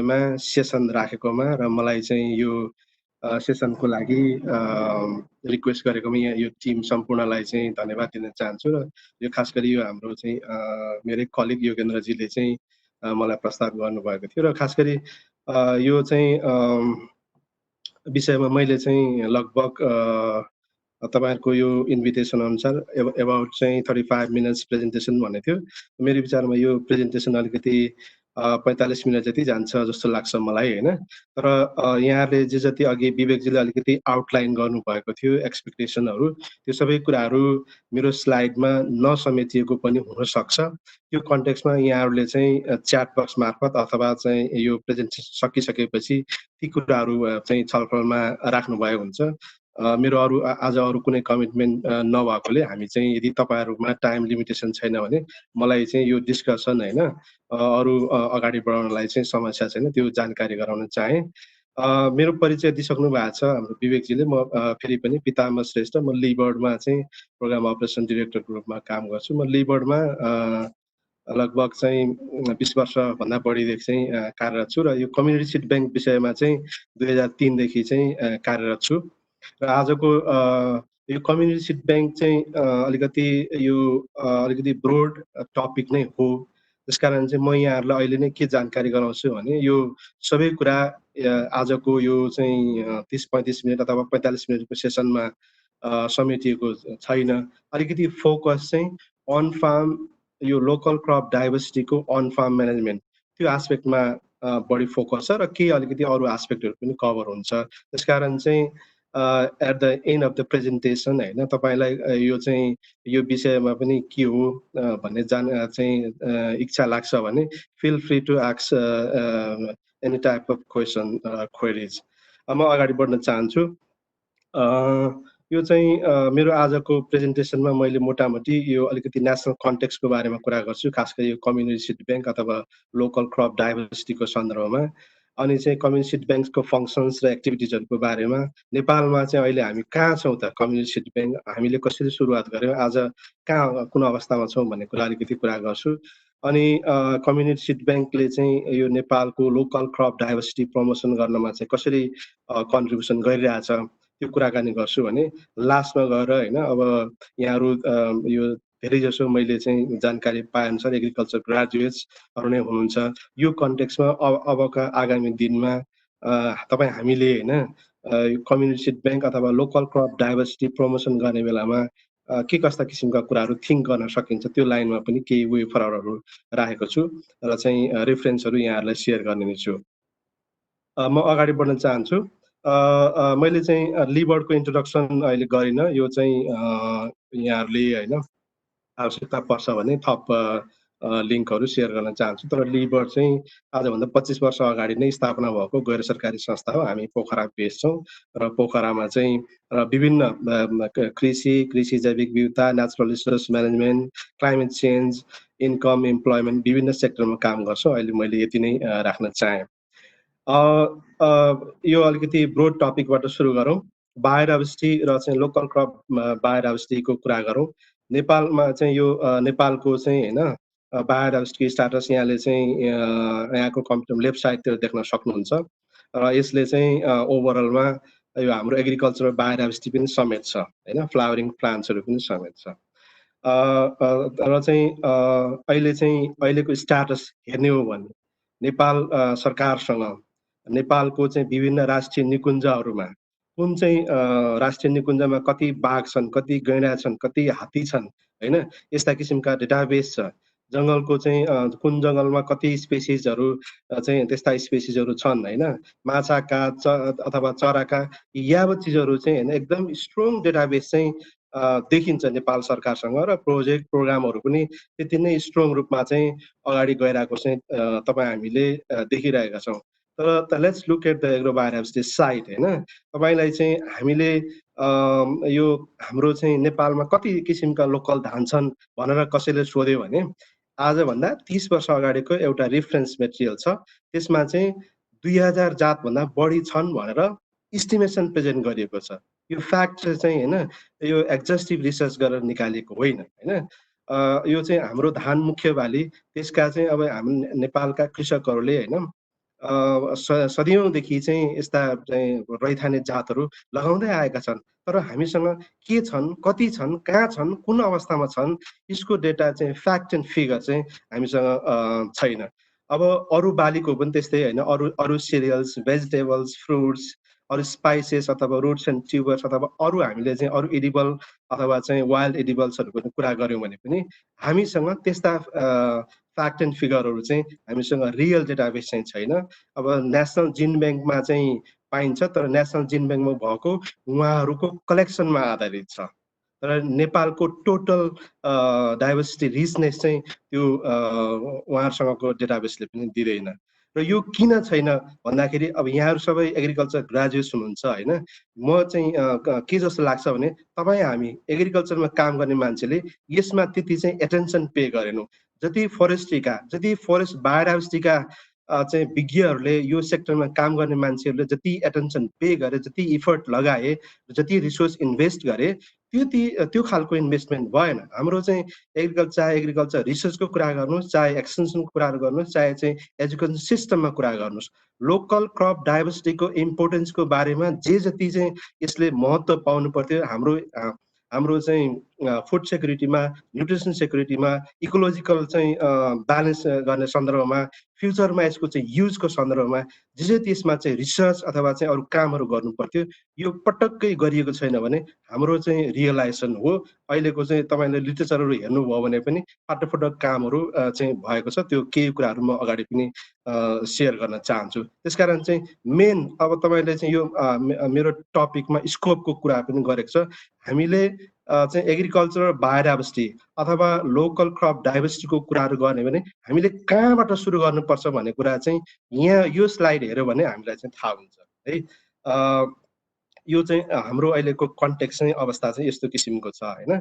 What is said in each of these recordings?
मा सेसन राखेकोमा र मलाई चाहिँ यो सेसनको लागि रिक्वेस्ट गरेकोमा यहाँ यो टिम सम्पूर्णलाई चाहिँ धन्यवाद दिन चाहन्छु र यो खास गरी यो हाम्रो चाहिँ मेरै कलिग योगेन्द्रजीले चाहिँ मलाई प्रस्ताव गर्नुभएको थियो र खास गरी यो चाहिँ विषयमा मैले चाहिँ लगभग तपाईहरुको यो इन्भिटेसन अनुसार एबाउट चाहिँ 35 मिनट्स प्रेजेन्टेसन भन्ने थियो। मेरो विचारमा यो प्रेजेन्टेसन अलिकति 45 मिनट जति जान्छ जस्तो लाग्छ मलाई हैन। तर यहाँले जे जति अघि विवेकजीले अलिकति आउटलाइन गर्नुभएको थियो एक्सपेक्टेसनहरु, त्यो सबै कुराहरु मेरो स्लाइडमा नसमेटिएको पनि हुन सक्छ। त्यो कन्टेक्स्टमा यहाँहरुले चाहिँ च्याट बक्स मार्फत अथवा चाहिँ यो प्रेजेन्टेसन सकिसकेपछि ती कुराहरु चाहिँ छलफलमा राख्नुभएको हुन्छ। मेरो आज अरु कुनै कमिटमेन्ट नभएकोले हामी चाहिँ यदि तपाईहरुमा टाइम लिमिटेसन छैन भने मलाई चाहिँ यो डिस्कसन हैन अरु अगाडि बढाउनलाई चाहिँ समस्या छैन, त्यो जानकारी गराउन चाहे। मेरो परिचय दिइसक्नु भएको छ हाम्रो विवेकजीले। म फेरि पनि पितामह श्रेष्ठ, म लिबर्डमा चाहिँ प्रोग्राम अपरेसन डाइरेक्टरको रूपमा काम गर्छु। म लिबर्डमा लगभग चाहिँ 20 वर्ष भन्दा बढीदेखि चाहिँ कार्यरत छु र यो कम्युनिटी सिड बैंक विषयमा चाहिँ 2003 देखि चाहिँ कार्यरत छु। र आजको यो कम्युनिटी सिड बैंक चाहिँ अलिकति ब्रोड टपिक नै हो। त्यसकारण चाहिँ म यहाँहरुलाई अहिले नै के जानकारी गराउँछु भने यो सबै कुरा आजको यो चाहिँ 30-35 मिनेट अथवा 45 मिनेटको सेसनमा समेटिएको छैन। अलिकति फोकस चाहिँ अन फार्म यो लोकल क्रप डाइभर्सिटीको अन फार्म म्यानेजमेन्ट त्यो एस्पेक्टमा बढी फोकस छ र केही अलिकति अरु एस्पेक्टहरु पनि कभर हुन्छ। त्यसकारण चाहिँ at the end of the presentation हैन तपाईलाई यो विषयमा पनि के हो भन्ने चाहिँ इच्छा लाग्छ भने feel free to ask any type of question queries. म अगाडि बढ्न चाहन्छु। यो चाहिँ मेरो आजको प्रेजेन्टेसनमा मैले मोटामोटी यो अलिकति नेसनल कन्टेक्स्टको बारेमा कुरा गर्छु, खास गरी यो कम्युनिटी सिड बैंक अथवा लोकल क्रप डाइभर्सिटीको सन्दर्भमा। अनि चाहिँ कम्युनिटी सिड बैंकको फंक्सन्स र एक्टिभिटिजहरुको बारेमा नेपालमा चाहिँ अहिले हामी कहाँ छौं त, कम्युनिटी सिड बैंक हामीले कसरी सुरुवात गर्यौं, आज कहाँ कुन अवस्थामा छौं भन्ने कुरा अलिकति कुरा गर्छु। अनि कम्युनिटी सिड बैंकले चाहिँ यो नेपालको लोकल क्रप डाइभर्सिटी प्रमोसन गर्नमा चाहिँ कसरी कन्ट्रिब्युसन गरिरहेछ त्यो कुराकानी गर्छु भने लास्टमा गएर हैन अब यहाँहरु यो धेरैजसो मैले चाहिँ जानकारी पाएअनुसार एग्रिकल्चर ग्रेजुएट्सहरु नै हुनुहुन्छ। यो कन्टेक्स्टमा अबका आगामी दिनमा तपाई हामीले हैन कम्युनिटी सिड बैंक अथवा लोकल क्रप डाइभर्सिटी प्रमोसन गर्ने बेलामा के कस्ता किसिमका कुराहरु थिंक गर्न सकिन्छ त्यो लाइनमा पनि केही वे फरहरुहरु राखेको छु र चाहिँ रेफरेन्सहरु यहाँहरुलाई शेयर गर्ने नै छु। म अगाडि बढ्न चाहन्छु। मैले चाहिँ लिबर्डको इन्ट्रोडक्सन अहिले गरिन, यो चाहिँ यहाँहरुले हैन आवश्यकता पर्छ भने थप लिंकहरु शेयर गर्न चाहन्छु। तर लिबर्ड चाहिँ आजभन्दा 25 वर्ष अगाडि नै स्थापना भएको गैर सरकारी संस्था हो। हामी पोखरा बेस्ड छौं र पोखरामा चाहिँ विभिन्न कृषि जैविक विविधता, natural resource management, climate change, income, employment विभिन्न सेक्टरमा काम गर्छौं। अहिले मैले यति नै राख्न चाहे। यो अलिकति ब्रोड टपिकबाट सुरु गरौं। बायोडाइभर्सिटी र चाहिँ लोकल क्रप बायोडाइभर्सिटीको कुरा गरौं। नेपालमा चाहिँ यो नेपालको चाहिँ हैन बायोडाइभर्सिटी स्ट्याटस यहाँले चाहिँ यहाँको कम्प्युटर लेफ्ट साइडतिर देख्न सक्नुहुन्छ र यसले चाहिँ ओभरअलमा यो हाम्रो एग्रिकल्चरल बायोडाइभर्सिटी पनि समेत छ हैन, फ्लावरिङ प्लान्ट्सहरु पनि समेत छ। र चाहिँ अहिलेको स्ट्याटस हेर्ने हो भने नेपाल सरकारसँग नेपालको चाहिँ विभिन्न राष्ट्रिय निकुञ्जहरुमा कुन चाहिँ राष्ट्रिय निकुञ्जमा कति बाघ छन्, कति गैंडा छन्, कति हात्ती छन् हैन, यस्ता किसिमका डेटाबेस छ। जंगलको चाहिँ कुन जंगलमा कति स्पेसिसहरु चाहिँ त्यस्ता स्पेसिसहरु छन् हैन, माछाका अथवा चराका यावत चीजहरु चाहिँ हैन एकदम स्ट्रङ डेटाबेस चाहिँ देखिन्छ नेपाल सरकारसँग र प्रोजेक्ट प्रोग्रामहरु पनि त्यति नै स्ट्रङ रूपमा चाहिँ अगाडि गइरहेको चाहिँ तपाई हामीले देखिरहेका छौं। तर let's look at the agro biodiversity site हैन। तपाईलाई चाहिँ हामीले यो हाम्रो चाहिँ नेपालमा कति किसिमका लोकल धान छन् भनेर कसैले सोध्यो भने आजभन्दा 30 वर्ष अगाडिको एउटा रेफरेन्स मेटेरियल छ, त्यसमा चाहिँ 2000 जात भन्दा बढी छन् भनेर एस्टिमेसन प्रेजेन्ट गरिएको छ। यो फ्याक्ट चाहिँ हैन यो एक्जस्टिभ रिसर्च गरेर निकालेको होइन हैन। यो चाहिँ हाम्रो धान मुख्य बाली, त्यसका चाहिँ अब हामी नेपालका कृषकहरुले हैन सदियौँदेखि चाहिँ यस्ता चाहिँ रैथाने जातहरू लगाउँदै आएका छन्। तर हामीसँग के छन्, कति छन्, कहाँ छन्, कुन अवस्थामा छन्, यसको डेटा चाहिँ फ्याक्ट एन्ड फिगर चाहिँ हामीसँग छैन। अब अरू बालीको पनि त्यस्तै होइन, अरू अरू सिरियल्स, भेजिटेबल्स, फ्रुट्स, अरू स्पाइसेस अथवा रुट्स एन्ड ट्युबर्स अथवा अरू हामीले चाहिँ अरू एडिबल अथवा चाहिँ वाइल्ड एडिबल्सहरूको पनि कुरा गऱ्यौँ भने पनि हामीसँग त्यस्ता फ्याक्ट एन्ड फिगरहरू चाहिँ हामीसँग रियल डेटाबेस चाहिँ छैन। अब नेसनल जिन ब्याङ्कमा चाहिँ पाइन्छ, तर नेसनल जिन ब्याङ्कमा भएको उहाँहरूको कलेक्सनमा आधारित छ। तर नेपालको टोटल डाइभर्सिटी रिचनेस चाहिँ त्यो उहाँहरूसँगको डेटाबेसले पनि दिँदैन। र यो किन छैन भन्दाखेरि अब यहाँहरू सबै एग्रिकल्चर ग्रेजुएट्स हुनुहुन्छ होइन। म चाहिँ के जस्तो लाग्छ भने तपाईँ हामी एग्रिकल्चरमा काम गर्ने मान्छेले यसमा त्यति चाहिँ एटेन्सन पे गरेनौँ। जति फरेस्ट्रीका, जति फरेस्ट बायोडाइभर्सिटीका चाहिँ विज्ञहरूले यो सेक्टरमा काम गर्ने मान्छेहरूले जति एटेन्सन पे गरे, जति इफर्ट लगाए, जति रिसोर्स इन्भेस्ट गरे, त्यो खालको इन्भेस्टमेन्ट भएन। हाम्रो चाहिँ चाहे एग्रिकल्चर रिसर्चको कुरा गर्नुहोस्, चाहे एक्सटेन्सनको कुराहरू गर्नुहोस्, चाहे चाहिँ एजुकेसन सिस्टममा कुरा गर्नुहोस्, लोकल क्रप डाइभर्सिटीको इम्पोर्टेन्सको बारेमा जे जति चाहिँ यसले महत्त्व पाउनु पर्थ्यो हाम्रो चाहिँ फुड सेक्युरिटीमा, न्युट्रिसन सेक्युरिटीमा, इकोलोजिकल चाहिँ ब्यालेन्स गर्ने सन्दर्भमा, फ्युचरमा यसको चाहिँ युजको सन्दर्भमा जे त्यसमा चाहिँ रिसर्च अथवा चाहिँ अरू कामहरू गर्नु पर्थ्यो, यो पटक्कै गरिएको छैन भने हाम्रो चाहिँ रियलाइजेसन हो। अहिलेको चाहिँ तपाईँले लिटरेचरहरू हेर्नुभयो भने पनि फाटक कामहरू चाहिँ भएको छ। त्यो केही कुराहरू म अगाडि पनि सेयर गर्न चाहन्छु। त्यसकारण चाहिँ मेन अब तपाईँले चाहिँ यो मेरो टपिकमा स्कोपको कुरा पनि गरेको छ। हामीले चाहिँ एग्रिकल्चर बायोडाइभर्सिटी अथवा लोकल क्रप डाइभर्सिटीको कुराहरू गर्ने भने हामीले कहाँबाट सुरु गर्नुपर्छ भन्ने कुरा चाहिँ यहाँ यो स्लाइड हेऱ्यो भने हामीलाई चाहिँ थाहा हुन्छ है। यो चाहिँ हाम्रो अहिलेको कन्टेक्स्ट चाहिँ अवस्था चाहिँ यस्तो किसिमको छ होइन।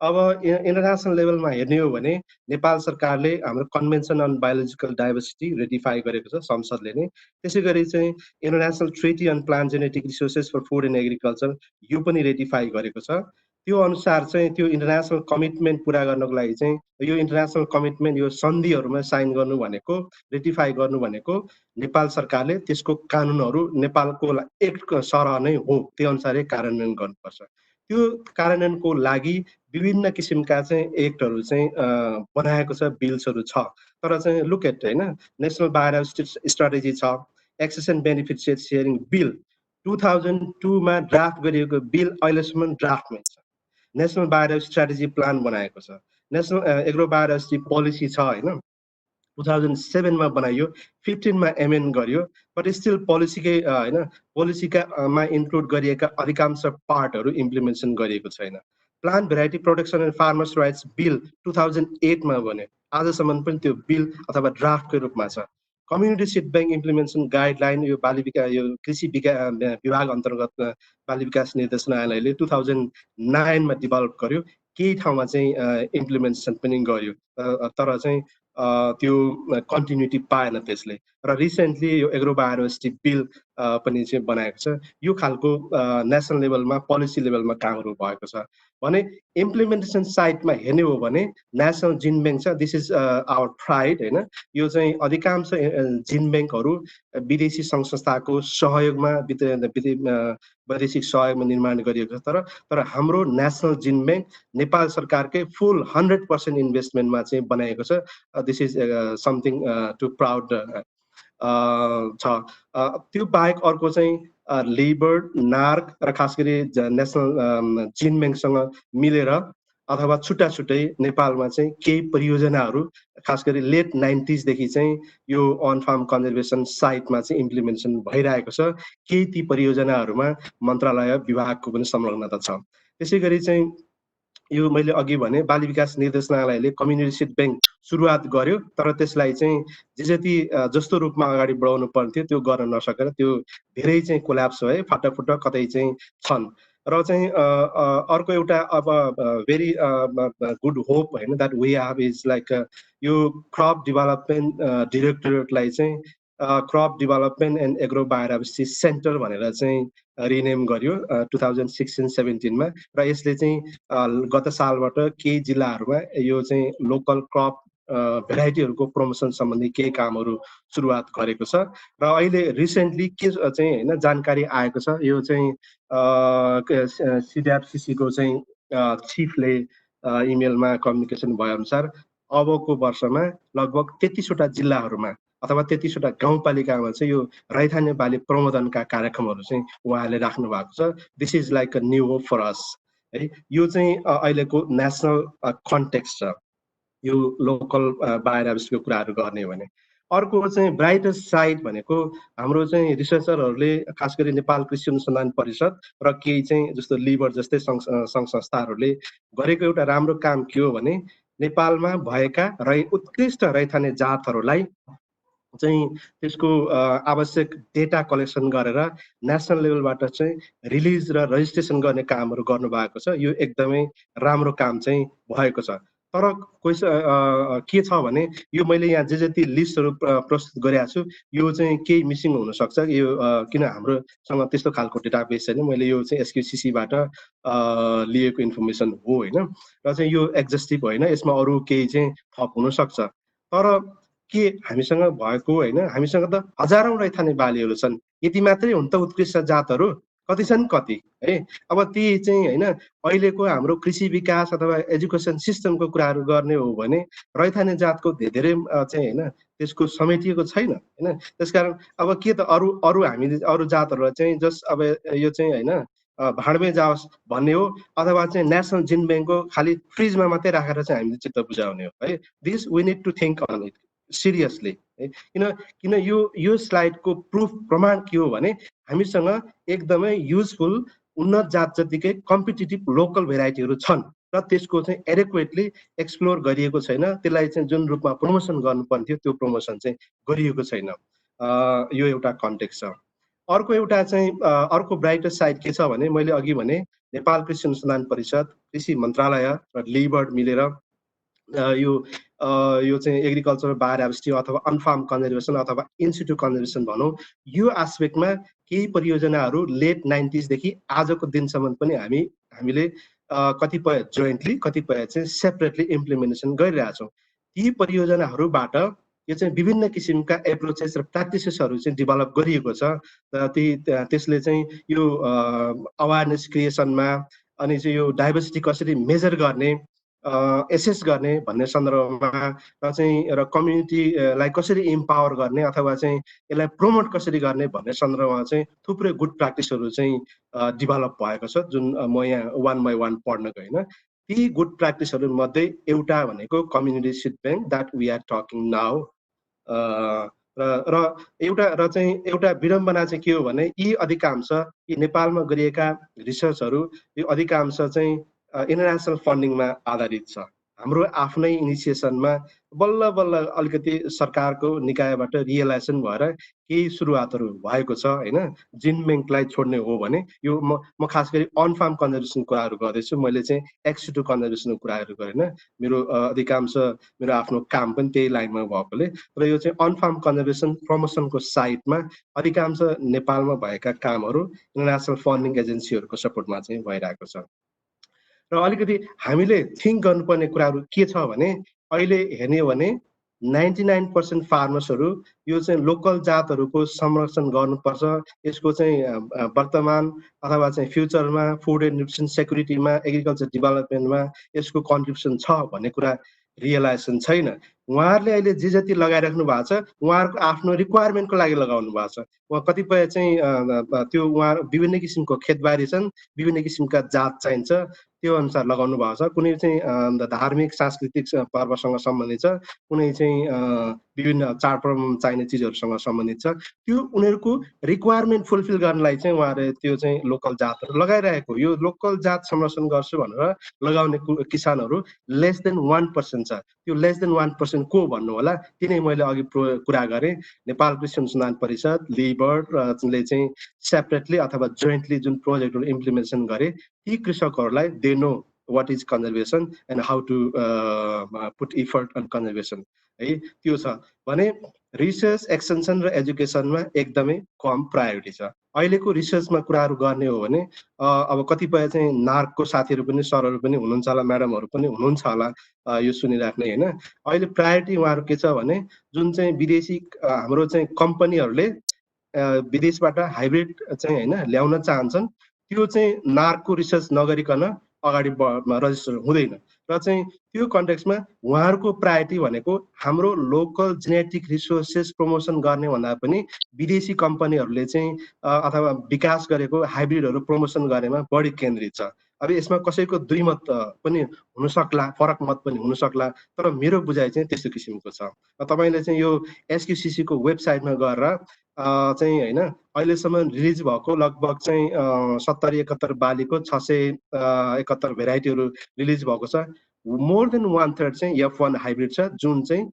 अब इन्टरनेसनल लेभलमा हेर्ने हो भने नेपाल सरकारले हाम्रो convention on biological diversity ratify गरेको छ संसदले नै। त्यसै गरी चाहिँ international treaty on plant genetic resources for food and agriculture यो पनि रेटिफाई गरेको छ। त्यो अनुसार चाहिँ त्यो इन्टरनेसनल कमिटमेन्ट पुरा गर्नको लागि चाहिँ यो इन्टरनेसनल कमिटमेन्ट यो सन्धिहरूमा साइन गर्नु भनेको, रेटिफाई गर्नु भनेको नेपाल सरकारले त्यसको कानुनहरू नेपालको एक्ट सरह नै हो, त्यो अनुसारै कार्यान्वयन गर्नुपर्छ। त्यो कार्यान्वयनको लागि विभिन्न किसिमका चाहिँ एक्टहरू चाहिँ बनाएको छ, बिल्सहरू छ। तर चाहिँ लुक एट होइन, नेसनल बायोडाइभर्सिटी स्ट्राटेजी छ, access and benefit sharing bill 2002 मा ड्राफ्ट गरिएको बिल अहिलेसम्म ड्राफ्टमै छ। नेसनल बायोडाइभर्सिटी स्ट्राटेजी प्लान बनाएको छ, नेसनल एग्रो बायोडाइभर्सिटी पोलिसी छ होइन, 2007 मा बनाइयो, 15 मा एमेन्ड गरियो, बट स्टिल पोलिसीकै होइन पोलिसीका मा इन्क्लुड गरिएका अधिकांश पार्टहरू इम्प्लिमेन्टेसन गरिएको छैन। Plant variety protection and farmers rights bill 2008 मा बन्यो, आजसम्म पनि त्यो बिल अथवा ड्राफ्टको रूपमा छ। Community seed bank implementation guideline यो यो कृषि विभाग अन्तर्गत बाली विकास निर्देशनालयले 2009 मा डेभलप गर्यो, केही ठाउँमा चाहिँ इम्प्लिमेन्टेसन पनि गर्यो, तर चाहिँ त्यो कन्टिन्युटी पाएन त्यसले। र रिसेन्टली यो एग्रो बायोडाइभर्सिटी बिल पनि चाहिँ बनाएको छ। यो खालको नेसनल लेभलमा पोलिसी लेभलमा कामहरू भएको छ भने इम्प्लिमेन्टेसन साइडमा हेर्ने हो भने नेसनल जिन ब्याङ्क छ, दिस इज आवर प्राइड होइन। यो चाहिँ अधिकांश जिन ब्याङ्कहरू विदेशी सङ्घ संस्थाको सहयोगमा वैदेशिक सहयोगमा निर्माण गरिएको छ। तर हाम्रो नेसनल जिन ब्याङ्क नेपाल सरकारकै फुल 100% इन्भेस्टमेन्टमा चाहिँ बनाएको छ। This is something to proud छ। त्यो बाहेक अर्को चाहिँ लेबर, नार्क र खास गरी नेसनल जिन ब्याङ्कसँग मिलेर अथवा छुट्टा छुट्टै नेपालमा चाहिँ केही परियोजनाहरू खास गरी लेट 90s देखि चाहिँ यो अन फार्म कन्जर्भेसन साइटमा चाहिँ इम्प्लिमेन्टेसन भइरहेको छ। केही ती परियोजनाहरूमा मन्त्रालय विभागको पनि संलग्नता छ। त्यसै गरी चाहिँ यो मैले अघि भने बाली विकास निर्देशनालयले कम्युनिटी सिड ब्याङ्क सुरुवात गर्यो, तर त्यसलाई चाहिँ जति जस्तो रूपमा अगाडि बढाउनु पर्थ्यो त्यो गर्न नसकेर त्यो धेरै चाहिँ कोल्याप्स भयो, फाटक कतै चाहिँ छन्। र चाहिँ अर्को एउटा अब भेरी गुड होप होइन that we have is like यो क्रप डेभलपमेन्ट डिरेक्टरेटलाई चाहिँ crop development and agro biodiversity centre भनेर चाहिँ रिनेम गर्यो 2016-17 मा। र यसले चाहिँ गत सालबाट केही जिल्लाहरूमा यो चाहिँ लोकल क्रप भेराइटीहरूको प्रमोसन सम्बन्धी केही कामहरू सुरुवात गरेको छ र अहिले रिसेन्टली के चाहिँ होइन जानकारी आएको छ यो चाहिँ सिडिएफसिसीको चाहिँ चिफले इमेलमा कम्युनिकेसन भए अनुसार अबको वर्षमा लगभग 33वटा जिल्लाहरूमा अथवा 33वटा गाउँपालिकामा चाहिँ यो रैथाने बाली प्रमोदनका कार्यक्रमहरू चाहिँ उहाँले राख्नु भएको छ। This is like a new hope for us है। यो चाहिँ अहिलेको नेसनल कन्टेक्स्ट छ यो लोकल बायोडाइभर्सिटीको कुराहरू गर्ने हो भने। अर्को चाहिँ ब्राइटर साइड भनेको हाम्रो चाहिँ रिसर्चरहरूले खास गरी नेपाल कृषि अनुसन्धान परिषद र केही चाहिँ जस्तो लिबर जस्तै सङ्घ संस्थाहरूले गरेको एउटा राम्रो काम के हो भने नेपालमा भएका उत्कृष्ट रैथाने जातहरूलाई चाहिँ त्यसको आवश्यक डेटा कलेक्सन गरेर नेसनल लेभलबाट चाहिँ रिलिज र रजिस्ट्रेसन गर्ने कामहरू गर्नुभएको छ। यो एकदमै राम्रो काम चाहिँ भएको छ। तर के छ भने यो मैले यहाँ जे जति लिस्टहरू प्रस्तुत गरेको छु यो चाहिँ केही मिसिङ हुनसक्छ। यो किन हाम्रोसँग त्यस्तो खालको डेटाबेस छैन। मैले यो चाहिँ एसक्युसिसीबाट लिएको इन्फर्मेसन हो होइन र चाहिँ यो एक्जस्टिभ होइन, यसमा अरू केही चाहिँ थप हुनसक्छ। तर के हामीसँग भएको होइन, हामीसँग त हजारौं रैथाने बालीहरू छन्। यति मात्रै हुन् त उत्कृष्ट जातहरू? कति छन् कति है। अब ती चाहिँ होइन अहिलेको हाम्रो कृषि विकास अथवा एजुकेसन सिस्टमको कुराहरू गर्ने हो भने रैथाने जातको धेरै चाहिँ होइन त्यसको समेटिएको छैन होइन। त्यसकारण अब के त अरू हामीले अरू जातहरूलाई चाहिँ जस्ट अब यो चाहिँ होइन भाँडमै जाओस् भन्ने हो अथवा चाहिँ नेसनल जिन ब्याङ्कको खालि फ्रिजमा मात्रै राखेर चाहिँ हामीले चित्त बुझाउने हो है। This we need to think on it seriously है। किन यो स्लाइडको प्रुफ प्रमाण के हो भने हामीसँग एकदमै युजफुल उन्नत जात जतिकै कम्पिटिटिभ लोकल भेराइटीहरू छन् र त्यसको चाहिँ एडेक्वेटली एक्सप्लोर गरिएको छैन। त्यसलाई चाहिँ जुन रूपमा प्रमोसन गर्नुपर्ने थियो त्यो प्रमोसन चाहिँ गरिएको छैन। यो एउटा कन्टेक्स्ट छ। अर्को एउटा चाहिँ अर्को ब्राइटर साइड के छ भने मैले अघि भने नेपाल कृषि अनुसन्धान परिषद, कृषि मन्त्रालय र लिबर्ड मिलेर यो चाहिँ एग्रिकल्चर बायोडाइभर्सिटी अथवा अनफार्म कन्जर्भेसन अथवा इन्सिटु कन्जर्भेसन भनौँ यो एस्पेक्टमा केही परियोजनाहरू लेट 90s देखि आजको दिनसम्म पनि हामीले कतिपय जोइन्टली कतिपय चाहिँ सेपरेटली इम्प्लिमेन्टेसन गरिरहेछौँ। ती परियोजनाहरूबाट यो चाहिँ विभिन्न किसिमका एप्रोचेस र प्र्याक्टिसेसहरू चाहिँ डेभलप गरिएको छ। त्यसले चाहिँ यो अवेरनेस क्रिएसनमा अनि चाहिँ यो डाइभर्सिटी कसरी मेजर गर्ने एसेस गर्ने भन्ने सन्दर्भमा र चाहिँ र कम्युनिटीलाई कसरी इम्पावर गर्ने अथवा चाहिँ यसलाई प्रमोट कसरी गर्ने भन्ने सन्दर्भमा चाहिँ थुप्रै गुड प्र्याक्टिसहरू चाहिँ डेभलप भएको छ जुन म यहाँ वान बाई वान पढ्न गएन। ती गुड प्र्याक्टिसहरू मध्ये एउटा भनेको community seed bank that we are talking now. र एउटा विडम्बना चाहिँ के हो भने यी अधिकांश यी नेपालमा गरिएका रिसर्चहरू यो अधिकांश चाहिँ इन्टरनेसनल फन्डिङमा आधारित छ। हाम्रो आफ्नै इनिसिएसनमा बल्ल बल्ल अलिकति सरकारको निकायबाट रियलाइजेसन भएर केही सुरुवातहरू भएको छ होइन। जिन ब्याङ्कलाई छोड्ने हो भने यो म खास गरी अनफार्म कन्जर्भेसन कुराहरू गर्दैछु। मैले चाहिँ एक्सिटु कन्जर्भेसनको कुराहरू गरेन। मेरो अधिकांश मेरो आफ्नो काम पनि त्यही लाइनमा भएकोले र यो चाहिँ अनफार्म कन्जर्भेसन प्रमोसनको साइडमा अधिकांश नेपालमा भएका कामहरू इन्टरनेसनल फन्डिङ एजेन्सीहरूको सपोर्टमा चाहिँ भइरहेको छ। र अलिकति हामीले थिङ्क गर्नुपर्ने कुराहरू के छ भने अहिले हेर्ने हो भने 99% फार्मर्सहरू यो चाहिँ लोकल जातहरूको संरक्षण गर्नुपर्छ। यसको चाहिँ वर्तमान अथवा चाहिँ फ्युचरमा फुड एन्ड न्युट्रिसन सेक्युरिटीमा एग्रिकल्चर डेभलपमेन्टमा यसको कन्ट्रिब्युसन छ भन्ने कुरा रियलाइजेसन छैन। उहाँहरूले अहिले जे जति लगाइराख्नु भएको छ उहाँहरूको आफ्नो रिक्वायरमेन्टको लागि लगाउनु भएको छ। उहाँ कतिपय चाहिँ त्यो उहाँ विभिन्न किसिमको खेतबारी छन्, विभिन्न किसिमका जात चाहिन्छ त्यो अनुसार लगाउनु भएको छ। कुनै चाहिँ धार्मिक सांस्कृतिक पर्वसँग सम्बन्धित छ, कुनै चाहिँ विभिन्न चाडपर्वमा चाहिने चिजहरूसँग सम्बन्धित छ। त्यो उनीहरूको रिक्वायरमेन्ट फुलफिल गर्नलाई चाहिँ उहाँहरूले त्यो चाहिँ लोकल जातहरू लगाइरहेको। यो लोकल जात संरक्षण गर्छु भनेर लगाउने किसानहरू लेस देन 1% छ। त्यो लेस देन 1% को भन्नु होला तिनै मैले अघि कुरा गरेँ। नेपाल कृषि अनुसन्धान परिषद, लिबर्डले चाहिँ सेपरेटली अथवा जोइन्टली जुन प्रोजेक्टहरू इम्प्लिमेन्टेसन गरे ती कृषकहरूलाई they know what is conservation and how to put effort on conservation है। त्यो छ भने रिसर्च एक्सटेन्सन र एजुकेसनमा एकदमै कम प्रायोरिटी छ। अहिलेको रिसर्चमा कुराहरू गर्ने हो भने अब कतिपय चाहिँ नार्कको साथीहरू पनि सरहरू पनि हुनुहुन्छ होला, म्याडमहरू पनि हुनुहुन्छ होला यो सुनिराख्ने होइन। अहिले प्रायोरिटी उहाँहरू के छ भने जुन चाहिँ विदेशी हाम्रो चाहिँ कम्पनीहरूले विदेशबाट हाइब्रिड चाहिँ होइन ल्याउन चाहन्छन्, त्यो चाहिँ नार्कको रिसर्च नगरिकन अगाडि रजिस्टर हुँदैन। र चाहिँ त्यो कन्टेक्समा उहाँहरूको प्रायोरिटी भनेको हाम्रो लोकल जेनेटिक रिसोर्सेस प्रमोसन गर्ने भन्दा पनि विदेशी कम्पनीहरूले चाहिँ अथवा विकास गरेको हाइब्रिडहरू प्रमोसन गरेमा बढी केन्द्रित छ। अब यसमा कसैको दुई मत पनि हुन सक्ला, फरक मत पनि हुन सक्ला, तर मेरो बुझाइ चाहिँ त्यस्तो किसिमको छ। तपाईँले चाहिँ यो एसक्युसिसीको वेबसाइटमा गएर चाहिँ होइन अहिलेसम्म रिलिज भएको लगभग चाहिँ 70-71 बालीको 671 भेराइटीहरू रिलिज भएको छ। मोर देन 1/3 चाहिँ F1 हाइब्रिड छ, जुन चाहिँ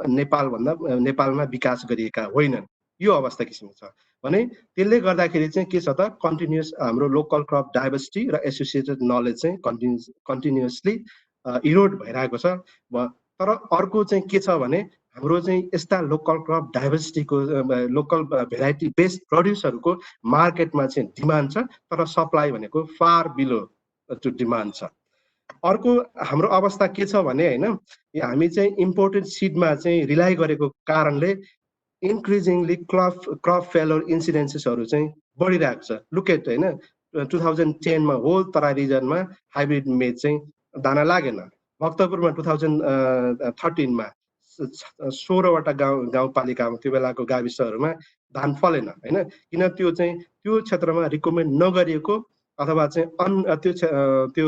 नेपालमा विकास गरिएका होइनन्। यो अवस्था किसिमको छ भने त्यसले गर्दाखेरि चाहिँ के छ त, कन्टिन्युस हाम्रो लोकल क्रप डाइभर्सिटी र एसोसिएटेड नलेज चाहिँ कन्टिन्युसली इरोड भइरहेको छ। तर अर्को चाहिँ के छ भने हाम्रो चाहिँ यस्ता लोकल क्रप डाइभर्सिटीको लोकल भेराइटी बेस्ड प्रड्युसहरूको मार्केटमा चाहिँ डिमान्ड छ, तर सप्लाई भनेको फार बिलो टु डिमान्ड छ। अर्को हाम्रो अवस्था के छ भने होइन हामी चाहिँ इम्पोर्टेड सिडमा चाहिँ रिलाइ गरेको कारणले इन्क्रिजिङली क्रप फेलर इन्सिडेन्सेसहरू चाहिँ बढिरहेको छ। लुकेट होइन 2010 मा होल तराई रिजनमा हाइब्रिड मेज चाहिँ दाना लागेन। भक्तपुरमा 2013 मा 16वटा गाउँपालिकामा त्यो बेलाको गाविसहरूमा धान फलेन होइन, किन त्यो क्षेत्रमा रिकमेन्ड नगरिएको अथवा चाहिँ त्यो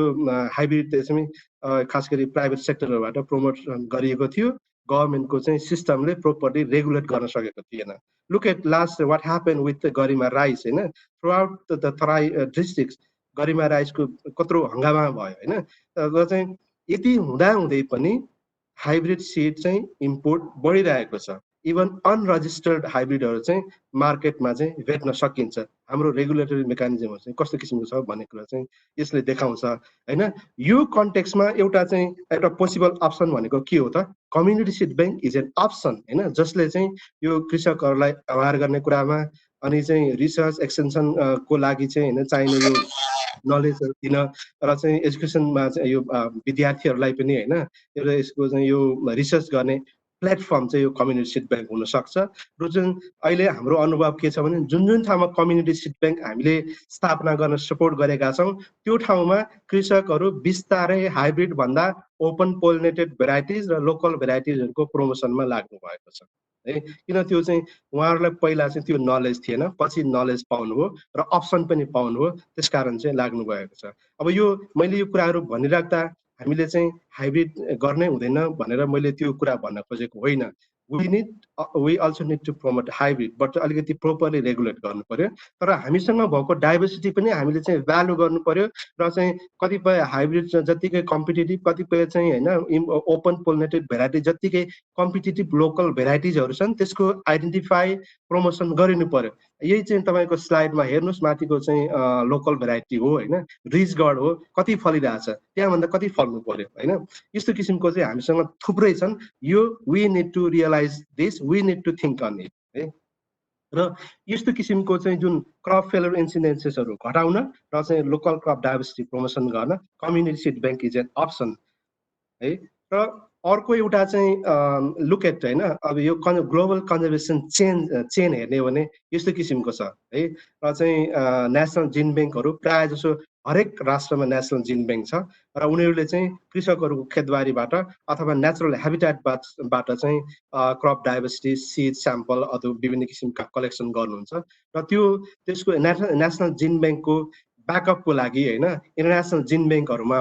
हाइब्रिड चाहिँ खास गरी प्राइभेट सेक्टरबाट प्रमोट गरिएको थियो। गभर्मेन्टको चाहिँ सिस्टमले प्रोपरली रेगुलेट गर्न सकेको थिएन। Look at last what happen with Garima rice होइन, throughout the Terai district Garima राइसको कत्रो हङ्गामा भयो होइन। र चाहिँ यति हुँदाहुँदै पनि हाइब्रिड सिड चाहिँ इम्पोर्ट बढिरहेको छ। इभन अनरजिस्टर्ड हाइब्रिडहरू चाहिँ मार्केटमा चाहिँ भेट्न सकिन्छ। हाम्रो रेगुलेटरी मेकानिजमहरू चाहिँ कस्तो किसिमको छ भन्ने कुरा चाहिँ यसले देखाउँछ होइन। यो कन्टेक्समा एउटा पोसिबल अप्सन भनेको के हो त, community seed bank is an option होइन, जसले चाहिँ यो कृषकहरूलाई अवेर गर्ने कुरामा अनि चाहिँ रिसर्च एक्सटेन्सन को लागि चाहिँ होइन चाहिने यो नलेजहरू दिन र चाहिँ एजुकेसनमा चाहिँ यो विद्यार्थीहरूलाई पनि होइन यसको चाहिँ यो रिसर्च गर्ने प्लेटफर्म चाहिँ यो कम्युनिटी सिड ब्याङ्क हुनसक्छ। र जुन अहिले हाम्रो अनुभव के छ भने जुन ठाउँमा कम्युनिटी सिड ब्याङ्क हामीले स्थापना गर्न सपोर्ट गरेका छौँ त्यो ठाउँमा कृषकहरू बिस्तारै हाइब्रिड भन्दा ओपन पोलिनेटेड भेराइटिज र लोकल भेराइटिजहरूको प्रमोसनमा लाग्नु भएको छ है। किन त्यो चाहिँ उहाँहरूलाई पहिला चाहिँ त्यो नलेज थिएन, पछि नलेज पाउनुभयो र अप्सन पनि पाउनुभयो, त्यसकारण चाहिँ लाग्नु भएको छ। अब यो मैले यो कुराहरू भनिराख्दा हामीले चाहिँ हाइब्रिड गर्नै हुँदैन भनेर मैले त्यो कुरा भन्न खोजेको होइन। We also need to promote hybrid, but अलिकति प्रोपरली रेगुलेट गर्नु पर्यो। तर हामीसँग भएको डाइभर्सिटी पनि हामीले चाहिँ भ्यालु गर्नु पर्यो र चाहिँ कतिपय हाइब्रिड जतिकै कम्पिटेटिभ, कतिपय चाहिँ होइन ओपन पोलिनेटेड भेराइटी जतिकै कम्पिटेटिभ लोकल भेराइटिजहरू छन् त्यसको आइडेन्टिफाई प्रमोसन गरिनु पर्यो। यही चाहिँ तपाईँको स्लाइडमा हेर्नुहोस्, माथिको चाहिँ लोकल भेराइटी हो होइन, रिजगढ हो, कति फलिरहेछ, त्यहाँभन्दा कति फल्नु पर्यो होइन। यस्तो किसिमको चाहिँ हामीसँग थुप्रै छन्। यो we need to realise this, we need to think on it है। र यस्तो किसिमको चाहिँ जुन क्रप फेलर इन्सिडेन्सेसहरू घटाउन र चाहिँ लोकल क्रप डाइभर्सिटी प्रमोसन गर्न community seed bank is an option है। र अर्को एउटा चाहिँ लुक एट होइन, अब यो ग्लोबल कन्जर्भेसन चेन हेर्ने हो भने यस्तो किसिमको छ है। र चाहिँ नेसनल जिन ब्याङ्कहरू प्रायः जसो हरेक राष्ट्रमा नेसनल जिन ब्याङ्क छ र उनीहरूले चाहिँ कृषकहरूको खेतबारीबाट अथवा नेचुरल हेबिटेटबाट चाहिँ क्रप डाइभर्सिटी सिड स्याम्पल अथवा विभिन्न किसिमका कलेक्सन गर्नुहुन्छ र त्यसको नेसनल जिन ब्याङ्कको ब्याकअपको लागि होइन इन्टरनेसनल जिन ब्याङ्कहरूमा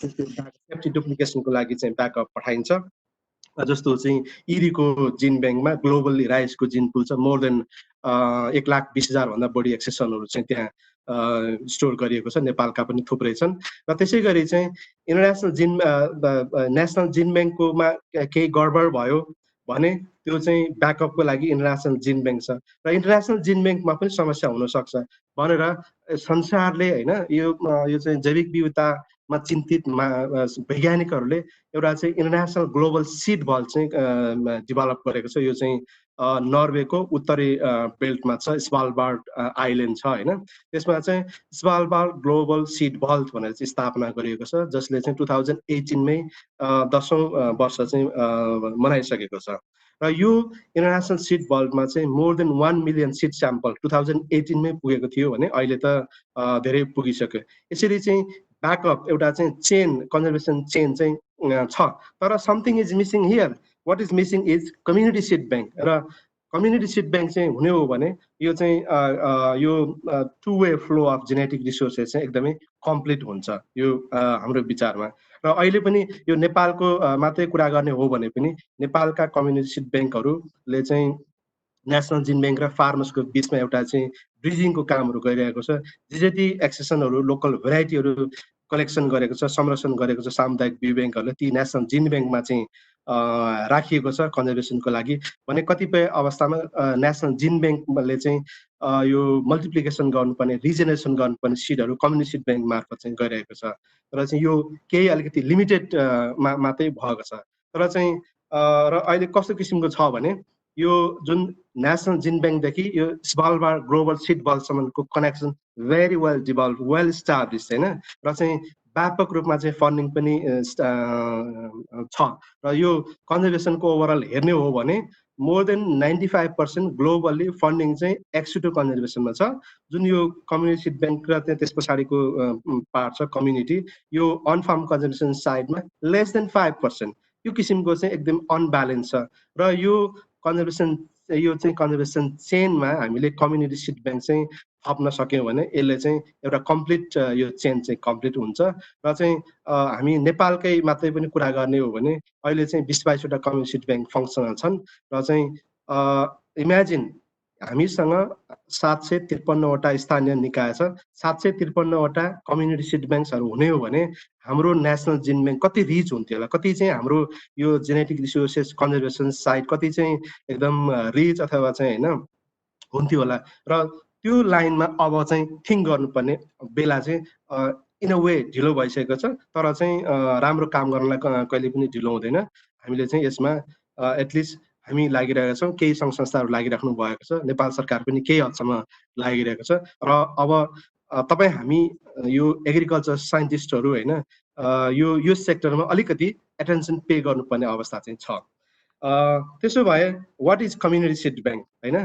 सेफ्टी डुप्लिकेसनको लागि चाहिँ ब्याकअप पठाइन्छ। जस्तो चाहिँ इरीको जिन ब्याङ्कमा ग्लोबली राइसको जिन पुल छ, मोर देन 1,20,000 भन्दा बढी एक्सेसनहरू चाहिँ त्यहाँ स्टोर गरिएको छ। नेपालका पनि थुप्रै छन्। र त्यसै गरी चाहिँ इन्टरनेसनल नेसनल जिन ब्याङ्ककोमा केही गडबड भयो भने त्यो चाहिँ ब्याकअपको लागि इन्टरनेसनल जिन ब्याङ्क छ र इन्टरनेसनल जिन ब्याङ्कमा पनि समस्या हुनसक्छ भनेर संसारले होइन यो चाहिँ जैविक विविधता मा चिन्तित वैज्ञानिकहरूले एउटा चाहिँ इन्टरनेसनल ग्लोबल सीड बल चाहिँ डेभलप गरेको छ। यो चाहिँ नर्वेको उत्तरी बेल्टमा छ, स्वालबार्ड आइल्यान्ड छ हैन। त्यसमा चाहिँ स्वालबार्ड ग्लोबल सीड बल भनेर चाहिँ स्थापना गरिएको छ, जसले चाहिँ 2018 मै 10औं वर्ष चाहिँ मनाइसकेको छ। र यो इन्टरनेसनल सीड बल्टमा चाहिँ more than 1 million seed sample 2018 मै पुगेको थियो भने अहिले त धेरै पुगिसक्यो। यसरी चाहिँ ब्याकअप एउटा चाहिँ चेन, कन्जर्भेसन चेन चाहिँ छ। तर something is missing here. What is missing is community seed bank. र कम्युनिटी सीड बैंक चाहिँ हुने हो भने यो चाहिँ यो two way flow of genetic resources चाहिँ एकदमै कम्प्लिट हुन्छ, यो हाम्रो विचारमा। र अहिले पनि यो नेपालको मात्रै कुरा गर्ने हो भने पनि नेपालका कम्युनिटी सीड बैंकहरूले चाहिँ नेसनल जिन बैंक र फार्मर्सको बिचमा एउटा चाहिँ ब्रिजिङको कामहरू गरिरहेको छ। जति एक्सेसनहरू, लोकल भेराइटीहरू कलेक्सन गरेको छ, संरक्षण गरेको छ सामुदायिक बिउ बैंकहरूले, ती नेसनल जिन बैंकमा चाहिँ राखिएको छ कन्जर्भेसनको लागि भने कतिपय अवस्थामा नेसनल जिन बैंकले चाहिँ यो मल्टिप्लिकेसन गर्नुपर्ने, रिजेनेरेसन गर्नुपर्ने सिडहरू कम्युनिटी सीड बैंक मार्फत चाहिँ गरिरहेको छ। र चाहिँ यो केही अलिकति लिमिटेड मात्रै भएको छ। तर चाहिँ र अहिले कस्तो किसिमको छ भने यो जुन नेसनल जिन बैंकदेखि यो स्वालबार्ड ग्लोबल सीड बलसम्मको connection very well develop, well establish हैन। र चाहिँ व्यापक रूपमा चाहिँ फन्डिङ पनि छ। र यो कन्जर्भेसनको ओभरअल हेर्ने हो भने मोर देन 95% ग्लोबली फन्डिङ चाहिँ एक्सिटो कन्जर्भेसनमा छ। जुन यो कम्युनिटी सीड बैंक र त्यस पछाडिको पार्ट छ कम्युनिटी, यो अन फार्म कन्जर्भेसन साइडमा लेस देन 5%। यो किसिमको चाहिँ एकदम अनब्यालेन्स छ। र यो कन्जर्भेसन चेनमा हामीले कम्युनिटी सीड बैंक चाहिँ थप्न सक्यौँ भने यसले चाहिँ एउटा कम्प्लिट यो चेन चाहिँ कम्प्लिट हुन्छ। र चाहिँ हामी नेपालकै मात्रै पनि कुरा गर्ने हो भने अहिले चाहिँ 20-22वटा कम्युनिटी सीड बैंक फङ्सनल छन्। र चाहिँ इमेजिन हामीसँग 753वटा स्थानीय निकाय छ, 753वटा कम्युनिटी सीड बैंक्सहरू हुने हो भने हाम्रो नेसनल जिन बैंक कति रिच हुन्थ्यो होला, कति चाहिँ हाम्रो यो जेनेटिक रिसोर्सेस कन्जर्भेसन साइड कति चाहिँ एकदम रिच अथवा चाहिँ हैन हुन्थ्यो होला। र त्यो लाइनमा अब चाहिँ थिङ्क गर्नुपर्ने बेला चाहिँ इन अ वे ढिलो भइसकेको छ। तर चाहिँ राम्रो काम गर्नलाई कहिले पनि ढिलो हुँदैन। हामीले चाहिँ यसमा एटलिस्ट हामी लागिरहेका छौँ, केही सङ्घ संस्थाहरू लागिराख्नु भएको छ, नेपाल सरकार पनि केही हदसम्म लागिरहेको छ। र अब तपाईँ हामी यो एग्रिकल्चर साइन्टिस्टहरू हैन यो सेक्टरमा अलिकति एटेन्सन पे गर्नुपर्ने अवस्था चाहिँ छ। त्यसो भए what is community seed bank हैन।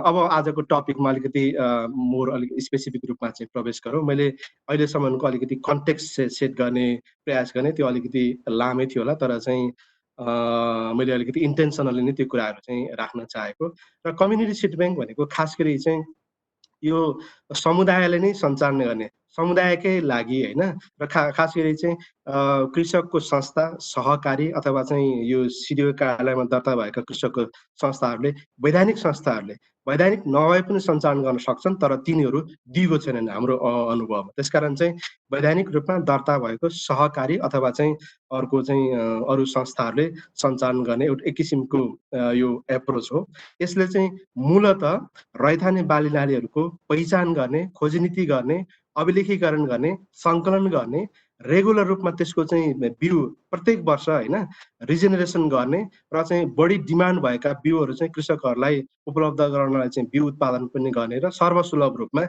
अब आजको टपिकमा अलिकति मोर अलिक स्पेसिफिक रूपमा चाहिँ प्रवेश गरौँ। मैले अहिलेसम्मको अलिकति कन्टेक्स्ट सेट गर्ने प्रयास गर्ने, त्यो अलिकति लामै थियो होला, तर चाहिँ मैले अलिकति इन्टेन्सनली नै त्यो कुराहरू चाहिँ राख्न चाहेको। र कम्युनिटी सीड बैंक भनेको खास गरी चाहिँ यो समुदायले नै सञ्चालन गर्ने, समुदायकै लागि हैन। र खास गरी चाहिँ कृषकको संस्था, सहकारी अथवा चाहिँ यो सिडिओ कार्यालयमा दर्ता भएका कृषकको संस्थाहरूले, वैधानिक संस्थाहरूले वैधानिक नभए पनि सञ्चालन गर्न सक्छन्, तर तिनीहरू दिगो छैनन् हाम्रो अनुभवमा। त्यसकारण चाहिँ वैधानिक रूपमा दर्ता भएको सहकारी अथवा चाहिँ अर्को चाहिँ अरू संस्थाहरूले सञ्चालन गर्ने एक किसिमको यो एप्रोच हो। यसले चाहिँ मूलत रैथाने बाली नालीहरूको पहिचान गर्ने, खोजनीति गर्ने, अभिलेखीकरण गर्ने, सङ्कलन गर्ने, रेगुलर रूपमा त्यसको चाहिँ बिउ प्रत्येक वर्ष हैन रिजेनेरेसन गर्ने, र चाहिँ बढी डिमान्ड भएका बिउहरू चाहिँ कृषकहरूलाई उपलब्ध गराउनलाई चाहिँ बिउ उत्पादन पनि गर्ने र सर्वसुलभ रूपमा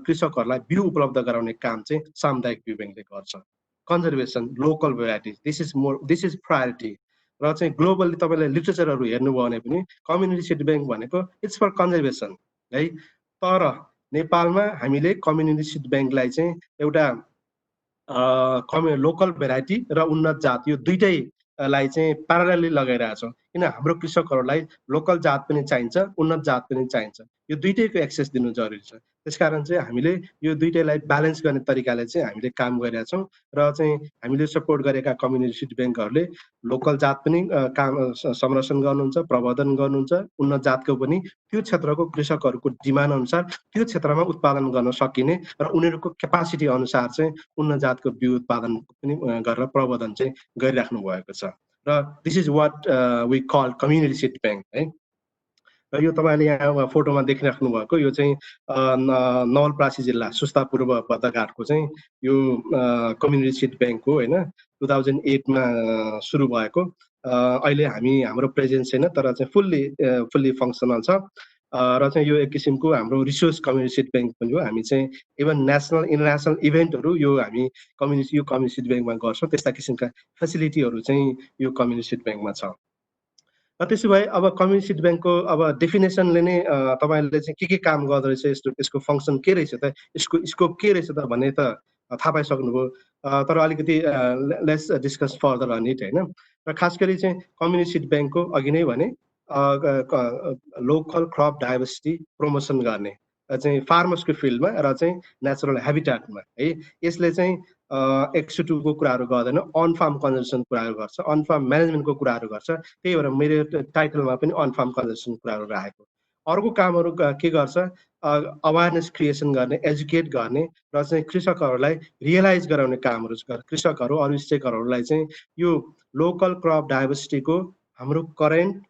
कृषकहरूलाई बिउ उपलब्ध गराउने काम चाहिँ सामुदायिक बिउ बैंकले गर्छ। Conservation, local varieties, this is priority. र चाहिँ ग्लोबली तपाईँले लिटरेचरहरू हेर्नुभयो भने पनि कम्युनिटी सीड बैंक भनेको इट्स फर कन्जर्भेसन है। तर नेपालमा हामीले कम्युनिटी सीड बैंकलाई चाहिँ एउटा लोकल भेराइटी र उन्नत जात यो दुईटैलाई चाहिँ प्यारालली लगाइरहेका छौँ। किन हाम्रो कृषकहरूलाई लोकल जात पनि चाहिन्छ, उन्नत जात पनि चाहिन्छ, यो दुईटैको एक्सेस दिनु जरुरी छ। त्यसकारण चाहिँ हामीले यो दुईटैलाई ब्यालेन्स गर्ने तरिकाले चाहिँ हामीले काम गरिरहेका छौँ। र चाहिँ हामीले सपोर्ट गरेका कम्युनिटी सीड बैंकहरूले लोकल जात पनि काम संरक्षण गर्नुहुन्छ, प्रवर्धन गर्नुहुन्छ, उन्नत जातको पनि त्यो क्षेत्रको कृषकहरूको डिमान्ड अनुसार त्यो क्षेत्रमा उत्पादन गर्न सकिने र उनीहरूको क्यापासिटी अनुसार चाहिँ उन्नत जातको बिउ उत्पादन पनि गरेर प्रवर्धन चाहिँ गरिराख्नु भएको छ। र this is what we call community seed bank है। र यो तपाईँले यहाँ फोटोमा देखिराख्नु भएको यो चाहिँ नवलपरासी जिल्ला सुस्ता पूर्व बद्दाघाटको चाहिँ यो कम्युनिटी सिड ब्याङ्क हो होइन 2008 मा सुरु भएको अहिले हाम्रो प्रेजेन्स छैन तर चाहिँ फुल्ली फङ्सनल छ र चाहिँ यो एक किसिमको हाम्रो रिसोर्स कम्युनिटी सिड ब्याङ्क पनि हो हामी चाहिँ इभन नेसनल इन्टरनेसनल इभेन्टहरू यो हामी कम्युनिटी सिड ब्याङ्कमा गर्छौँ त्यस्ता किसिमका फेसिलिटीहरू चाहिँ यो कम्युनिटी सिड ब्याङ्कमा छ र त्यसो भए अब कम्युनिटी सिड ब्याङ्कको अब डेफिनेसनले नै तपाईँले चाहिँ के काम गर्दो रहेछ यसको फङ्सन के रहेछ त यसको स्कोप के रहेछ त भन्ने त थाहा पाइसक्नुभयो तर अलिकति let's discuss further on it होइन र खास गरी चाहिँ कम्युनिटी सिड ब्याङ्कको अघि नै भने लोकल क्रप डाइभर्सिटी प्रमोसन गर्ने चाहिँ फार्मर्सको फिल्डमा र चाहिँ नेचुरल हेबिटाटमा है यसले चाहिँ एक्स2को कुराहरू गर्दैन अन फार्म कन्जर्भेसन कुराहरू गर्छ अन फार्म म्यानेजमेन्टको कुराहरू गर्छ त्यही भएर मेरो टाइटलमा पनि अन फार्म कन्जर्भेसन कुराहरू राखेको अर्को कामहरू के गर्छ अवेरनेस क्रिएसन गर्ने एजुकेट गर्ने र चाहिँ कृषकहरूलाई रियलाइज गराउने कामहरू कृषकहरू अरू स्टेकहरूलाई चाहिँ यो लोकल क्रप डाइभर्सिटीको हाम्रो करेन्ट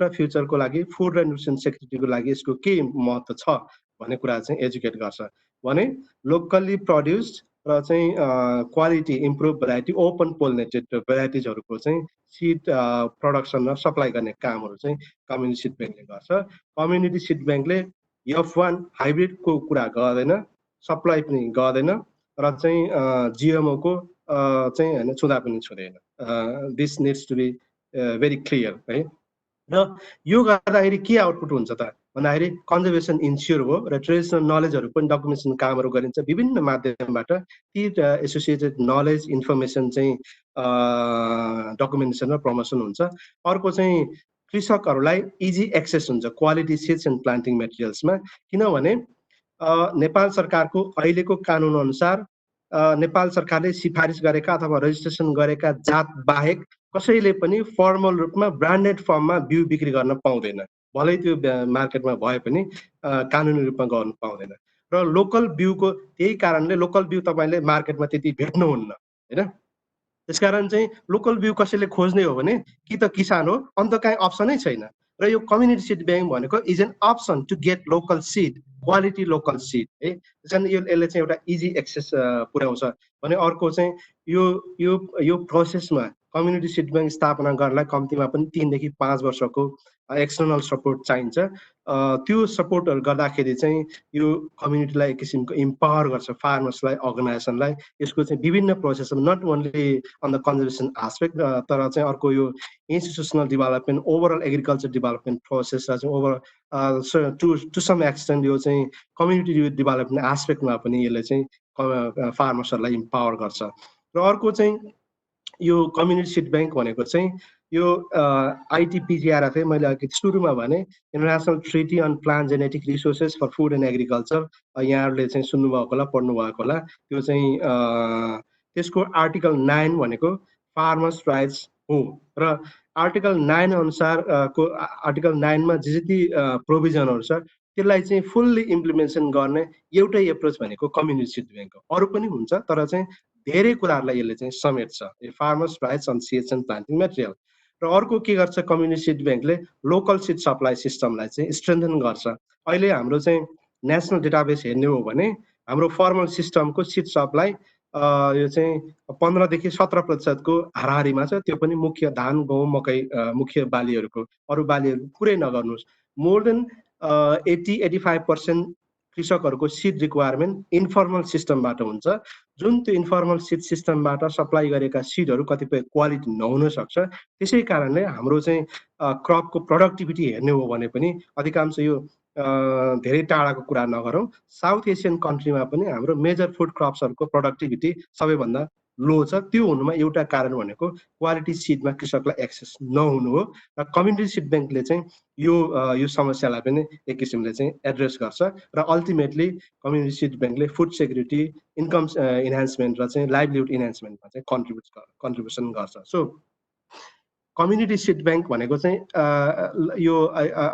र फ्युचरको लागि फुड र न्युट्रिसन सेक्युरिटीको लागि यसको के महत्त्व छ भन्ने कुरा चाहिँ एजुकेट गर्छ भने लोकल्ली प्रड्युस्ड र चाहिँ quality improve variety open pollinated भेराइटिजहरूको चाहिँ सिड प्रडक्सन र सप्लाई गर्ने कामहरू चाहिँ कम्युनिटी सिड ब्याङ्कले गर्छ कम्युनिटी सिड ब्याङ्कले F1 हाइब्रिडको कुरा गर्दैन सप्लाई पनि गर्दैन र चाहिँ जिएमओको चाहिँ हैन छुँदा पनि छुँदैन this needs to be very clear है र यो गर्दाखेरि के आउटपुट हुन्छ त भन्दाखेरि कन्जर्भेसन इन्स्योर हो र ट्रेडिसनल नलेजहरू पनि डकुमेन्टेसन कामहरू गरिन्छ विभिन्न माध्यमबाट ती एसोसिएटेड नलेज इन्फर्मेसन चाहिँ डकुमेन्टेसन र प्रमोसन हुन्छ अर्को चाहिँ कृषकहरूलाई इजी एक्सेस हुन्छ क्वालिटी सिड्स एन्ड प्लान्टिङ मेटेरियल्समा किनभने नेपाल सरकारको अहिलेको कानुन अनुसार नेपाल सरकारले सिफारिस गरेका अथवा रजिस्ट्रेसन गरेका जात बाहेक कसैले पनि फर्मल रूपमा ब्रान्डेड फर्ममा बिउ बिक्री गर्न पाउँदैन भलै त्यो मार्केटमा भए पनि कानुनी रूपमा गर्न पाउँदैन र लोकल बिउको त्यही कारणले लोकल बिउ तपाईँले मार्केटमा त्यति भेट्नुहुन्न हैन त्यसकारण चाहिँ लोकल बिउ कसैले खोज्ने हो भने कि त किसान हो अन्त काहीँ अप्सनै छैन र यो कम्युनिटी सिड ब्याङ्क भनेको is an option to get local seed quality local seed है त्यसकारण यसले चाहिँ एउटा इजी एक्सेस पुर्याउँछ भने अर्को चाहिँ यो प्रोसेसमा कम्युनिटी सिड ब्याङ्क स्थापना गर्नलाई कम्तीमा पनि 3 देखि 5 वर्षको एक्सटर्नल सपोर्ट चाहिन्छ त्यो सपोर्टहरू गर्दाखेरि चाहिँ यो कम्युनिटीलाई एक किसिमको इम्पावर गर्छ फार्मर्सलाई अर्गनाइजेसनलाई यसको चाहिँ विभिन्न प्रोसेसमा not only on the conservation aspect तर चाहिँ अर्को यो institutional development overall agriculture development process र चाहिँ ओभर टु सम एक्सटेन्ट यो चाहिँ कम्युनिटी डेभलपमेन्ट आस्पेक्टमा पनि यसले चाहिँ फार्मर्सहरूलाई इम्पावर गर्छ र अर्को चाहिँ यो कम्युनिटी सिड ब्याङ्क भनेको चाहिँ यो आइटिपिजिआर चाहिँ मैले अघि सुरुमा भने international treaty on plant genetic resources for food and agriculture यहाँहरूले चाहिँ सुन्नुभएको होला पढ्नुभएको होला त्यो चाहिँ त्यसको आर्टिकल 9 भनेको फार्मर्स राइट्स हो र आर्टिकल 9 अनुसार को आर्टिकल 9 मा जति प्रोभिजनहरू छ त्यसलाई चाहिँ फुल्ली इम्प्लिमेन्टेसन गर्ने एउटै एप्रोच भनेको कम्युनिटी सिड ब्याङ्क हो अरू पनि हुन्छ तर चाहिँ धेरै कुराहरूलाई यसले चाहिँ समेट्छ farmers rights on seeds and planting material र अर्को के गर्छ कम्युनिटी सिड ब्याङ्कले लोकल सिड सप्लाई सिस्टमलाई चाहिँ स्ट्रेन्थन गर्छ अहिले हाम्रो चाहिँ नेसनल डेटाबेस हेर्ने हो भने हाम्रो फर्मल सिस्टमको सिड सप्लाई यो चाहिँ 15 देखि 17% को हाराहारीमा छ त्यो पनि मुख्य धान गहुँ मकै मुख्य बालीहरूको अरू बालीहरू कुरै नगर्नुहोस् मोर देन 80-85% कृषकहरूको सिड रिक्वायरमेन्ट इन्फर्मल सिस्टमबाट हुन्छ जुन त्यो इन्फर्मल सिड सिस्टमबाट सप्लाई गरेका सिडहरू कतिपय क्वालिटी नहुन सक्छ त्यसै कारणले हाम्रो चाहिँ क्रपको प्रोडक्टिभिटी हेर्ने हो भने पनि अधिकांश यो धेरै टाढाको कुरा नगरौँ साउथ एसियन कन्ट्रीमा पनि हाम्रो मेजर फुड क्रप्सहरूको प्रोडक्टिभिटी सबैभन्दा लो छ त्यो हुनुमा एउटा कारण भनेको क्वालिटी सिडमा कृषकलाई एक्सेस नहुनु हो र कम्युनिटी सिड ब्याङ्कले चाहिँ यो समस्यालाई पनि एक किसिमले चाहिँ एड्रेस गर्छ र अल्टिमेटली कम्युनिटी सिड ब्याङ्कले फुड सेक्युरिटी इन्कम इन्हान्समेन्ट र चाहिँ लाइभलीहुड इन्हान्समेन्टमा चाहिँ कन्ट्रिब्युसन गर्छ सो कम्युनिटी सिड ब्याङ्क भनेको चाहिँ यो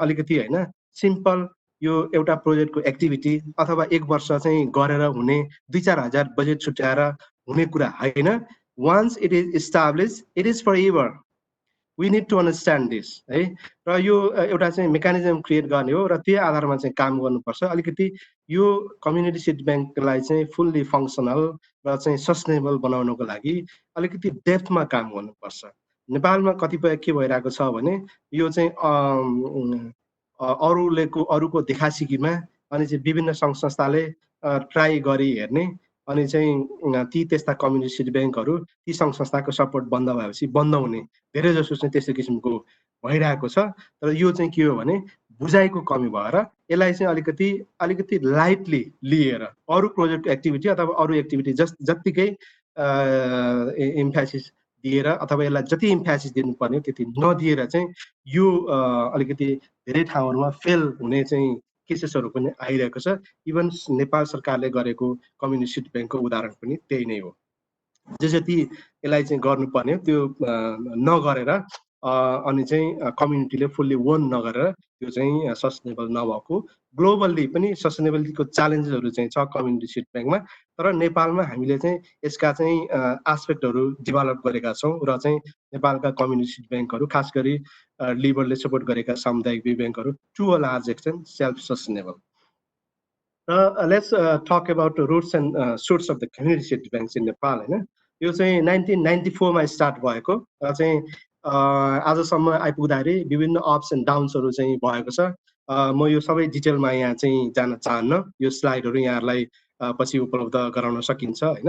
अलिकति हैन सिम्पल यो एउटा प्रोजेक्टको एक्टिभिटी अथवा एक वर्ष चाहिँ गरेर हुने 2-4 हजार बजेट छुट्याएर हुने कुरा हैन once it is establish it is for ever we need to understand this है। र यो एउटा चाहिँ मेकानिजम क्रिएट गर्ने हो र त्यही आधारमा चाहिँ काम गर्नुपर्छ। अलिकति यो कम्युनिटी सिड ब्याङ्कलाई चाहिँ फुल्ली फङ्सनल र चाहिँ सस्टेनेबल बनाउनको लागि अलिकति डेप्थमा काम गर्नुपर्छ। नेपालमा कतिपय के भइरहेको छ भने यो चाहिँ अरूको देखासिकीमा अनि चाहिँ विभिन्न सङ्घ संस्थाले ट्राई गरी हेर्ने अनि चाहिँ ती त्यस्ता कम्युनिटी सिड ब्याङ्कहरू ती सङ्घ संस्थाको सपोर्ट बन्द भएपछि बन्द हुने धेरै जसो चाहिँ त्यस्तो किसिमको भइरहेको छ। तर यो चाहिँ के हो भने बुझाइको कमी भएर यसलाई चाहिँ अलिकति लाइटली लिएर अरू प्रोजेक्ट एक्टिभिटी अथवा अरू एक्टिभिटी जत्तिकै इम्फेसिस दिएर अथवा यसलाई जति इम्फेसिस दिनुपर्ने त्यति नदिएर चाहिँ यो अलिकति धेरै ठाउँहरूमा फेल हुने चाहिँ केसेसहरू पनि आइरहेको छ। इभन नेपाल सरकारले गरेको कम्युनिटी सिड ब्याङ्कको उदाहरण पनि त्यही नै हो। जति यसलाई चाहिँ गर्नुपर्ने त्यो नगरेर अनि चाहिँ कम्युनिटीले फुल्ली ओन नगरेर त्यो चाहिँ सस्टेनेबल नभएको ग्लोबल्ली पनि सस्टेनेबिलिटीको च्यालेन्जेसहरू चाहिँ छ कम्युनिटी सिड ब्याङ्कमा। तर नेपालमा हामीले चाहिँ यसका चाहिँ एस्पेक्टहरू डेभलप गरेका छौँ र चाहिँ नेपालका कम्युनिटी सिड ब्याङ्कहरू खास गरी लिबरले सपोर्ट गरेका सामुदायिक ब्याङ्कहरू to a large extent self sustainable. Let's talk about roots and source of the community seed banks in Nepal होइन। यो चाहिँ 1994मा स्टार्ट भएको र चाहिँ आजसम्म आइपुग्दाखेरि विभिन्न अप्स एन्ड डाउन्सहरू चाहिँ भएको छ। म यो सबै डिटेलमा यहाँ चाहिँ जान चाहन्न। यो स्लाइडहरू यहाँहरूलाई पछि उपलब्ध गराउन सकिन्छ होइन।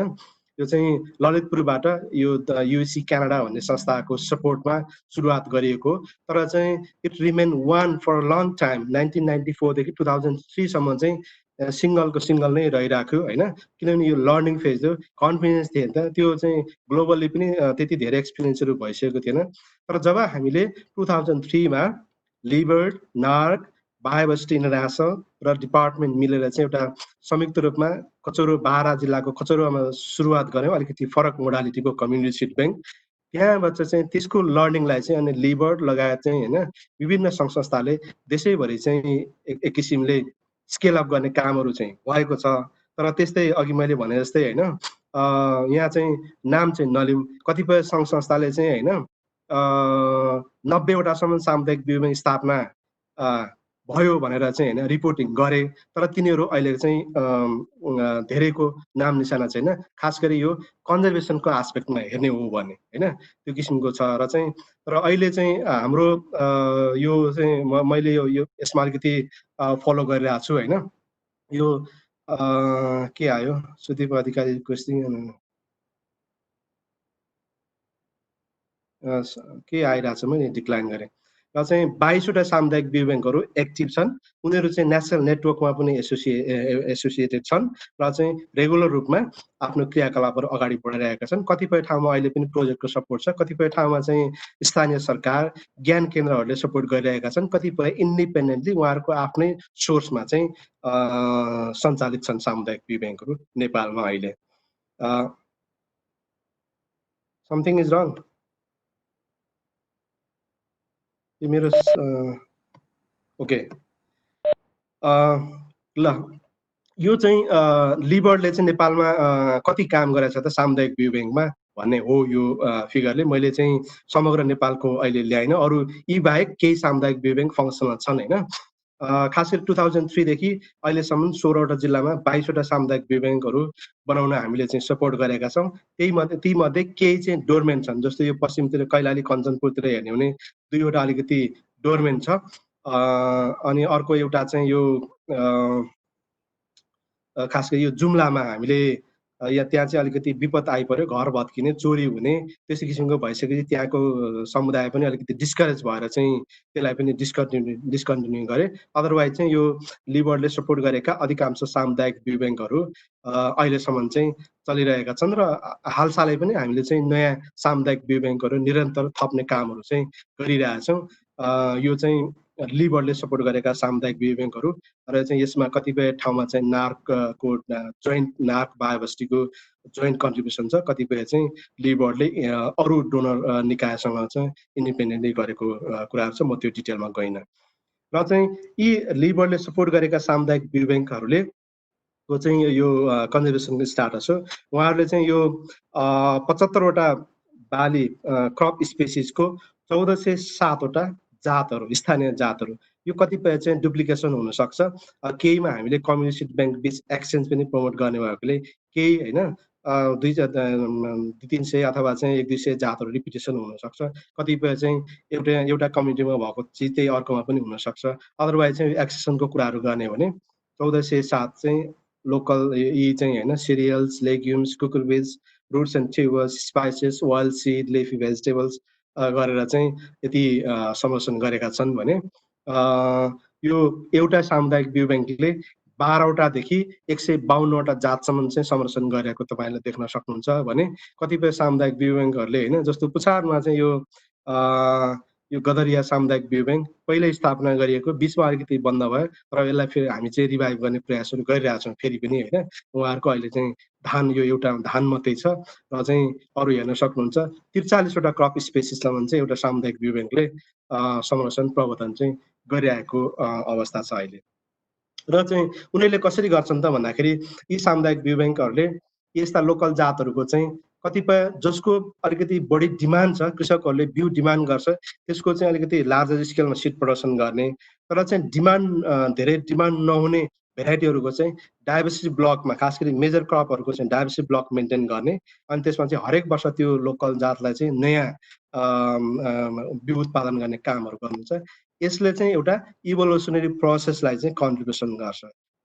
यो चाहिँ ललितपुरबाट यो युसी क्यानाडा भन्ने संस्थाको सपोर्टमा सुरुवात गरिएको, तर चाहिँ it remain one for long time 1994 देखि 2003सम्म चाहिँ सिङ्गल नै रहिरहेको होइन। किनभने यो लर्निङ फेज हो, कन्फिडेन्स थिएन त, त्यो चाहिँ ग्लोबल्ली पनि त्यति धेरै एक्सपिरियन्सहरू भइसकेको थिएन। तर जब हामीले 2003मा लिबर्ड, नार्क, बायोभर्सिटी इन्टरनेसनल र डिपार्टमेन्ट मिलेर चाहिँ एउटा संयुक्त रूपमा कचौरो बारा जिल्लाको कचौरोमा सुरुवात गऱ्यौँ, अलिकति फरक मोडालिटीको कम्युनिटी सिड ब्याङ्क। त्यहाँबाट चाहिँ त्यसको लर्निङलाई चाहिँ अनि लिबर्ड लगायत चाहिँ होइन विभिन्न सङ्घ संस्थाले देशैभरि चाहिँ एक किसिमले स्केल अप गर्ने कामहरू चाहिँ भएको छ। तर त्यस्तै अघि मैले भने जस्तै होइन यहाँ चाहिँ नाम चाहिँ नलिउँ, कतिपय सङ्घ संस्थाले चाहिँ होइन 90वटासम्म सामुदायिक ब्याङ्क स्थापना भयो भनेर चाहिँ होइन रिपोर्टिङ गरे, तर तिनीहरू अहिले चाहिँ धेरैको नाम निशाना छैन। खास गरी यो कन्जर्भेसनको एस्पेक्टमा हेर्ने हो भने होइन त्यो किसिमको छ। र चाहिँ तर अहिले चाहिँ हाम्रो यो चाहिँ मैले यो यसमा अलिकति फलो गरिरहेको छु होइन। यो के आयो सुदीप अधिकारी क्वेसन के आइरहेको छ, मैले डिक्लाइन गरेँ। र चाहिँ 22वटा सामुदायिक ब्याङ्कहरू एक्टिभ छन्। उनीहरू चाहिँ नेसनल नेटवर्कमा पनि एसोसिएटेड छन् र चाहिँ रेगुलर रूपमा आफ्नो क्रियाकलापहरू अगाडि बढाइरहेका छन्। कतिपय ठाउँमा अहिले पनि प्रोजेक्टको सपोर्ट छ, कतिपय ठाउँमा चाहिँ स्थानीय सरकार ज्ञान केन्द्रहरूले सपोर्ट गरिरहेका छन्, कतिपय इन्डिपेन्डेन्टली उहाँहरूको आफ्नै सोर्समा चाहिँ सञ्चालित छन् सामुदायिक ब्याङ्कहरू नेपालमा अहिले। समथिङ इज रङ। यो मेरो ओके ल यो चाहिँ लिबर्डले चाहिँ नेपालमा कति काम गरेछ त सामुदायिक ब्याङ्कमा भन्ने हो यो फिगरले। मैले चाहिँ समग्र नेपालको अहिले ल्याइन, अरू यी बाहेक केही सामुदायिक ब्याङ्क फङ्सनल छन् होइन। खास गरी 2003 देखि अहिलेसम्म 16वटा जिल्लामा 22वटा सामुदायिक ब्याङ्कहरू बनाउन हामीले चाहिँ सपोर्ट गरेका छौँ। ती मध्ये केही चाहिँ डोर्मेन्ट छन्, जस्तो यो पश्चिमतिर कैलाली कञ्चनपुरतिर हेर्ने भने 2वटा अलिकति डोर्मेन्ट छ। अनि अर्को एउटा चाहिँ यो खास गरी यो जुम्लामा हामीले त्यहाँ चाहिँ अलिकति विपद आइपर्यो, घर भत्किने, चोरी हुने त्यस्तो किसिमको भइसकेपछि त्यहाँको समुदाय पनि अलिकति डिस्करेज भएर चाहिँ त्यसलाई पनि डिस्कन्टिन्यू गरे। अदरवाइज चाहिँ यो लिबर्डले सपोर्ट गरेका अधिकांश सामुदायिक ब्याङ्कहरू अहिलेसम्म चाहिँ चलिरहेका छन् र हालसालै पनि हामीले चाहिँ नयाँ सामुदायिक ब्याङ्कहरू निरन्तर थप्ने कामहरू चाहिँ गरिरहेछौँ। यो चाहिँ लिबरले सपोर्ट गरेका सामुदायिक ब्याङ्कहरू र चाहिँ यसमा कतिपय ठाउँमा चाहिँ नार्कको जोइन्ट नार्क बायोभर्सिटीको जोइन्ट कन्ट्रिब्युसन छ, कतिपय चाहिँ लिबरले अरू डोनर निकायसँग चाहिँ इन्डिपेन्डेन्टली गरेको कुराहरू छ, म त्यो डिटेलमा गइनँ। र चाहिँ यी लिबरले सपोर्ट गरेका सामुदायिक ब्याङ्कहरूले को चाहिँ यो कन्जर्भेसनको स्टाटस हो। उहाँहरूले चाहिँ यो 75वटा बाली क्रप स्पेसिसको 1407 वटा जातहरू, स्थानीय जातहरू। यो कतिपय चाहिँ डुप्लिकेसन हुनसक्छ। केहीमा हामीले कम्युनिटी सिड ब्याङ्क बीच एक्सचेन्ज पनि प्रमोट गर्ने भएकोले केही होइन 200-300 अथवा चाहिँ 100-200 जातहरू रिपिटेसन हुनसक्छ। कतिपय चाहिँ एउटा कम्युनिटीमा भएको चिज त्यही अर्कोमा पनि हुनसक्छ। अदरवाइज चाहिँ एक्सेसनको कुराहरू गर्ने हो भने 1407 चाहिँ लोकल यी चाहिँ होइन cereals, legumes, cucurbits, roots and tubers, spices, wild seed, leafy vegetables गरेर चाहिँ यति संरक्षण गरेका छन् भने यो एउटा सामुदायिक बिउ ब्याङ्कले 12वटादेखि 152वटा जातसम्म चाहिँ संरक्षण गरेको तपाईँले देख्न सक्नुहुन्छ भने कतिपय सामुदायिक बिउ ब्याङ्कहरूले होइन जस्तो पुछारमा चाहिँ यो गदरिया सामुदायिक बिउ ब्याङ्क पहिल्यै स्थापना गरिएको बिचमा अलिकति बन्द भयो तर यसलाई फेरि हामी चाहिँ रिभाइभ गर्ने प्रयासहरू गरिरहेका छौँ फेरि पनि होइन। उहाँहरूको अहिले चाहिँ धान यो एउटा धान मात्रै छ र चाहिँ अरू हेर्न सक्नुहुन्छ 43वटा क्रप स्पेसिससम्म चाहिँ एउटा सामुदायिक बिउ ब्याङ्कले संरक्षण प्रवर्धन चाहिँ गरिरहेको अवस्था छ अहिले। र चाहिँ उनीहरूले कसरी गर्छन् त भन्दाखेरि यी सामुदायिक बिउ ब्याङ्कहरूले यस्ता लोकल जातहरूको चाहिँ कतिपय जसको अलिकति बढी डिमान्ड छ कृषकहरूले बिउ डिमान्ड गर्छ त्यसको चाहिँ अलिकति लार्जर स्केलमा सिड प्रडक्सन गर्ने तर चाहिँ डिमान्ड धेरै डिमान्ड नहुने भेराइटीहरूको चाहिँ डाइभर्सिटी ब्लकमा खास गरी मेजर क्रपहरूको चाहिँ डाइभर्सिटी ब्लक मेन्टेन गर्ने अनि त्यसमा चाहिँ हरेक वर्ष त्यो लोकल जातलाई चाहिँ नयाँ बिउ उत्पादन गर्ने कामहरू गर्नुहुन्छ। यसले चाहिँ एउटा इभोल्युसनरी प्रोसेसलाई चाहिँ कन्ट्रिब्युसन गर्छ।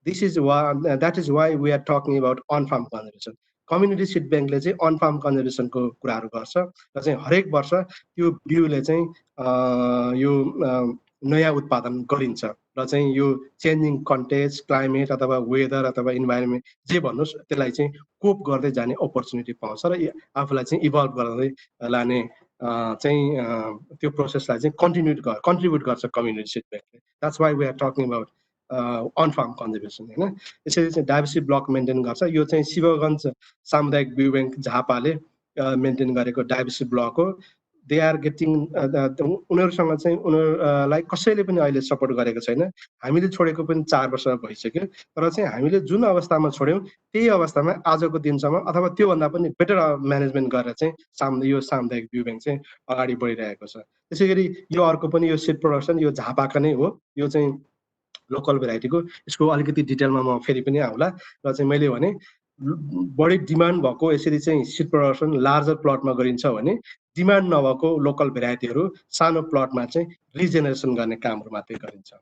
That is why we are talking about on farm conservation. Community seed ब्याङ्कले चाहिँ अन फार्म कन्जर्भेसनको कुराहरू गर्छ र चाहिँ हरेक वर्ष त्यो बिउले चाहिँ यो नयाँ उत्पादन गरिन्छ र चाहिँ यो चेन्जिङ कन्टेक्स्ट क्लाइमेट अथवा वेदर अथवा इन्भाइरोमेन्ट जे भन्नुहोस् त्यसलाई चाहिँ कोप गर्दै जाने अपर्च्युनिटी पाउँछ र आफूलाई चाहिँ इभल्भ गर्दै लाने चाहिँ त्यो प्रोसेसलाई चाहिँ कन्ट्रिब्युट गर्छ कम्युनिटी सिड ब्याङ्कले। That's why we are talking about on farm conservation होइन। यसरी चाहिँ डाइभर्सिटी ब्लक मेन्टेन गर्छ। यो चाहिँ शिवगञ्ज सामुदायिक बिउ ब्याङ्क झापाले मेन्टेन गरेको डाइभर्सिटी ब्लक हो। दे आर गेटिङ उनीहरूसँग चाहिँ उनीहरूलाई कसैले पनि अहिले सपोर्ट गरेको छैन। हामीले छोडेको पनि 4 वर्ष भइसक्यो तर चाहिँ हामीले जुन अवस्थामा छोड्यौँ त्यही अवस्थामा आजको दिनसम्म अथवा त्योभन्दा पनि बेटर म्यानेजमेन्ट गरेर चाहिँ यो सामुदायिक बिउ ब्याङ्क चाहिँ अगाडि बढिरहेको छ। त्यसै गरी यो अर्को पनि यो सिड प्रोडक्सन यो झापाका नै हो। यो चाहिँ लोकल भेराइटीको यसको अलिकति डिटेलमा म फेरि पनि आउँला र चाहिँ मैले भने बढी डिमान्ड भएको यसरी चाहिँ सिड प्रोडक्सन लार्जर प्लटमा गरिन्छ भने डिमान्ड नभएको लोकल भेराइटीहरू सानो प्लटमा चाहिँ रिजेनेरेसन गर्ने कामहरू मात्रै गरिन्छ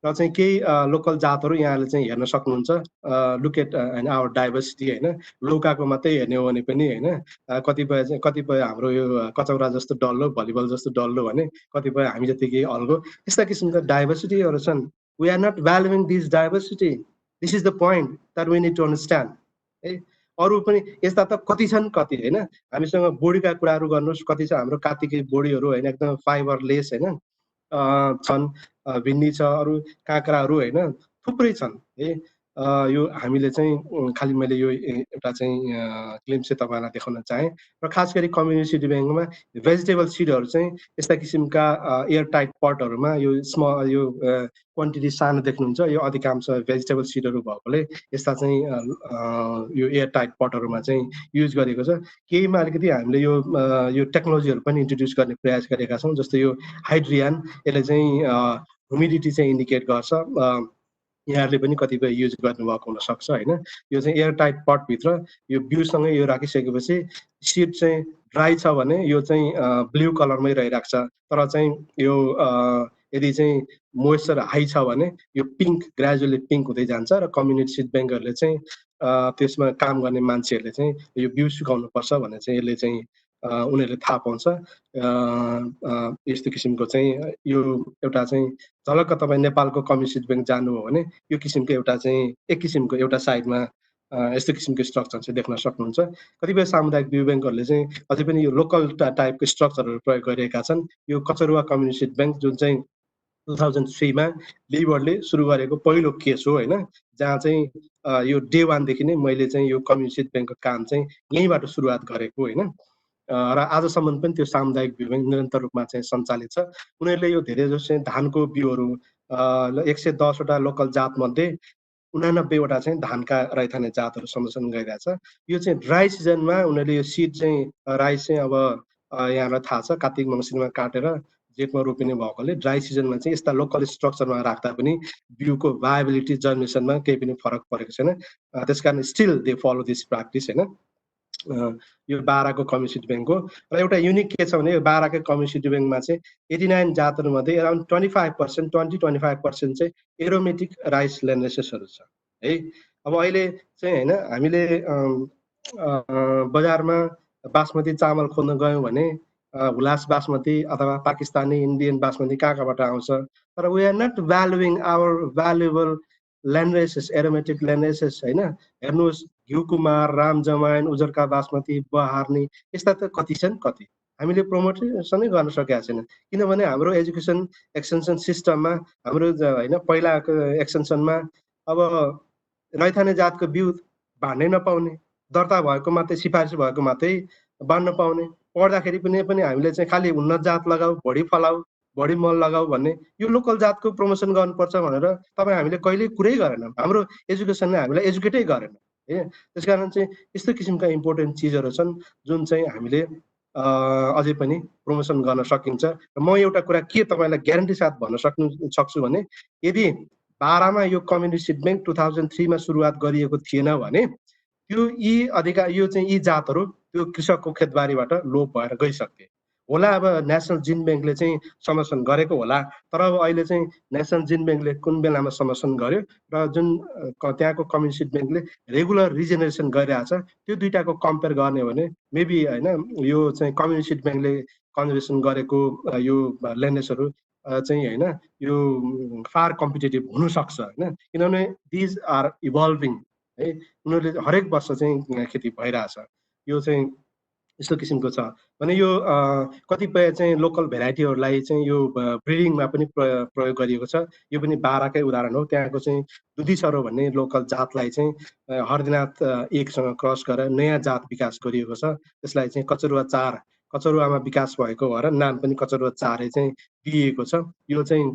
र चाहिँ केही लोकल जातहरू यहाँले चाहिँ हेर्न सक्नुहुन्छ। लुक एट होइन आवर डाइभर्सिटी होइन लौकाको मात्रै हेर्ने हो भने पनि होइन कतिपय हाम्रो यो कचौरा जस्तो डल्लो भलिबल जस्तो डल्लो भने कतिपय हामी जतिकै अल्गो यस्ता किसिमका डाइभर्सिटीहरू छन्। We are not valuing this diversity. This is the point that we need to understand है। अरू पनि यस्ता त कति छन् कति होइन। हामीसँग बोडीका कुराहरू गर्नुहोस् कति छ हाम्रो कात्तिके बोडीहरू होइन एकदम फाइबरलेस होइन छन् भिन्डी छ अरू काँक्राहरू होइन थुप्रै छन् है। यो हामीले चाहिँ खालि मैले यो एउटा चाहिँ क्लिप चाहिँ तपाईँलाई देखाउन चाहेँ र खास गरी कम्युनिटी सिड ब्याङ्कमा भेजिटेबल सिडहरू चाहिँ यस्ता किसिमका एयर टाइट पटहरूमा यो स्मल यो क्वान्टिटी सानो देख्नुहुन्छ यो अधिकांश भेजिटेबल सिडहरू भएकोले यस्ता चाहिँ यो एयर टाइट पटहरूमा चाहिँ युज गरेको छ। केहीमा अलिकति हामीले यो टेक्नोलोजीहरू पनि इन्ट्रोड्युस गर्ने प्रयास गरेका छौँ जस्तो यो हाइड्रियान यसले चाहिँ ह्युमिडिटी चाहिँ इन्डिकेट गर्छ। यहाँहरूले पनि कतिपय युज गर्नुभएको हुनसक्छ होइन। यो चाहिँ एयर टाइट पटभित्र यो बिउसँगै यो राखिसकेपछि सिड चाहिँ ड्राई छ भने यो चाहिँ ब्लू कलरमै रहिरहेको छ तर चाहिँ यो यदि चाहिँ मोइस्चर हाई छ भने यो पिङ्क ग्रेजुअली पिङ्क हुँदै जान्छ र कम्युनिटी सिड ब्याङ्कहरूले चाहिँ त्यसमा काम गर्ने मान्छेहरूले चाहिँ यो बिउ सुकाउनुपर्छ भन्ने चाहिँ यसले चाहिँ उनीहरूले थाहा पाउँछ। यस्तो किसिमको चाहिँ यो एउटा चाहिँ झलक्क तपाईँ नेपालको कम्युनिटी सिड ब्याङ्क जानुभयो भने यो किसिमको एउटा चाहिँ एक किसिमको एउटा साइडमा यस्तो किसिमको स्ट्रक्चर चाहिँ देख्न सक्नुहुन्छ। कतिपय सामुदायिक बिउ ब्याङ्कहरूले चाहिँ अझै पनि यो लोकल टाइपको स्ट्रक्चरहरू प्रयोग गरिरहेका छन्। यो कचरुवा कम्युनिटी सिड ब्याङ्क जुन चाहिँ 2003मा लिबरले सुरु गरेको पहिलो केस हो होइन जहाँ चाहिँ यो डे 1 देखि नै मैले चाहिँ यो कम्युनिटी सिड ब्याङ्कको काम चाहिँ यहीँबाट सुरुवात गरेको होइन र आजसम्म पनि त्यो सामुदायिक बिउ ब्याङ्क निरन्तर रूपमा चाहिँ सञ्चालित छ। उनीहरूले यो धेरै जसो चाहिँ धानको बिउहरू 110वटा लोकल जातमध्ये 89वटा चाहिँ धानका रैथाने जातहरू संरक्षण गरिरहेछ। यो चाहिँ ड्राई सिजनमा उनीहरूले यो सिड चाहिँ राइस चाहिँ अब यहाँलाई थाहा छ कार्तिक मङ्सिरमा काटेर जेठमा रोपिने भएकोले ड्राई सिजनमा चाहिँ यस्ता लोकल स्ट्रक्चरमा राख्दा पनि बिउको भायबिलिटी जर्मिनेसनमा केही पनि फरक परेको छैन। त्यसकारण still they follow this practice होइन। यो बाराको कम्युनिटी ब्याङ्कको र एउटा युनिक के छ भने यो बाराको कम्युनिटी ब्याङ्कमा चाहिँ 89 जातहरूमध्ये अराउन्ड 25% 20-25% चाहिँ एरोमेटिक राइस ल्यान्ड्रेसेसहरू छ है। अब अहिले चाहिँ होइन हामीले बजारमा बासमती चामल खोज्न गयौँ भने हुलास बासमती अथवा पाकिस्तानी इन्डियन बासमती कहाँबाट आउँछ, तर we are not valuing our valuable landraces aromatic landraces होइन। हेर्नुहोस् घिउकुमार, रामजमाइन, उजरका बासमती, बहार्नी यस्ता त कति छन्, कति हामीले प्रमोसनै गर्न सकेका छैन किनभने हाम्रो एजुकेसन एक्सटेन्सन सिस्टममा हाम्रो होइन पहिलाको एक्सटेन्सनमा अब रैथाने जातको बिउ भाड्नै नपाउने, दर्ता भएको मात्रै सिफारिस भएको मात्रै बाँड्न पाउने, पढ्दाखेरि पनि हामीले चाहिँ खालि उन्नत जात लगाऊ, बढी फलाऊ, बढी मल लगाऊ भन्ने, यो लोकल जातको प्रमोसन गर्नुपर्छ भनेर तपाईँ हामीले कहिल्यै कुरै गरेनौँ। हाम्रो एजुकेसनले हामीलाई एजुकेटै गरेन है। त्यसकारण चाहिँ यस्तो किसिमका इम्पोर्टेन्ट चिजहरू छन् जुन चाहिँ हामीले अझै पनि प्रमोसन गर्न सकिन्छ। र म एउटा कुरा के तपाईँलाई ग्यारेन्टी साथ भन्न सक्छु भने यदि बारामा यो कम्युनिटी सिड ब्याङ्क 2003 मा सुरुवात गरिएको थिएन भने त्यो यो चाहिँ यी जातहरू त्यो कृषकको खेतबारीबाट लोप भएर गइसक्थे होला। अब नेसनल जिन ब्याङ्कले चाहिँ समर्थन गरेको होला, तर अब अहिले चाहिँ नेसनल जिन ब्याङ्कले कुन बेलामा समर्थन गर्यो र जुन त्यहाँको कम्युनिटी ब्याङ्कले रेगुलर रिजेनेरेसन गरिरहेछ त्यो दुइटाको कम्पेयर गर्ने भने मेबी होइन यो चाहिँ कम्युनिटी ब्याङ्कले कन्जर्भेसन गरेको यो ल्यान्ड्रेसहरू चाहिँ होइन यो फार कम्पिटेटिभ हुनसक्छ होइन, किनभने दिज आर इभल्भिङ है। उनीहरूले हरेक वर्ष चाहिँ खेती भइरहेछ। यो चाहिँ यस्तो किसिमको छ भने यो कतिपय चाहिँ लोकल भेराइटीहरूलाई चाहिँ यो ब्रिडिङमा पनि प्रयोग गरिएको छ। यो पनि बाराकै उदाहरण हो। त्यहाँको चाहिँ दुधिसरो भन्ने लोकल जातलाई चाहिँ हरदिनाथ एकसँग क्रस गरेर नयाँ जात विकास गरिएको छ। त्यसलाई चाहिँ कचरुवा 4 कचरुवामा विकास भएको भएर नाम पनि कचरुवा 4 चाहिँ दिइएको छ। यो चाहिँ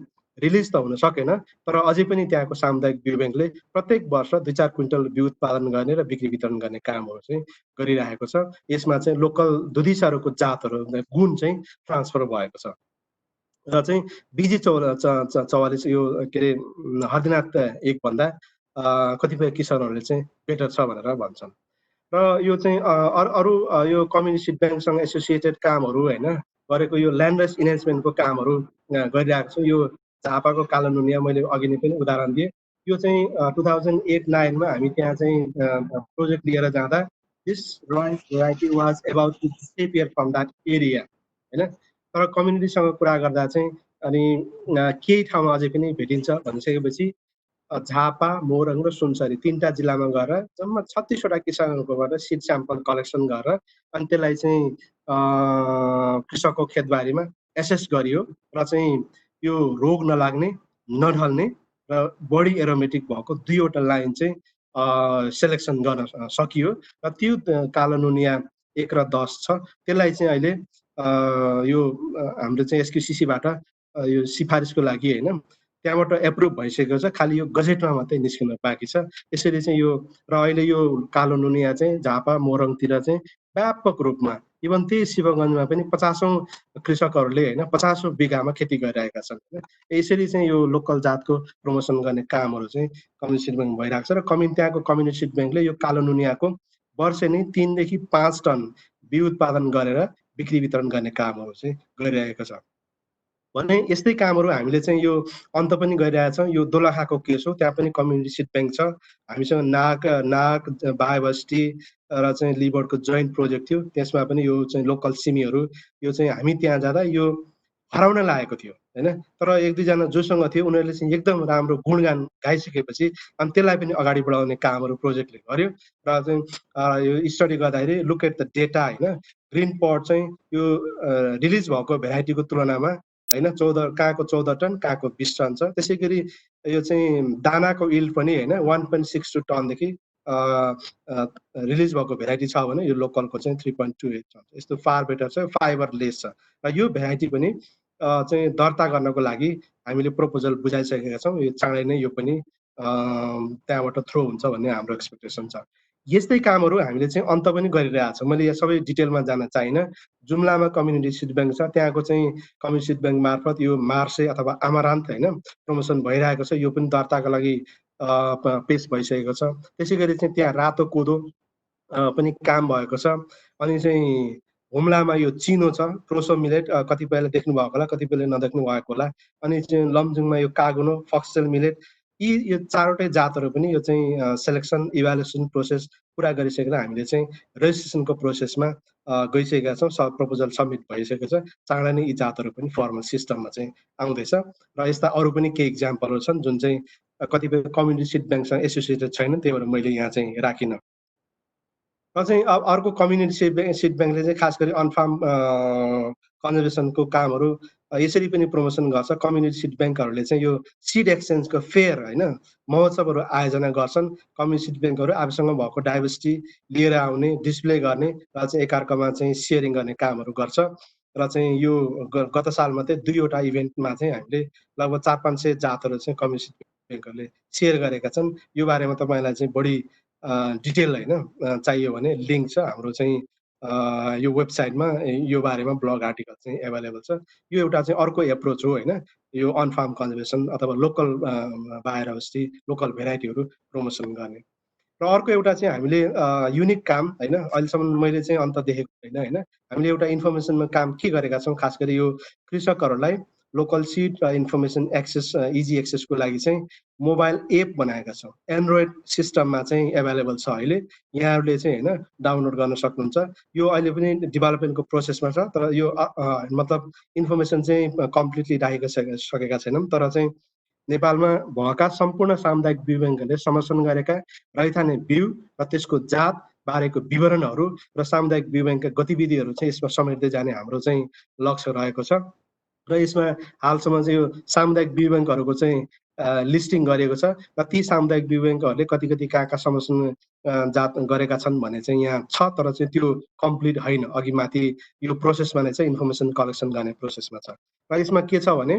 रिलिज त हुन सकेन, तर अझै पनि त्यहाँको सामुदायिक बिउ ब्याङ्कले प्रत्येक वर्ष 2-4 क्विन्टल बिउ उत्पादन गर्ने र बिक्री वितरण गर्ने कामहरू चाहिँ गरिरहेको छ। यसमा चाहिँ लोकल दुधिसारोको जातहरू गुण चाहिँ ट्रान्सफर भएको छ र चाहिँ बिजी 44 यो के अरे हरदिनाथ एक भन्दा कतिपय किसानहरूले चाहिँ बेटर छ भनेर भन्छन्। र यो चाहिँ अरू यो कम्युनिटी ब्याङ्कसँग एसोसिएटेड कामहरू होइन गरेको यो ल्यान्ड इन्हेन्समेन्टको कामहरू गरिरहेको छु। यो झापाको कालो नुनिया मैले अघि नै पनि उदाहरण दिएँ। यो चाहिँ 2008-9 मा हामी त्यहाँ चाहिँ प्रोजेक्ट लिएर जाँदा this rice variety was about to disappear from that area होइन। तर कम्युनिटीसँग कुरा गर्दा चाहिँ अनि केही ठाउँमा अझै पनि भेटिन्छ भनिसकेपछि झापा, मोरङ र सुनसरी 3टा जिल्लामा गएर जम्मा 36वटा किसानहरूकोबाट सिड स्याम्पल कलेक्सन गरेर अनि त्यसलाई चाहिँ कृषकको खेतबारीमा एसेस गरियो र चाहिँ यो रोग नलाग्ने, नढल्ने र बढी एरोमेटिक भएको 2वटा लाइन चाहिँ सेलेक्सन गर्न सकियो र त्यो कालो नुनिया 1 र 10 छ। त्यसलाई चाहिँ अहिले यो हाम्रो चाहिँ एसक्युसिसीबाट यो सिफारिसको लागि होइन त्यहाँबाट एप्रुभ भइसकेको छ, खालि यो गजेटमा मात्रै निस्किन बाँकी छ। यसरी चाहिँ यो र अहिले यो कालो नुनिया चाहिँ झापा मोरङतिर चाहिँ व्यापक रूपमा इभन त्यही शिवगञ्जमा पनि 50औं कृषकहरूले होइन 50औं बिघामा खेती गरिरहेका छन् होइन। यसरी चाहिँ यो लोकल जातको प्रमोसन गर्ने कामहरू चाहिँ कम्युनिटी सिड ब्याङ्क भइरहेको छ र त्यहाँको कम्युनिटी सिड ब्याङ्कले यो कालो नुनियाको वर्षे नै 3 देखि 5 टन बिउ उत्पादन गरेर बिक्री वितरण गर्ने कामहरू चाहिँ गरिरहेको छ भने यस्तै कामहरू हामीले चाहिँ यो अन्त पनि गरिरहेछौँ। यो दोलखाको केस हो, त्यहाँ पनि कम्युनिटी सिड ब्याङ्क छ। हामीसँग नाग बायोभर्सिटी र चाहिँ लिबर्डको जोइन्ट प्रोजेक्ट थियो। त्यसमा पनि यो चाहिँ लोकल सिमीहरू यो चाहिँ हामी त्यहाँ जाँदा यो हराउन लागेको थियो होइन। तर 1-2 जना जोसँग थियो उनीहरूले चाहिँ एकदम राम्रो गुणगान गाइसकेपछि अनि त्यसलाई पनि अगाडि बढाउने कामहरू प्रोजेक्टले गर्यो र चाहिँ यो स्टडी गर्दाखेरि लुक एट द डेटा होइन ग्रिन पट चाहिँ यो रिलिज भएको भेराइटीको तुलनामा होइन 14 टन कहाँको 20 टन छ। त्यसै गरी यो चाहिँ दानाको इल्ड पनि होइन 1.62 टनदेखि रिलिज भएको भेराइटी छ भने यो लोकलको चाहिँ 3.28 टन। यस्तो फार बेटर छ, फाइबर लेस छ र यो भेराइटी पनि चाहिँ दर्ता गर्नको लागि हामीले प्रपोजल बुझाइसकेका छौँ। यो चाँडै नै यो पनि त्यहाँबाट थ्रो हुन्छ भन्ने हाम्रो एक्सपेक्टेसन छ। यस्तै कामहरू हामीले चाहिँ अन्त पनि गरिरहेको छौँ। मैले यहाँ सबै डिटेलमा जान चाहिनँ। जुम्लामा कम्युनिटी सिड ब्याङ्क छ, त्यहाँको चाहिँ कम्युनिटी सिड ब्याङ्क मार्फत यो मार्से अथवा आमारान्त होइन प्रमोसन भइरहेको छ। यो पनि दर्ताको लागि पेस भइसकेको छ। त्यसै गरी चाहिँ त्यहाँ रातो कोदो पनि काम भएको छ। अनि चाहिँ हुम्लामा यो चिनो छ, प्रोसो मिलेट, कतिपयले देख्नु भएको होला, कतिपयले नदेख्नु भएको होला। अनि चाहिँ लमजुङमा यो कागुनो, फक्सटेल मिलेट, यो चारवटै जातहरू पनि यो चाहिँ सेलेक्सन इभ्यालुएसन प्रोसेस पुरा गरिसकेर हामीले चाहिँ रेजिस्ट्रेसनको प्रोसेसमा गइसकेका छौँ। प्रपोजल सब्मिट भइसकेको छ। चाँडै नै यी जातहरू पनि फर्मल सिस्टममा चाहिँ आउँदैछ। र यस्ता अरू पनि केही इक्जाम्पलहरू छन् जुन चाहिँ कतिपय कम्युनिटी सिड ब्याङ्कसँग एसोसिएटेड छैनन्, त्यही भएर मैले यहाँ चाहिँ राखिनँ। र चाहिँ अर्को कम्युनिटी सिड ब्याङ्कले चाहिँ खास गरी अनफार्म कन्जर्भेसनको कामहरू यसरी पनि प्रमोसन गर्छ। कम्युनिटी सिड ब्याङ्कहरूले चाहिँ यो सिड एक्सचेन्जको फेयर होइन महोत्सवहरू आयोजना गर्छन्। कम्युनिटी सिड ब्याङ्कहरू आफूसँग भएको डाइभर्सिटी लिएर आउने, डिस्प्ले गर्ने र चाहिँ एकअर्कामा चाहिँ सेयरिङ गर्ने कामहरू गर्छ। र चाहिँ यो गत साल मात्रै 2वटा इभेन्टमा चाहिँ हामीले लगभग 400-500 जातहरू चाहिँ कम्युनिटी सिड ब्याङ्कहरूले सेयर गरेका छन्। यो बारेमा तपाईँलाई चाहिँ बढी डिटेल होइन चाहियो भने लिङ्क छ हाम्रो चाहिँ यो वेबसाइटमा, यो बारेमा ब्लग आर्टिकल चाहिँ एभाइलेबल छ। यो एउटा चाहिँ अर्को एप्रोच हो होइन, यो अनफार्म कन्जर्भेसन अथवा लोकल बायोडाइभर्सिटी, लोकल भेराइटीहरू प्रमोसन गर्ने। र अर्को एउटा चाहिँ हामीले युनिक काम होइन, अहिलेसम्म मैले चाहिँ अन्त देखेको छैन होइन। हामीले एउटा इन्फर्मेसनमा काम के गरेका छौँ, खास गरी यो कृषकहरूलाई लोकल सिड र इन्फर्मेसन एक्सेस, इजी एक्सेसको लागि चाहिँ मोबाइल एप बनाएका छौँ। एन्ड्रोइड सिस्टममा चाहिँ एभाइलेबल छ अहिले, यहाँहरूले चाहिँ होइन डाउनलोड गर्न सक्नुहुन्छ। यो अहिले पनि डेभलपमेन्टको प्रोसेसमा छ, तर यो मतलब इन्फर्मेसन चाहिँ कम्प्लिटली राखिसकेका छैनौँ। तर चाहिँ नेपालमा भएका सम्पूर्ण सामुदायिक बिउ ब्याङ्कहरूले समर्थन गरेका रैथाने बिउ र त्यसको जात बारेको विवरणहरू र सामुदायिक बिउ ब्याङ्कका गतिविधिहरू चाहिँ यसमा समेट्दै जाने हाम्रो चाहिँ लक्ष्य रहेको छ। र यसमा हालसम्म चाहिँ यो सामुदायिक बिउ ब्याङ्कहरूको चाहिँ लिस्टिङ गरिएको छ र ती सामुदायिक बिउ ब्याङ्कहरूले कति कति कहाँ कहाँ समर्थन जात गरेका छन् भने चाहिँ यहाँ छ, तर चाहिँ त्यो कम्प्लिट होइन। अघि माथि यो प्रोसेसमा नै चाहिँ इन्फर्मेसन कलेक्सन गर्ने प्रोसेसमा छ। र यसमा के छ भने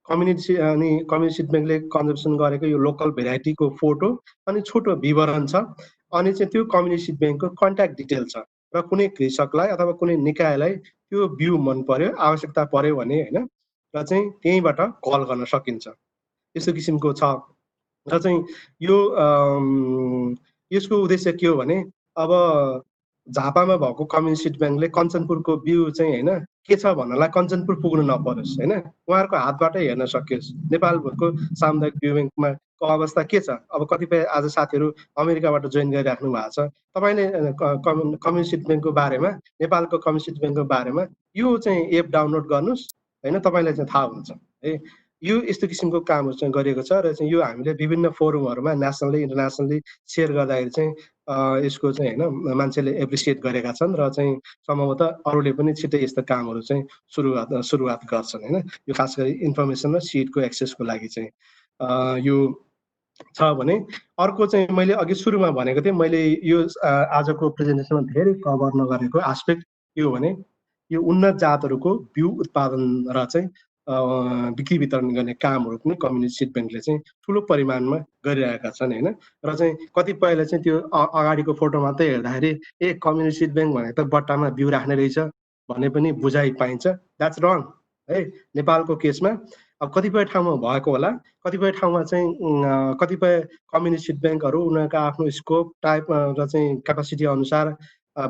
कम्युनिटी सिड ब्याङ्कले कन्जर्भेसन गरेको यो लोकल भेराइटीको फोटो अनि छोटो विवरण छ। अनि चाहिँ त्यो कम्युनिटी सिड ब्याङ्कको कन्ट्याक्ट डिटेल छ। र कुनै कृषकलाई अथवा कुनै निकायलाई त्यो बिउ मन पर्यो, आवश्यकता पर्यो भने होइन, र चाहिँ त्यहीँबाट कल गर्न सकिन्छ। यस्तो किसिमको छ। र चाहिँ यो यसको उद्देश्य के हो भने अब झापामा भएको कम्युनिटी सिड ब्याङ्कले कञ्चनपुरको बिउ चाहिँ होइन के छ भन्नलाई कञ्चनपुर पुग्नु नपरोस् होइन, उहाँहरूको हातबाटै हेर्न सकियोस् नेपालभरको सामुदायिक बिउ ब्याङ्कमा को अवस्था के छ। अब कतिपय आज साथीहरू अमेरिकाबाट जोइन गरिराख्नु भएको छ। तपाईँले कम्युनिटी सिड ब्याङ्कको बारेमा, नेपालको कम्युनिटी सिड ब्याङ्कको बारेमा यो चाहिँ एप डाउनलोड गर्नुहोस् होइन, तपाईँलाई चाहिँ थाहा हुन्छ है। यो यस्तो किसिमको कामहरू चाहिँ गरिएको छ। र चाहिँ यो हामीले विभिन्न फोरमहरूमा नेसनली इन्टरनेसनली सेयर गर्दाखेरि चाहिँ यसको चाहिँ होइन मान्छेले एप्रिसिएट गरेका छन्। र चाहिँ सम्भवतः अरूले पनि छिट्टै यस्ता कामहरू चाहिँ सुरुवात गर्छन् होइन। यो खास गरी इन्फर्मेसन र सिडको एक्सेसको लागि चाहिँ यो छ भने अर्को चाहिँ मैले अघि सुरुमा भनेको थिएँ, मैले यो आजको प्रेजेन्टेसनमा धेरै कभर नगरेको एस्पेक्ट के हो भने यो उन्नत जातहरूको बिउ उत्पादन र चाहिँ बिक्री वितरण गर्ने कामहरू पनि कम्युनिटी सिड ब्याङ्कले चाहिँ ठुलो परिमाणमा गरिरहेका छन् होइन। र चाहिँ कतिपयले चाहिँ त्यो अगाडिको फोटो मात्रै हेर्दाखेरि कम्युनिटी सिड ब्याङ्क भनेको त बट्टामा बिउ राख्ने रहेछ भन्ने पनि बुझाइ पाइन्छ। द्याट्स रङ है। नेपालको केसमा अब कतिपय ठाउँमा भएको होला, कतिपय ठाउँमा चाहिँ कतिपय कम्युनिटी सिड ब्याङ्कहरू उनीहरूको आफ्नो स्कोप टाइप र चाहिँ क्यापासिटी अनुसार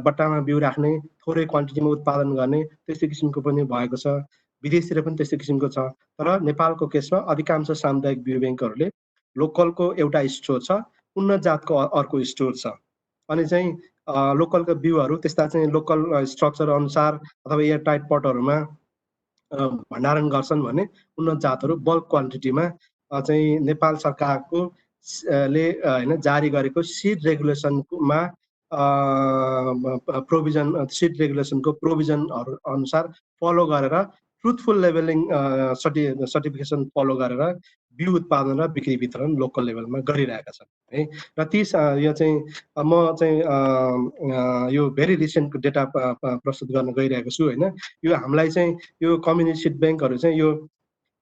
बट्टामा बिउ राख्ने, थोरै क्वान्टिटीमा उत्पादन गर्ने त्यस्तो किसिमको पनि भएको छ। विदेशतिर पनि त्यस्तो किसिमको छ। तर नेपालको केसमा अधिकांश सामुदायिक बिउ ब्याङ्कहरूले लोकलको एउटा स्टोर छ, उन्नत जातको अर्को स्टोर छ। अनि चाहिँ लोकलको बिउहरू त्यस्ता चाहिँ लोकल स्ट्रक्चर अनुसार अथवा एयर टाइट पटहरूमा भण्डारण गर्छन् भने उन्नत जातहरू बल्क क्वान्टिटीमा चाहिँ नेपाल सरकारको ले होइन जारी गरेको सिड रेगुलेसनमा प्रोभिजन, सिड रेगुलेसनको प्रोभिजनहरू अनुसार फलो गरेर ट्रुथफुल लेभलिङ सर्टिफिकेसन फलो गरेर बिउ उत्पादन र बिक्री वितरण लोकल लेभलमा गरिरहेका छन् है। र ती यो चाहिँ म चाहिँ यो भेरी रिसेन्ट डेटा प्रस्तुत गर्न गइरहेको छु होइन। यो हामीलाई चाहिँ यो कम्युनिटी सिड ब्याङ्कहरू चाहिँ यो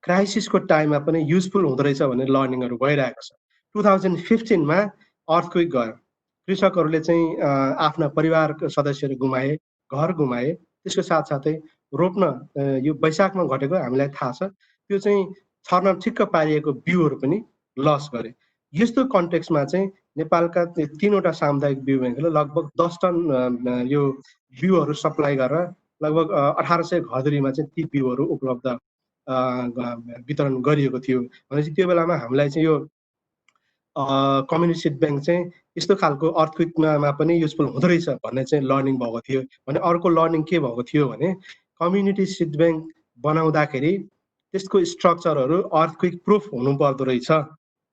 क्राइसिसको टाइममा पनि युजफुल हुँदो रहेछ भन्ने लर्निङहरू भइरहेको छ। 2015मा अर्थक्वेक गयो, कृषकहरूले चाहिँ आफ्ना परिवारका सदस्यहरू गुमाए, घर गुमाए। त्यसको साथसाथै रोप्न यो वैशाखमा घटेको हामीलाई थाहा छ, त्यो चाहिँ छर्न ठिक्क पारिएको बिउहरू पनि लस गरे। यस्तो कन्टेक्स्टमा चाहिँ नेपालका 3वटा सामुदायिक बिउ ब्याङ्कले लगभग 10 टन यो बिउहरू सप्लाई गरेर लगभग 1800 घरधुरीमा चाहिँ ती बिउहरू उपलब्ध वितरण गरिएको थियो। भनेपछि त्यो बेलामा हामीलाई चाहिँ यो कम्युनिटी सिड ब्याङ्क चाहिँ यस्तो खालको अर्थक्वेकमा पनि युजफुल हुँदो रहेछ भन्ने चाहिँ लर्निङ भएको थियो। भने अर्को लर्निङ के भएको थियो भने कम्युनिटी सिड ब्याङ्क बनाउँदाखेरि त्यसको स्ट्रक्चरहरू अर्थक्वेक प्रुफ हुनुपर्दो रहेछ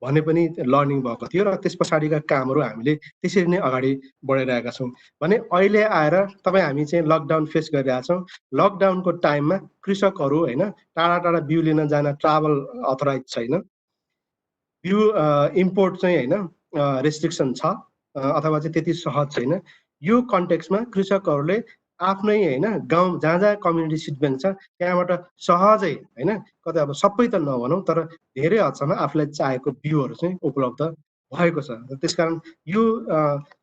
भन्ने पनि लर्निङ भएको थियो र त्यस पछाडिका कामहरू हामीले त्यसरी नै अगाडि बढाइरहेका छौँ। भने अहिले आएर तपाईँ हामी चाहिँ लकडाउन फेस गरिरहेका छौँ। लकडाउनको टाइममा कृषकहरू होइन टाढा टाढा बिउ लिन जान ट्राभल अथराइज छैन, बिउ इम्पोर्ट चाहिँ होइन रेस्ट्रिक्सन छ अथवा चाहिँ त्यति सहज छैन। यो कन्टेक्स्टमा कृषकहरूले आफ्नै होइन गाउँ जहाँ जहाँ कम्युनिटी सिड ब्याङ्क छ त्यहाँबाट सहजै होइन कतै अब सबै त नभनौँ तर धेरै हदसम्म आफूलाई चाहेको बिउहरू चाहिँ उपलब्ध भएको छ। त्यसकारण यो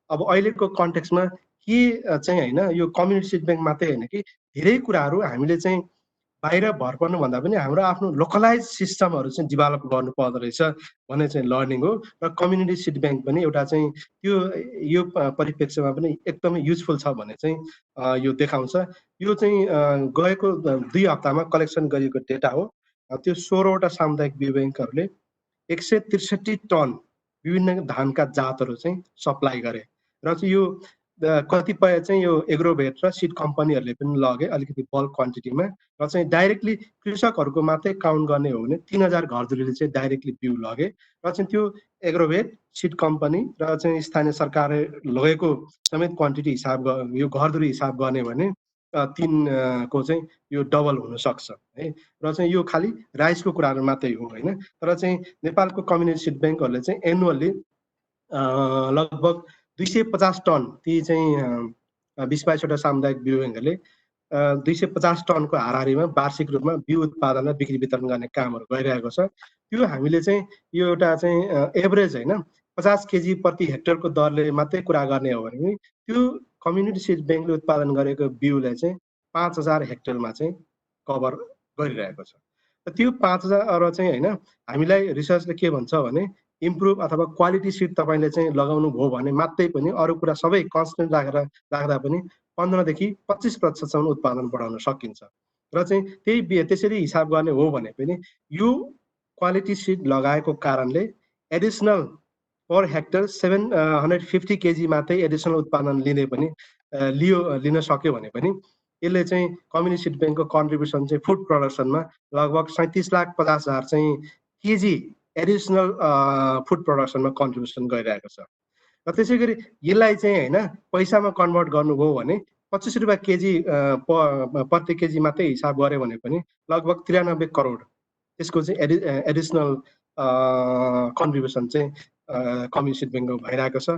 अब अहिलेको कन्टेक्स्टमा के चाहिँ होइन यो कम्युनिटी सिड ब्याङ्क मात्रै होइन कि धेरै कुराहरू हामीले चाहिँ बाहिर भर पर्नु भन्दा पनि हाम्रो आफ्नो लोकलाइज सिस्टमहरू चाहिँ डेभलप गर्नु पर्दो रहेछ भन्ने चाहिँ लर्निङ हो। र कम्युनिटी सिड ब्याङ्क पनि एउटा चाहिँ त्यो यो परिप्रेक्ष्यमा पनि एकदमै युजफुल छ भन्ने चाहिँ यो देखाउँछ। यो चाहिँ गएको 2 हप्तामा कलेक्सन गरिएको डेटा हो। त्यो 16वटा सामुदायिक बिउ ब्याङ्कहरूले 163 टन विभिन्न धानका जातहरू चाहिँ सप्लाई गरे र चाहिँ यो कतिपय चाहिँ यो एग्रोभेट र सिड कम्पनीहरूले पनि लगे अलिकति बल्क क्वान्टिटीमा र चाहिँ डाइरेक्टली कृषकहरूको मात्रै काउन्ट गर्ने हो भने 3000 घरधुरीले चाहिँ डाइरेक्टली बिउ लगे र चाहिँ त्यो एग्रोभेट सिड कम्पनी र चाहिँ स्थानीय सरकारले लगेको समेत क्वान्टिटी हिसाब यो घरधुरी हिसाब गर्ने भने 3 को चाहिँ यो डबल हुन सक्छ है। र चाहिँ यो खालि राइसको कुराहरू मात्रै हो होइन। तर चाहिँ नेपालको कम्युनिटी सिड ब्याङ्कहरूले चाहिँ एनुअल्ली लगभग 250 टन ती चाहिँ 20-22वटा सामुदायिक बिउ ब्याङ्कहरूले 250 टनको हाराहारीमा वार्षिक रूपमा बिउ उत्पादन र बिक्री वितरण गर्ने कामहरू गरिरहेको छ। त्यो हामीले चाहिँ यो एउटा चाहिँ एभरेज होइन 50 केजी प्रति हेक्टरको दरले मात्रै कुरा गर्ने हो भने त्यो कम्युनिटी सिड ब्याङ्कले उत्पादन गरेको बिउलाई चाहिँ 5000 हेक्टरमा चाहिँ कभर गरिरहेको छ। त्यो 5000 चाहिँ होइन हामीलाई रिसर्चले के भन्छ भने इम्प्रुभ अथवा क्वालिटी सिड तपाईँले चाहिँ लगाउनु भयो भने मात्रै पनि अरू कुरा सबै कन्सटेन्ट राख्दा पनि 15 देखि 25% उत्पादन बढाउन सकिन्छ। र चाहिँ त्यसरी हिसाब गर्ने हो भने पनि यो क्वालिटी सिड लगाएको कारणले एडिसनल पर हेक्टर 750 केजी मात्रै एडिसनल उत्पादन लिन सक्यो भने पनि यसले चाहिँ कम्युनिटी सिड ब्याङ्कको कन्ट्रिब्युसन चाहिँ फुड प्रडक्सनमा लगभग 37,50,000 चाहिँ केजी एडिसनल फुड प्रडक्सनमा कन्ट्रिब्युसन गरिरहेको छ। र त्यसै गरी यसलाई चाहिँ होइन पैसामा कन्भर्ट गर्नुभयो भने 25 रुपियाँ केजी प्रति केजी मात्रै हिसाब गऱ्यो भने पनि लगभग 93 करोड त्यसको चाहिँ एडिसनल कन्ट्रिब्युसन चाहिँ कम्युनिटी सिड ब्याङ्कमा भइरहेको छ।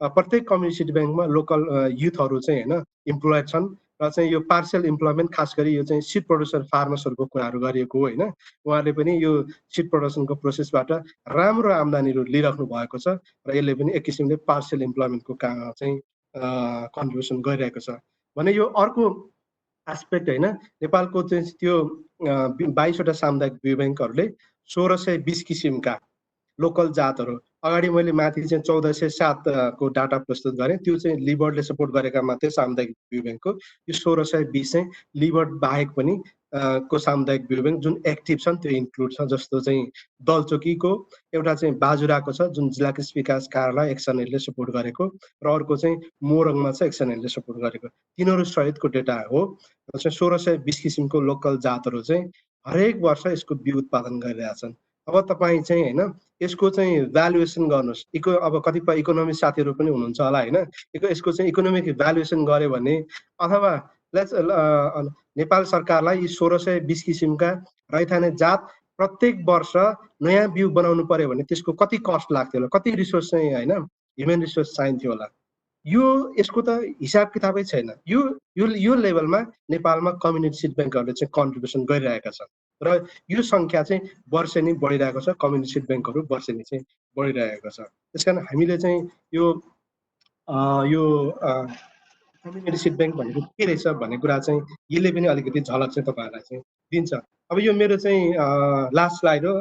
प्रत्येक कम्युनिटी सिड ब्याङ्कमा लोकल युथहरू चाहिँ होइन इम्प्लोइड छन् र चाहिँ यो पार्सियल इम्प्लोइमेन्ट खास गरी यो चाहिँ सिड प्रड्युसर फार्मर्सहरूको कुराहरू गरिएको हो होइन। उहाँहरूले पनि यो सिड प्रडक्सनको प्रोसेसबाट राम्रो आम्दानीहरू लिइराख्नु भएको छ र यसले पनि एक किसिमले पार्सियल इम्प्लोइमेन्टको चाहिँ कन्ट्रिब्युसन गरिरहेको छ। भने यो अर्को एस्पेक्ट होइन नेपालको चाहिँ त्यो 22वटा सामुदायिक बिउ ब्याङ्कहरूले 1620 किसिमका लोकल जातहरू अगाडि मैले माथि चाहिँ 1407 को डाटा प्रस्तुत गरेँ, त्यो चाहिँ लिबर्डले सपोर्ट गरेका मात्रै सामुदायिक बिउ ब्याङ्कको। यो 1620 चाहिँ लिबर्ड बाहेक पनि को सामुदायिक बिउ ब्याङ्क जुन एक्टिभ छन् त्यो इन्क्लुड छ। जस्तो चाहिँ दलचोकीको एउटा चाहिँ बाजुराको छ जुन जिल्ला कृषि विकास कार्यालय एक्सनएलले सपोर्ट गरेको र अर्को चाहिँ मोरङमा छ एक्सनएलले सपोर्ट गरेको, तिनीहरू सहितको डेटा हो। 1620 किसिमको लोकल जातहरू चाहिँ हरेक वर्ष यसको बिउ उत्पादन गरिरहेछन्। अब तपाईँ चाहिँ होइन यसको चाहिँ भ्यालुएसन गर्नुहोस्। अब कतिपय इकोनोमिक साथीहरू पनि हुनुहुन्छ होला होइन, यसको चाहिँ इकोनोमिक भ्यालुएसन गर्यो भने अथवा नेपाल सरकारलाई यी 1620 किसिमका रैथाने जात प्रत्येक वर्ष नयाँ बिउ बनाउनु पर्यो भने त्यसको कति कस्ट लाग्थ्यो होला, कति रिसोर्स चाहिँ होइन ह्युमन रिसोर्स चाहिन्थ्यो होला, यसको त हिसाब किताबै छैन। यो लेभलमा नेपालमा कम्युनिटी सिड ब्याङ्कहरूले चाहिँ कन्ट्रिब्युसन गरिरहेका छन् र यो सङ्ख्या चाहिँ वर्षेनी बढिरहेको छ। कम्युनिटी सिड ब्याङ्कहरू वर्षेनी चाहिँ बढिरहेको छ। त्यसकारण हामीले चाहिँ यो यो कम्युनिटी सिड ब्याङ्क भनेको के रहेछ भन्ने कुरा चाहिँ यसले पनि अलिकति झलक चाहिँ तपाईँहरूलाई चाहिँ दिन्छ। अब यो मेरो चाहिँ लास्ट स्लाइड हो।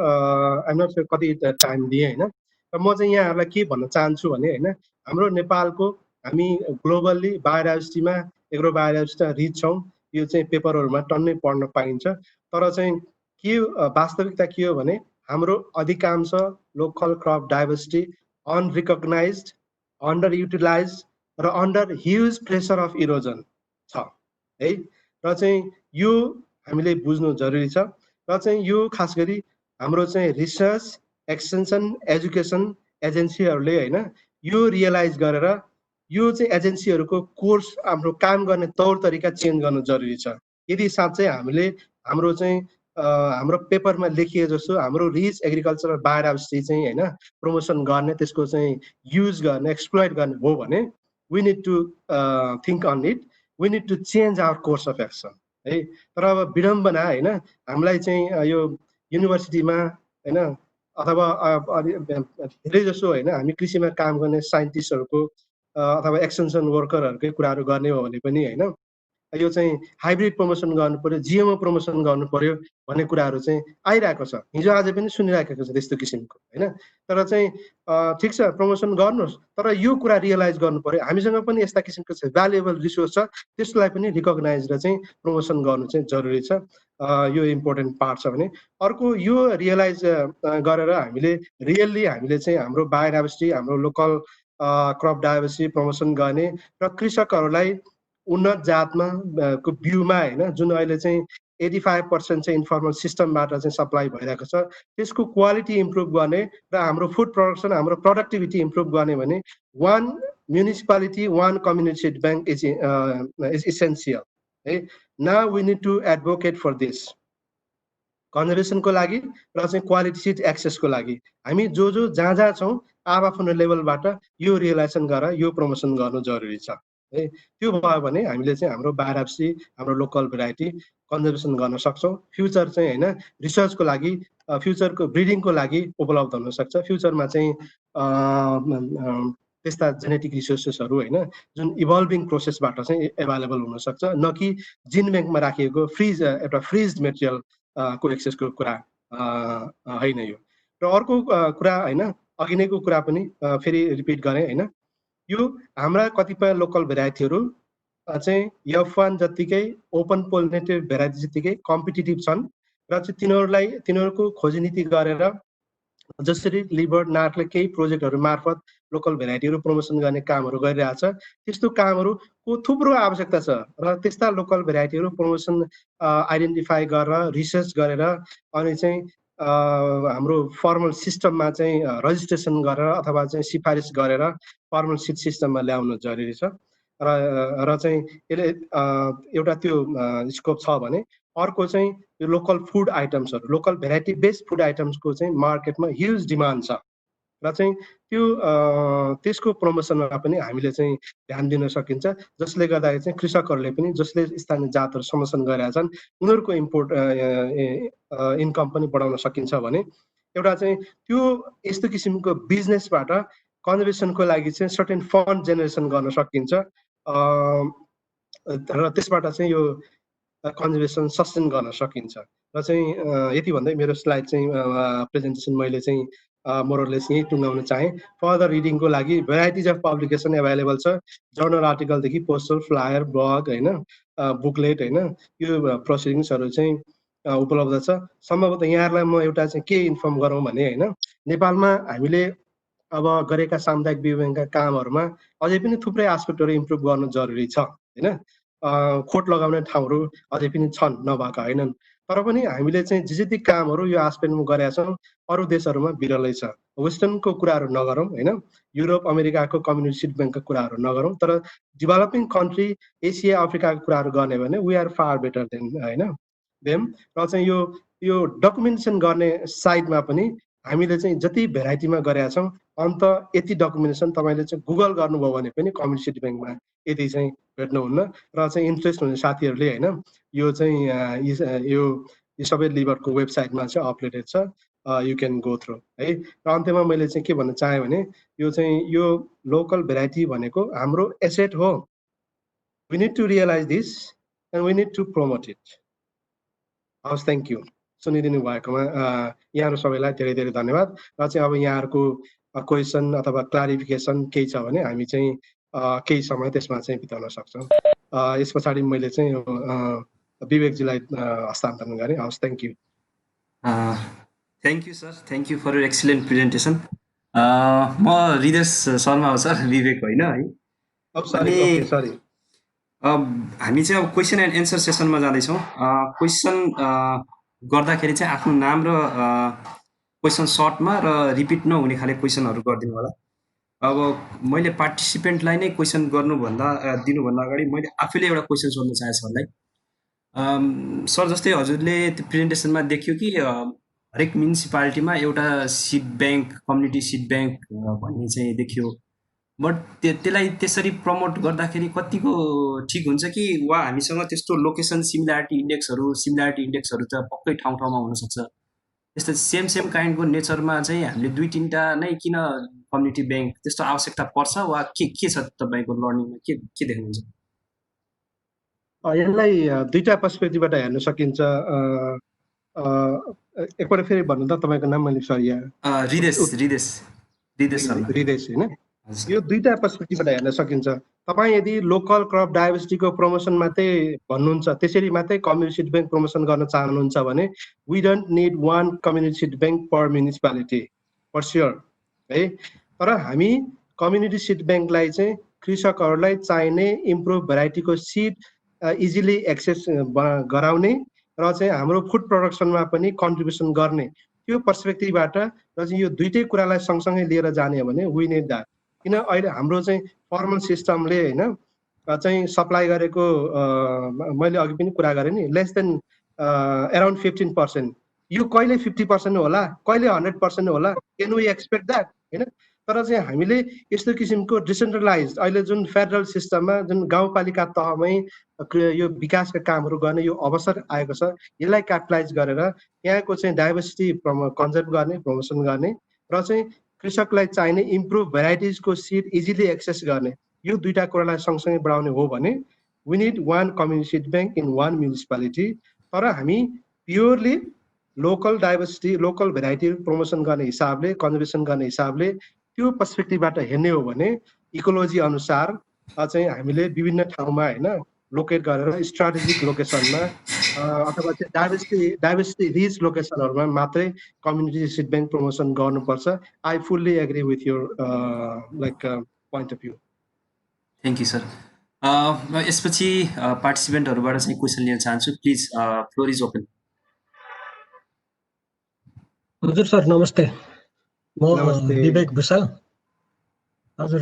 आइम नट स्योर कति टाइम दिएँ होइन। र म चाहिँ यहाँहरूलाई के भन्न चाहन्छु भने होइन, हाम्रो नेपालको हामी ग्लोबल्ली बायोडाइभर्सिटीमा एग्रो बायोडाइभर्सिटीमा रिच छौँ। यो चाहिँ पेपरहरूमा टन्नै पढ्न पाइन्छ। तर चाहिँ के वास्तविकता के हो भने हाम्रो अधिकांश local crop diversity unrecognised, under utilise र under huge pressure of erosion छ है। र चाहिँ यो हामीले बुझ्नु जरुरी छ। र चाहिँ यो खास गरी हाम्रो चाहिँ रिसर्च एक्सटेन्सन एजुकेसन एजेन्सीहरूले होइन यो रियलाइज गरेर यो चाहिँ एजेन्सीहरूको कोर्स हाम्रो काम गर्ने तौर तरिका चेन्ज गर्नु जरुरी छ। यदि साँच्चै हामीले हाम्रो चाहिँ हाम्रो पेपरमा लेखिए जस्तो हाम्रो रिच एग्रिकल्चरल बायोडाइभर्सिटी चाहिँ होइन प्रमोसन गर्ने, त्यसको चाहिँ युज गर्ने, एक्सप्लोइट गर्ने हो भने we need to think on it, we need to change our course of action है। तर अब विडम्बना होइन, हामीलाई चाहिँ यो युनिभर्सिटीमा होइन अथवा धेरै जसो होइन हामी कृषिमा काम गर्ने साइन्टिस्टहरूको अथवा एक्सटेन्सन वर्करहरूकै कुराहरू गर्ने हो भने पनि होइन यो चाहिँ हाइब्रिड प्रमोसन गर्नु पर्यो, जिएमओ प्रमोसन गर्नु पर्यो भन्ने कुराहरू चाहिँ आइरहेको छ। हिजो आज पनि सुनिरहेको छ त्यस्तो किसिमको होइन। तर चाहिँ ठिक छ प्रमोसन गर्नुहोस्, तर यो कुरा रियलाइज गर्नु पर्यो हामीसँग पनि यस्ता किसिमको छ भ्यालुएबल रिसोर्स छ, त्यसलाई पनि रिकग्नाइज र चाहिँ प्रमोसन गर्नु चाहिँ जरुरी छ। यो इम्पोर्टेन्ट पार्ट छ भने अर्को यो रियलाइज गरेर हामीले रियल्ली हामीले चाहिँ हाम्रो बायोडाइभर्सिटी, हाम्रो लोकल क्रप डाइभर्सिटी प्रमोसन गर्ने र कृषकहरूलाई उन्नत जातमा को बिउमा होइन जुन अहिले चाहिँ 85% चाहिँ इन्फर्मल सिस्टमबाट चाहिँ सप्लाई भइरहेको छ, त्यसको क्वालिटी इम्प्रुभ गर्ने र हाम्रो फुड प्रोडक्सन, हाम्रो प्रोडक्टिभिटी इम्प्रुभ गर्ने भने one municipality one community seed bank is essential है। Now we need to advocate for this कन्जर्भेसनको लागि र चाहिँ क्वालिटी सिड एक्सेसको लागि हामी जो जहाँ जहाँ छौँ आफ्नो लेभलबाट यो रियलाइजेसन गरेर यो प्रमोसन गर्नु जरुरी छ है। त्यो भयो भने हामीले चाहिँ हाम्रो बायोडाइभर्सिटी, हाम्रो लोकल भेराइटी कन्जर्भेसन गर्न सक्छौँ। फ्युचर चाहिँ होइन रिसर्चको लागि, फ्युचरको ब्रिडिङको लागि उपलब्ध हुन सक्छ। फ्युचरमा चाहिँ त्यस्ता जेनेटिक रिसोर्सेसहरू होइन जुन इभल्भिङ प्रोसेसबाट चाहिँ एभाइलेबल हुनसक्छ, न कि जिन ब्याङ्कमा राखिएको फ्रिज एउटा फ्रिज मेटेरियल को एक्सेसको कुरा होइन यो। र अर्को कुरा होइन अघि नैको कुरा पनि फेरि रिपिट गरेँ होइन, यो हाम्रा कतिपय लोकल भेराइटीहरू चाहिँ F1 जत्तिकै ओपन पोलिनेटेड भेराइटी जत्तिकै कम्पिटिटिभ छन् र चाहिँ तिनीहरूको खोजी नीति गरेर जसरी लिबर्ड नार्कले केही प्रोजेक्टहरू मार्फत लोकल भेराइटीहरू प्रमोसन गर्ने कामहरू गरिरहेछ, त्यस्तो कामहरूको थुप्रो आवश्यकता छ। र त्यस्ता लोकल भेराइटीहरू प्रमोसन आइडेन्टिफाई गरेर रिसर्च गरेर अनि चाहिँ हाम्रो फर्मल सिस्टममा चाहिँ रजिस्ट्रेसन गरेर अथवा चाहिँ सिफारिस गरेर फर्मल सिड सिस्टममा ल्याउनु जरुरी छ। र चाहिँ यसले एउटा त्यो स्कोप छ भने अर्को चाहिँ यो लोकल फुड आइटम्सहरू, लोकल भेराइटी बेस्ड फुड आइटम्सको चाहिँ मार्केटमा ह्युज डिमान्ड छ र चाहिँ त्यो त्यसको प्रमोसनमा पनि हामीले चाहिँ ध्यान दिन सकिन्छ, जसले गर्दाखेरि चाहिँ कृषकहरूले पनि जसले स्थानीय जातहरू समर्थन गरेका छन् उनीहरूको इन्कम पनि बढाउन सकिन्छ भने एउटा चाहिँ त्यो यस्तो किसिमको बिजनेसबाट कन्जर्भेसनको लागि चाहिँ सर्टेन फन्ड जेनेरेसन गर्न सकिन्छ र त्यसबाट चाहिँ यो कन्जर्भेसन सस्टेन गर्न सकिन्छ। र चाहिँ यति भन्दै मेरो स्लाइड चाहिँ प्रेजेन्टेसन मैले चाहिँ मोरलेस यही टुङ्गाउन चाहेँ। फर्दर रिडिङको लागि भेराइटिज अफ पब्लिकेसन एभाइलेबल छ, जर्नल आर्टिकलदेखि पोस्टर फ्लायर ब्लग होइन बुकलेट होइन यो प्रोसिडिङ्सहरू चाहिँ उपलब्ध छ। सम्भवतः यहाँहरूलाई म एउटा चाहिँ के इन्फर्म गरौँ भने होइन नेपालमा हामीले अब गरेका सामुदायिक बिउ ब्याङ्कका कामहरूमा अझै पनि थुप्रै एस्पेक्टहरू इम्प्रुभ गर्नु जरुरी छ होइन। खोट लगाउने ठाउँहरू अझै पनि छन्, नभएका होइनन्। तर पनि हामीले चाहिँ जे जति कामहरू यो एस्पेक्टमा गरेका छौँ अरू देशहरूमा बिरलै छ। वेस्टर्नको कुराहरू नगरौँ होइन, युरोप अमेरिकाको कम्युनिटी सिड ब्याङ्कको कुराहरू नगरौँ, तर डेभलपिङ कन्ट्री एसिया अफ्रिकाको कुराहरू गर्ने भने we are far better than होइन देम। र चाहिँ यो डकुमेन्टेसन गर्ने साइडमा पनि हामीले चाहिँ जति भेराइटीमा गरेका छौँ अन्त यति डकुमेन्टेसन तपाईँले चाहिँ गुगल गर्नुभयो भने पनि कम्युनिटी सिड ब्याङ्कमा यति चाहिँ भेट्नुहुन्न। र चाहिँ इन्ट्रेस्ट हुने साथीहरूले होइन यो चाहिँ यो सबै लिबरको वेबसाइटमा चाहिँ अपलोडेड छ। यु क्यान गो थ्रु है। र अन्त्यमा मैले चाहिँ के भन्न चाहेँ भने यो चाहिँ यो लोकल भेराइटी भनेको हाम्रो एसेट हो। We need to realise this and we need to promote it. हवस्, थ्याङ्क यू। सुनिदिनु भएकोमा यहाँहरू सबैलाई धेरै धेरै धन्यवाद। र चाहिँ अब यहाँहरूको क्वेसन अथवा क्लारिफिकेसन केही छ भने हामी चाहिँ केही समय त्यसमा चाहिँ बिताउन सक्छौँ। यस पछाडि मैले चाहिँ विवेकजीलाई हस्तान्तरण गरेँ। हवस्, thank you. Thank you sir, thank you for your excellent presentation. म हृदेश शर्मा हो सर, विवेक होइन है। सरी हामी चाहिँ अब क्वेसन एन्ड एन्सर सेसनमा जाँदैछौँ। क्वेसन गर्दाखेरि चाहिँ आफ्नो नाम र क्वेसन सर्टमा र रिपिट नहुने खाले क्वेसनहरू गरिदिनु होला। अब मैले पार्टिसिपेन्टलाई नै क्वेसन दिनुभन्दा अगाडि मैले आफैले एउटा क्वेसन सोध्न चाहेँ सरलाई। सर, जस्तै हजुरले त्यो प्रेजेन्टेसनमा देखियो कि हरेक म्युनिसिपालिटीमा एउटा seed bank, community seed bank भन्ने चाहिँ देखियो। बट त्यसलाई त्यसरी प्रमोट गर्दाखेरि कतिको ठिक हुन्छ कि वा हामीसँग त्यस्तो लोकेसन सिमिल्यारिटी इन्डेक्सहरू त पक्कै ठाउँ ठाउँमा हुनसक्छ। त्यस्तो सेम काइन्डको नेचरमा चाहिँ हामीले 2-3टा नै किन कम्युनिटी ब्याङ्क त्यस्तो आवश्यकता पर्छ वा के छ तपाईँको लर्निङमा के देख्नुहुन्छ? यसलाई दुईटा पर्सपेक्टिभबाट हेर्न सकिन्छ। एकपल्ट फेरि भन्नु त तपाईँको नाम? मैले सरी हृदेश होइन। यो दुईटा पर्सपेक्टिभबाट हेर्न सकिन्छ। तपाईँ यदि लोकल क्रप डाइभर्सिटीको प्रमोसन मात्रै भन्नुहुन्छ, त्यसरी मात्रै कम्युनिटी सिड ब्याङ्क प्रमोसन गर्न चाहनुहुन्छ भने we don't need one community seed bank per municipality for sure है। तर हामी कम्युनिटी सिड ब्याङ्कलाई चाहिँ कृषकहरूलाई चाहिने इम्प्रुभ भेराइटीको सिड इजिली एक्सेस गराउने र चाहिँ हाम्रो फुड प्रोडक्सनमा पनि कन्ट्रिब्युसन गर्ने, त्यो पर्सपेक्टिभबाट र चाहिँ यो दुइटै कुरालाई सँगसँगै लिएर जाने हो भने वी निड द्याट। किन अहिले हाम्रो चाहिँ फर्मल सिस्टमले होइन चाहिँ सप्लाई गरेको मैले अघि पनि कुरा गरेँ नि, लेस देन अराउन्ड 15%। यो कहिले 50% होला, कहिले 100% होला? Can we expect that? होइन। तर चाहिँ हामीले यस्तो किसिमको डिसेन्ट्रलाइज अहिले जुन फेडरल सिस्टममा जुन गाउँपालिका तहमै यो विकासका कामहरू गर्ने यो अवसर आएको छ, यसलाई क्यापिटलाइज गरेर यहाँको चाहिँ डाइभर्सिटी कन्जर्भ गर्ने, प्रमोसन गर्ने र चाहिँ कृषकलाई चाहिने इम्प्रुभ भेराइटिजको सिड इजिली एक्सेस गर्ने, यो दुईटा कुरालाई सँगसँगै बढाउने हो भने we need one community seed bank in one municipality. तर हामी purely local diversity, local variety promotion गर्ने हिसाबले, कन्जर्भेसन गर्ने हिसाबले त्यो पर्सपेक्टिभबाट हेर्ने हो भने इकोलोजी अनुसार चाहिँ हामीले विभिन्न ठाउँमा होइन लोकेट गरेर स्ट्राटेजिक लोकेसनमा अथवा चाहिँ डाइभर्सिटी रिच लोकेसनहरूमा मात्रै कम्युनिटी सिड ब्याङ्क प्रमोसन गर्नुपर्छ। I fully agree with your point of view. Thank you sir. यसपछि पार्टिसिपेन्टहरूबाट चाहिँ क्वेसन लिन चाहन्छु। Please, floor is open. हजुर सर, नमस्ते। म विवेक भुषाल। हजुर,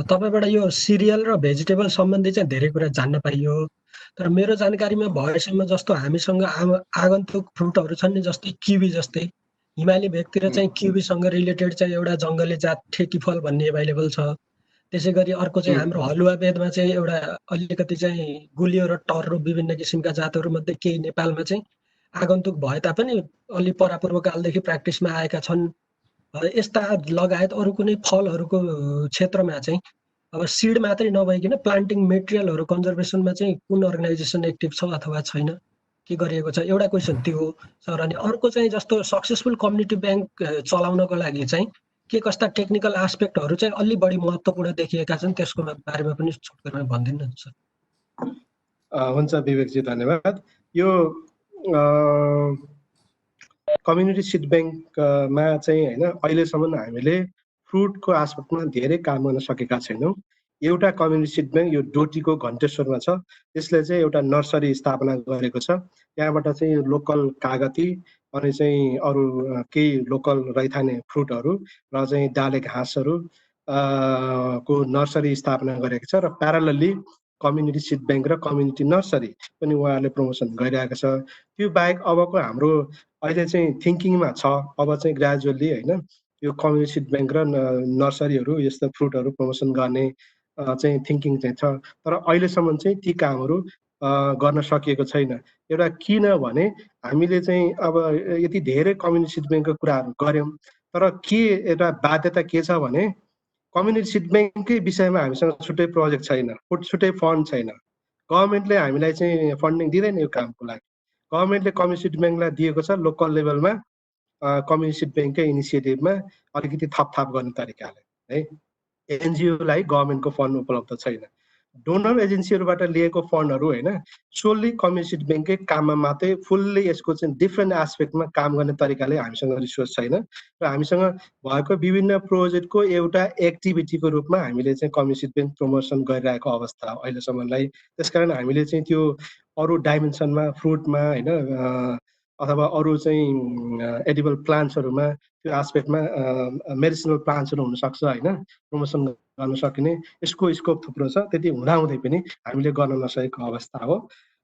तपाईँबाट यो सिरियल र भेजिटेबल सम्बन्धी चाहिँ धेरै कुरा जान्न पाइयो। तर मेरो जानकारीमा भएसम्म जस्तो हामीसँग आगन्तुक फ्रुटहरू छन् नि, जस्तै किवी जस्तै हिमाली भेगतिर चाहिँ किवीसँग रिलेटेड चाहिँ एउटा जङ्गली जात ठेकीफल भन्ने एभाइलेबल छ। त्यसै गरी अर्को चाहिँ हाम्रो हलुवा बेदमा चाहिँ एउटा अलिकति चाहिँ गुलियो र टर्रो विभिन्न किसिमका जातहरू मध्ये केही नेपालमा चाहिँ आगन्तुक भए तापनि अलि परापूर्व कालदेखि प्र्याक्टिसमा आएका छन्। यस्ता लगायत अरू कुनै फलहरूको क्षेत्रमा चाहिँ अब सिड मात्रै नभइकन प्लान्टिङ मेटेरियलहरू कन्जर्भेसनमा चाहिँ कुन अर्गनाइजेसन एक्टिभ छ अथवा छैन, के गरिएको छ? एउटा क्वेसन त्यो हो सर। अनि अर्को चाहिँ जस्तो सक्सेसफुल कम्युनिटी ब्याङ्क चलाउनको लागि चाहिँ के कस्ता टेक्निकल एस्पेक्टहरू चाहिँ अलि बढी महत्त्वपूर्ण देखिएका छन्, त्यसको बारेमा पनि छोटकरीमा भनिदिनु न सर। हुन्छ विवेकजी, धन्यवाद। यो कम्युनिटी सिड ब्याङ्कमा चाहिँ होइन अहिलेसम्म हामीले फ्रुटको आस्पेक्टमा धेरै काम गर्न सकेका छैनौँ। एउटा कम्युनिटी सिड ब्याङ्क यो डोटीको घन्टेश्वरमा छ, त्यसले चाहिँ एउटा नर्सरी स्थापना गरेको छ। त्यहाँबाट चाहिँ लोकल कागती अनि चाहिँ अरू केही लोकल रैथाने फ्रुटहरू र चाहिँ डाले घाँसहरू को नर्सरी स्थापना गरेको छ। र प्यारालली कम्युनिटी सिड ब्याङ्क र कम्युनिटी नर्सरी पनि उहाँहरूले प्रमोसन गरिरहेको छ। त्यो बाहेक अबको हाम्रो अहिले चाहिँ थिङ्किङमा छ अब चाहिँ ग्रेजुअल्ली होइन यो कम्युनिटी सिड ब्याङ्क र नर्सरीहरू यस्तो फ्रुटहरू प्रमोसन गर्ने चाहिँ थिङ्किङ चाहिँ छ। तर अहिलेसम्म चाहिँ ती कामहरू गर्न सकिएको छैन। एउटा किनभने हामीले चाहिँ अब यति धेरै कम्युनिटी सिड ब्याङ्कको कुराहरू गऱ्यौँ, तर के एउटा बाध्यता के छ भने कम्युनिटी सिड ब्याङ्ककै विषयमा हामीसँग छुट्टै प्रोजेक्ट छैन, छुट्टै फन्ड छैन। गभर्मेन्टले हामीलाई चाहिँ फन्डिङ दिँदैन यो कामको लागि। गभर्मेन्टले कम्युनिटी सिड ब्याङ्कलाई दिएको छ लोकल लेभलमा कम्युनिटी सिड ब्याङ्ककै इनिसिएटिभमा अलिकति थपथाप गर्ने तरिकाले है। एनजिओलाई गभर्मेन्टको फन्ड उपलब्ध छैन। डोनर एजेन्सीहरूबाट लिएको फन्डहरू होइन सोल्ली कम्युनिटी सिड ब्याङ्ककै काममा मात्रै फुल्ली यसको चाहिँ डिफ्रेन्ट एस्पेक्टमा काम गर्ने तरिकाले हामीसँग रिसोर्स छैन र हामीसँग भएको विभिन्न प्रोजेक्टको एउटा एक्टिभिटीको रूपमा हामीले चाहिँ कम्युनिटी सिड ब्याङ्क प्रमोसन गरिरहेको अवस्था अहिलेसम्मलाई। त्यसकारण हामीले चाहिँ त्यो अरू डाइमेन्सनमा फ्रुटमा होइन अथवा अरू चाहिँ एडिबल प्लान्ट्सहरूमा त्यो एस्पेक्टमा मेडिसिनल प्लान्ट्सहरू हुनसक्छ होइन प्रमोसन गर्न सकिने, यसको स्कोप थुप्रो छ। त्यति हुँदाहुँदै पनि हामीले गर्न नसकेको अवस्था हो।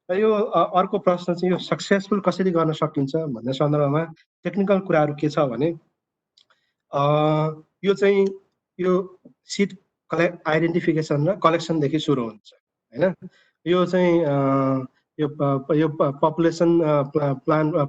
र यो अर्को प्रश्न चाहिँ यो सक्सेसफुल कसरी गर्न सकिन्छ भन्ने सन्दर्भमा टेक्निकल कुराहरू के छ भने यो चाहिँ यो सिड आइडेन्टिफिकेसन र कलेक्सनदेखि सुरु हुन्छ होइन। यो चाहिँ यो पपुलेसन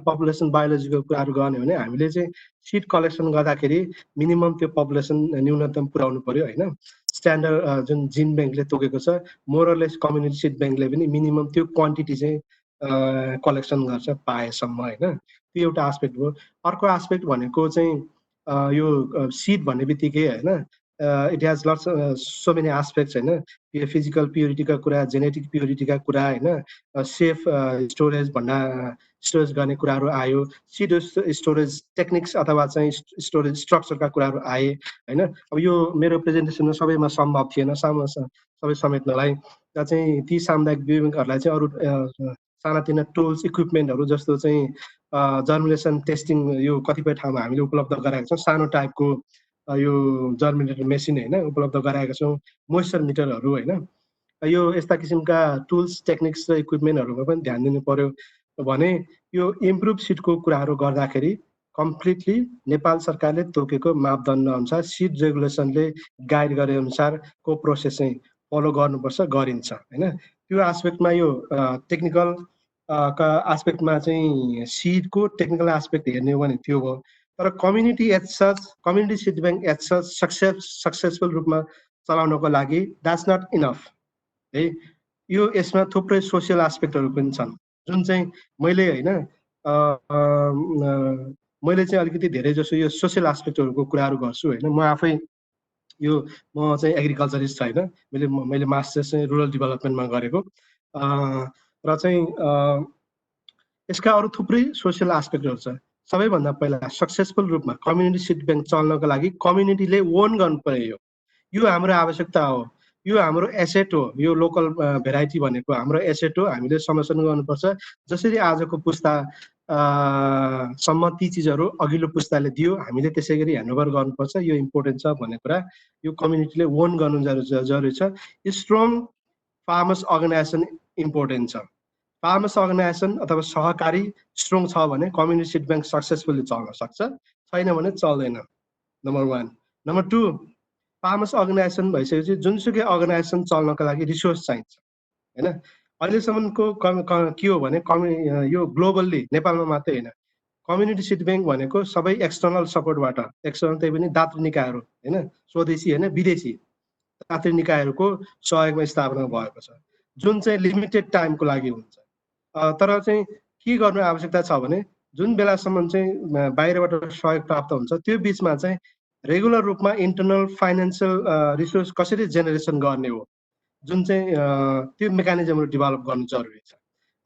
पपुलेसन बायोलोजीको कुराहरू गर्ने भने हामीले चाहिँ सिड कलेक्सन गर्दाखेरि मिनिमम त्यो पपुलेसन न्यूनतम पुर्याउनु पर्यो होइन। स्ट्यान्डर्ड जुन जिन ब्याङ्कले तोकेको छ मोरलेस कम्युनिटी सिड ब्याङ्कले पनि मिनिमम त्यो क्वान्टिटी चाहिँ कलेक्सन गर्छ पाएसम्म होइन। त्यो एउटा एस्पेक्ट हो। अर्को एस्पेक्ट भनेको चाहिँ यो सिड भन्ने बित्तिकै होइन it has lots so many aspects होइन। फिजिकल प्युरिटीका कुरा, जेनेटिक प्युरिटीका कुरा होइन, सेफ स्टोरेज स्टोरेज गर्ने कुराहरू आयो, सिड स्टोरेज टेक्निक्स अथवा चाहिँ स्टोरेज स्ट्रक्चरका कुराहरू आए होइन। अब यो मेरो प्रेजेन्टेसनमा सबैमा सम्भव थिएन सबै समेट्नलाई। र चाहिँ ती सामुदायिक ब्याङ्कहरूलाई चाहिँ अरू सानातिना टुल्स इक्विपमेन्टहरू जस्तो चाहिँ जर्मिनेसन टेस्टिङ यो कतिपय ठाउँमा हामीले उपलब्ध गराएका छौँ। सानो टाइपको यो जर्मिनेटर मेसिन होइन उपलब्ध गराएका छौँ, मोइस्चर मिटरहरू होइन। यो यस्ता किसिमका टुल्स टेक्निक्स र इक्विपमेन्टहरूमा पनि ध्यान दिनु पर्यो भने यो इम्प्रुभ सिडको कुराहरू गर्दाखेरि कम्प्लिटली नेपाल सरकारले तोकेको मापदण्ड अनुसार सिड रेगुलेसनले गाइड गरे अनुसारको प्रोसेस चाहिँ फलो गर्नुपर्छ, गरिन्छ होइन। त्यो एस्पेक्टमा यो टेक्निकल का एस्पेक्टमा चाहिँ सिडको टेक्निकल एस्पेक्ट हेर्ने हो भने त्यो हो। तर community community seed bank successful रूपमा चलाउनको लागि द्याट्स नट इनफ है। यो यसमा थुप्रै सोसियल एस्पेक्टहरू पनि छन् जुन चाहिँ मैले होइन मैले चाहिँ अलिकति धेरै जसो यो सोसियल एस्पेक्टहरूको कुराहरू गर्छु होइन। म आफै म चाहिँ एग्रिकल्चरिस्ट होइन, मैले मास्टर्स चाहिँ रुरल डेभलपमेन्टमा गरेको र चाहिँ यसका अरू थुप्रै सोसियल एस्पेक्टहरू छ। सबैभन्दा पहिला सक्सेसफुल रूपमा कम्युनिटी सिड ब्याङ्क चल्नको लागि कम्युनिटीले ओन गर्नु पर्यो। यो हाम्रो आवश्यकता हो, यो हाम्रो एसेट हो। यो लोकल भेराइटी भनेको हाम्रो एसेट हो, हामीले संरक्षण गर्नुपर्छ। जसरी आजको पुस्ता सम्म ती चिजहरू अघिल्लो पुस्ताले दियो, हामीले त्यसै गरी ह्यान्डओभर गर्नुपर्छ। यो इम्पोर्टेन्ट छ भन्ने कुरा यो कम्युनिटीले ओन गर्नु जरुरी छ। स्ट्रङ फार्मर्स अर्गनाइजेसन इम्पोर्टेन्ट छ। फार्मर्स अर्गनाइजेसन अथवा सहकारी स्ट्रङ छ भने कम्युनिटी सिड ब्याङ्क सक्सेसफुल्ली चल्न सक्छ, छैन भने चल्दैन, नम्बर 1। नम्बर 2, फार्मर्स अर्गनाइजेसन भइसकेपछि जुनसुकै अर्गनाइजेसन चल्नको लागि रिसोर्स चाहिन्छ होइन। अहिलेसम्मको के हो भने यो ग्लोबल्ली नेपालमा मात्रै होइन, कम्युनिटी सिड ब्याङ्क भनेको सबै एक्सटर्नल सपोर्टबाट, एक्सटर्नल त्यही पनि दात्री निकायहरू होइन, स्वदेशी होइन विदेशी दात्री निकायहरूको सहयोगमा स्थापना भएको छ जुन चाहिँ लिमिटेड टाइमको लागि हुन्छ। तर चाहिँ के गर्नु आवश्यकता छ भने जुन बेलासम्म चाहिँ बाहिरबाट सहयोग प्राप्त हुन्छ त्यो बिचमा चाहिँ रेगुलर रूपमा इन्टरनल फाइनेन्सियल रिसोर्स कसरी जेनेरेसन गर्ने हो, जुन चाहिँ त्यो मेकानिजमहरू डेभलप गर्नु जरुरी छ।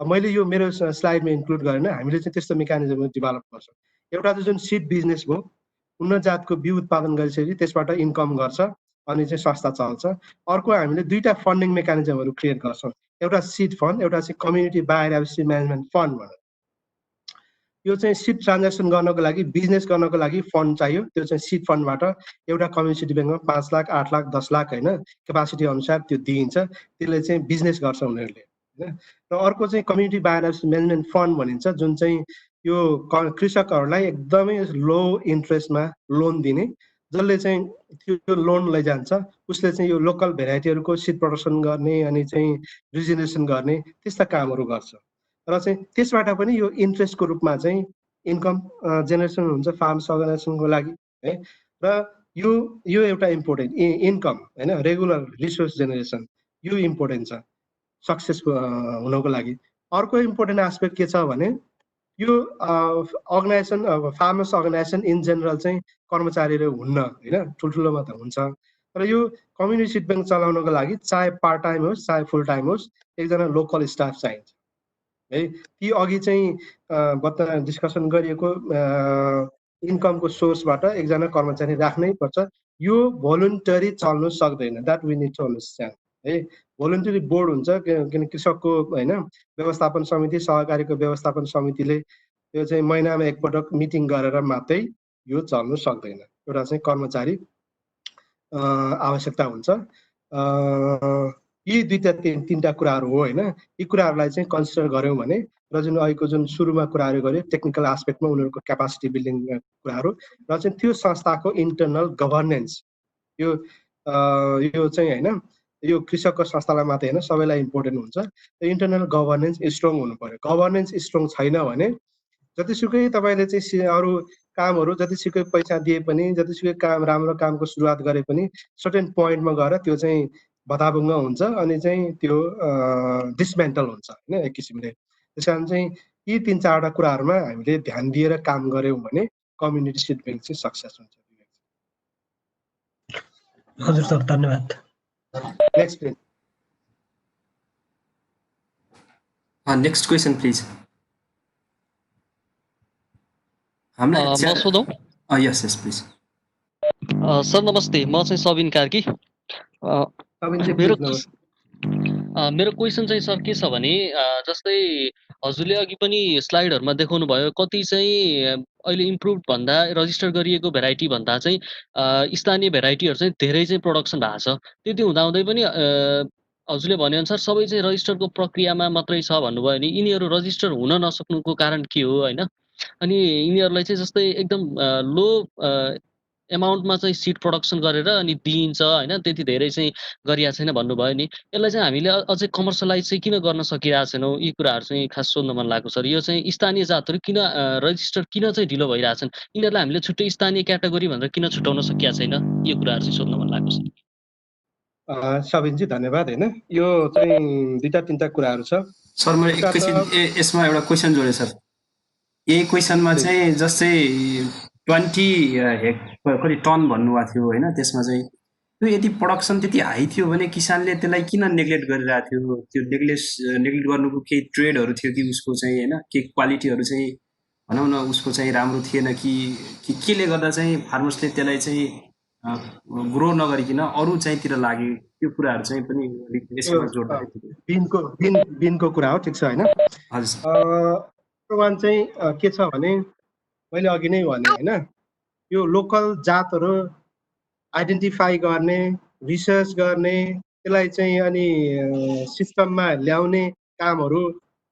मैले यो मेरो स्लाइडमा इन्क्लुड गरेन, हामीले चाहिँ त्यस्तो मेकानिजमहरू डेभलप गर्छौँ। एउटा चाहिँ जुन सिड बिजनेस भयो, उन्नत जातको बिउ उत्पादन गरिसकेपछि त्यसबाट इन्कम गर्छ अनि चाहिँ संस्था चल्छ। अर्को हामीले दुईटा फन्डिङ मेकानिजमहरू क्रिएट गर्छौँ, एउटा सिड फन्ड, एउटा चाहिँ कम्युनिटी बायोडाइभर्सिटी म्यानेजमेन्ट फन्ड भनेर। यो चाहिँ सिड ट्रान्ज्याक्सन गर्नको लागि, बिजनेस गर्नको लागि फन्ड चाहियो, त्यो चाहिँ सिड फन्डबाट एउटा कम्युनिटी ब्याङ्कमा 5 लाख 8 लाख 10 लाख होइन क्यापासिटी अनुसार त्यो दिइन्छ, त्यसले चाहिँ बिजनेस गर्छ उनीहरूले होइन। र अर्को चाहिँ कम्युनिटी बायोडाइभर्सिटी म्यानेजमेन्ट फन्ड भनिन्छ, जुन चाहिँ यो कृषकहरूलाई एकदमै लो इन्ट्रेस्टमा लोन दिने, जसले चाहिँ त्यो लोन लैजान्छ उसले चाहिँ यो लोकल भेराइटीहरूको सिड प्रडक्सन गर्ने अनि चाहिँ रिजिनेसन गर्ने त्यस्ता कामहरू गर्छ र चाहिँ त्यसबाट पनि यो इन्ट्रेस्टको रूपमा चाहिँ इन्कम जेनेरेसन हुन्छ फार्म्स अर्गनाइजेसनको लागि है र यो एउटा इम्पोर्टेन्ट इन्कम होइन रेगुलर रिसोर्स जेनेरेसन यो इम्पोर्टेन्ट छ सक्सेस हुनको लागि। अर्को इम्पोर्टेन्ट एस्पेक्ट के छ भने यो organisation farmers organisation in general चाहिँ कर्मचारीहरू हुन्न होइन ठुल्ठुलोमा त हुन्छ तर यो कम्युनिटी सिड ब्याङ्क चलाउनको लागि चाहे पार्ट टाइम होस् चाहे फुल टाइम होस् एकजना लोकल स्टाफ चाहिन्छ है। ती अघि चाहिँ डिस्कसन गरिएको इन्कमको सोर्सबाट एकजना कर्मचारी राख्नै पर्छ। यो भोलुन्टरी चल्नु सक्दैन, that we need to understand है। भोलुन्टरी बोर्ड हुन्छ किन कृषकको होइन व्यवस्थापन समिति सहकारीको व्यवस्थापन समितिले यो चाहिँ महिनामा एकपटक मिटिङ गरेर मात्रै यो चल्नु सक्दैन, एउटा चाहिँ कर्मचारी आवश्यकता हुन्छ। यी तीनटा कुराहरू हो होइन। यी कुराहरूलाई चाहिँ कन्सिडर गऱ्यौँ भने र जुन अहिलेको जुन सुरुमा कुराहरू गऱ्यो टेक्निकल एस्पेक्टमा उनीहरूको क्यापासिटी बिल्डिङ कुराहरू र चाहिँ त्यो संस्थाको इन्टरनल गभर्नेन्स यो चाहिँ होइन यो कृषकको संस्थालाई मात्रै होइन सबैलाई इम्पोर्टेन्ट हुन्छ। इन्टरनल गभर्नेन्स स्ट्रङ हुनु पर्यो। गभर्नेन्स स्ट्रङ छैन भने जतिसुकै तपाईँले चाहिँ अरू कामहरू जतिसुकै पैसा दिए पनि जतिसुकै काम राम्रो कामको सुरुवात गरे पनि सर्टेन पोइन्टमा गएर त्यो चाहिँ भताभुङ्ग हुन्छ अनि चाहिँ त्यो डिसमेन्टल हुन्छ होइन एक किसिमले। त्यस कारण चाहिँ यी 3-4वटा कुराहरूमा हामीले ध्यान दिएर काम गऱ्यौँ भने कम्युनिटी सिड ब्याङ्क चाहिँ सक्सेस हुन्छ। हजुर सर धन्यवाद। Next please. Next question please. म सोधौँ? यस यस प्लिज। सर नमस्ते, म चाहिँ सबिन कार्की। मेरो क्वेसन चाहिँ सर के छ भने जस्तै हजुरले अघि पनि स्लाइडहरूमा देखाउनु भयो कति चाहिँ अहिले इम्प्रुभ भन्दा रजिस्टर गरिएको भेराइटी भन्दा चाहिँ स्थानीय भेराइटीहरू चाहिँ धेरै चाहिँ प्रोडक्सन भएको छ। त्यति हुँदाहुँदै पनि हजुरले भनेअनुसार सबै चाहिँ रजिस्टरको प्रक्रियामा मात्रै छ भन्नुभयो भने यिनीहरू रजिस्टर हुन नसक्नुको कारण के हो होइन? अनि यिनीहरूलाई चाहिँ जस्तै एकदम लो एमाउन्टमा चाहिँ सिड प्रडक्सन गरेर अनि दिइन्छ होइन, त्यति धेरै चाहिँ गरिएको छैन भन्नुभयो नि। यसलाई चाहिँ हामीले अझै कमर्सियलाइज चाहिँ किन गर्न सकिरहेको छैनौँ? यी कुराहरू चाहिँ खास सोध्न मन लाग्यो सर। यो चाहिँ स्थानीय जातहरू किन रजिस्टर किन चाहिँ ढिलो भइरहेछन्? यिनीहरूलाई हामीले छुट्टै स्थानीय क्याटेगोरी भनेर किन छुट्याउन सकिएको छैन? यो कुराहरू चाहिँ सोध्न मन लाग्यो सर। सबिनजी धन्यवाद होइन। यो चाहिँ 2-3टा कुराहरू छ सर। म एकैछिन यसमा एउटा क्वेसन जोडेँ सर। यही क्वेसनमा चाहिँ जस्तै 20 कति टन भन्नुभएको थियो होइन, त्यसमा चाहिँ त्यो यदि प्रडक्सन त्यति हाई थियो भने किसानले त्यसलाई किन नेग्लेक्ट गरिरहेको थियो? त्यो नेग्लेक्ट गर्नुको केही ट्रेडहरू थियो कि उसको चाहिँ होइन, केही क्वालिटीहरू चाहिँ भनौँ न उसको चाहिँ राम्रो थिएन कि केले गर्दा चाहिँ फार्मर्सले त्यसलाई चाहिँ ग्रो नगरिकन अरू चाहिँतिर लाग्यो? त्यो कुराहरू चाहिँ पनि यसमा जोड्दा बिनको कुरा हो, ठिक छ होइन। हजुर चाहिँ के छ भने मैले अघि नै भने होइन, यो लोकल जातहरू आइडेन्टिफाई गर्ने रिसर्च गर्ने त्यसलाई चाहिँ अनि सिस्टममा ल्याउने कामहरू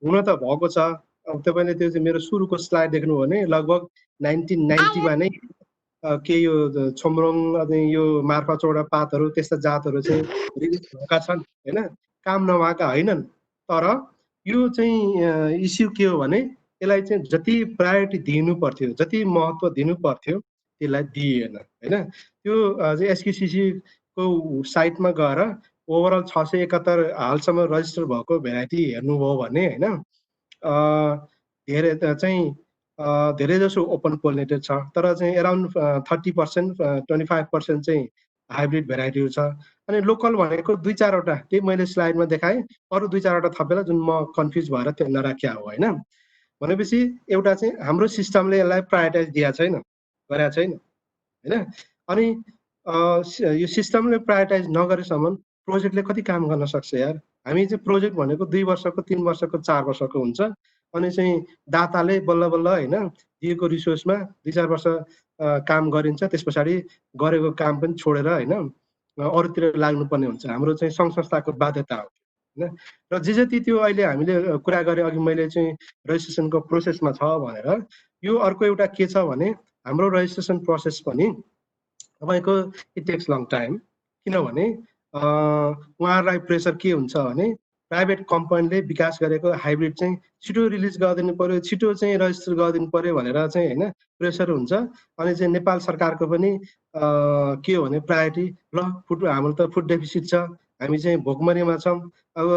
हुन त भएको छ। अब तपाईँले त्यो चाहिँ मेरो सुरुको स्लाइड देख्नु हो भने लगभग 1990मा नै के यो छोम्रोङ अनि यो मार्फा चौडा पातहरू त्यस्ता जातहरू चाहिँ रिलिज भएका छन् होइन, काम नभएका होइनन्। तर यो चाहिँ इस्यु के हो भने यसलाई चाहिँ जति प्रायोरिटी दिनु पर्थ्यो जति महत्त्व दिनु पर्थ्यो त्यसलाई दिइएन होइन। त्यो चाहिँ एसकेसिसीको साइटमा गएर ओभरअल 671 हालसम्म रजिस्टर भएको भेराइटी हेर्नुभयो भने होइन धेरै चाहिँ धेरै जसो ओपन पोलिनेटेड छ, तर चाहिँ एराउन्ड 30% 25% चाहिँ हाइब्रिड भेराइटीहरू छ। अनि लोकल भनेको 2-4वटा त्यही मैले स्लाइडमा देखाएँ, अरू 2-4वटा थपेर जुन म कन्फ्युज भएर त्यो नराख्या हो होइन। भनेपछि एउटा चाहिँ हाम्रो सिस्टमले यसलाई प्रायोरिटाइज दिएको छैन, गरेको छैन होइन। अनि यो सिस्टमले प्रायोरिटाइज नगरेसम्म प्रोजेक्टले कति काम गर्न सक्छ यार? हामी चाहिँ प्रोजेक्ट भनेको 2 वर्षको 3 वर्षको 4 वर्षको हुन्छ। अनि चाहिँ दाताले बल्ल बल्ल होइन दिएको रिसोर्समा 2-4 वर्ष काम गरिन्छ, त्यस पछाडि गरेको काम पनि छोडेर होइन अरूतिर लाग्नुपर्ने हुन्छ। हाम्रो चाहिँ सङ्घ संस्थाको बाध्यता हो होइन। र जे जति त्यो अहिले हामीले कुरा गरेँ अघि मैले चाहिँ रजिस्ट्रेसनको प्रोसेसमा छ भनेर, यो अर्को एउटा के छ भने हाम्रो रजिस्ट्रेसन प्रोसेस पनि तपाईँको इट टेक्स लङ टाइम। किनभने उहाँहरूलाई प्रेसर के हुन्छ भने प्राइभेट कम्पनीले विकास गरेको हाइब्रिड चाहिँ छिटो रिलिज गरिदिनु पर्यो, छिटो चाहिँ रजिस्टर गरिदिनु पर्यो भनेर चाहिँ होइन प्रेसर हुन्छ। अनि चाहिँ नेपाल सरकारको पनि के हो भने प्रायोरिटी, ल हाम्रो त फुड डेफिसिट छ, हामी चाहिँ भोकमरीमा छौँ, अब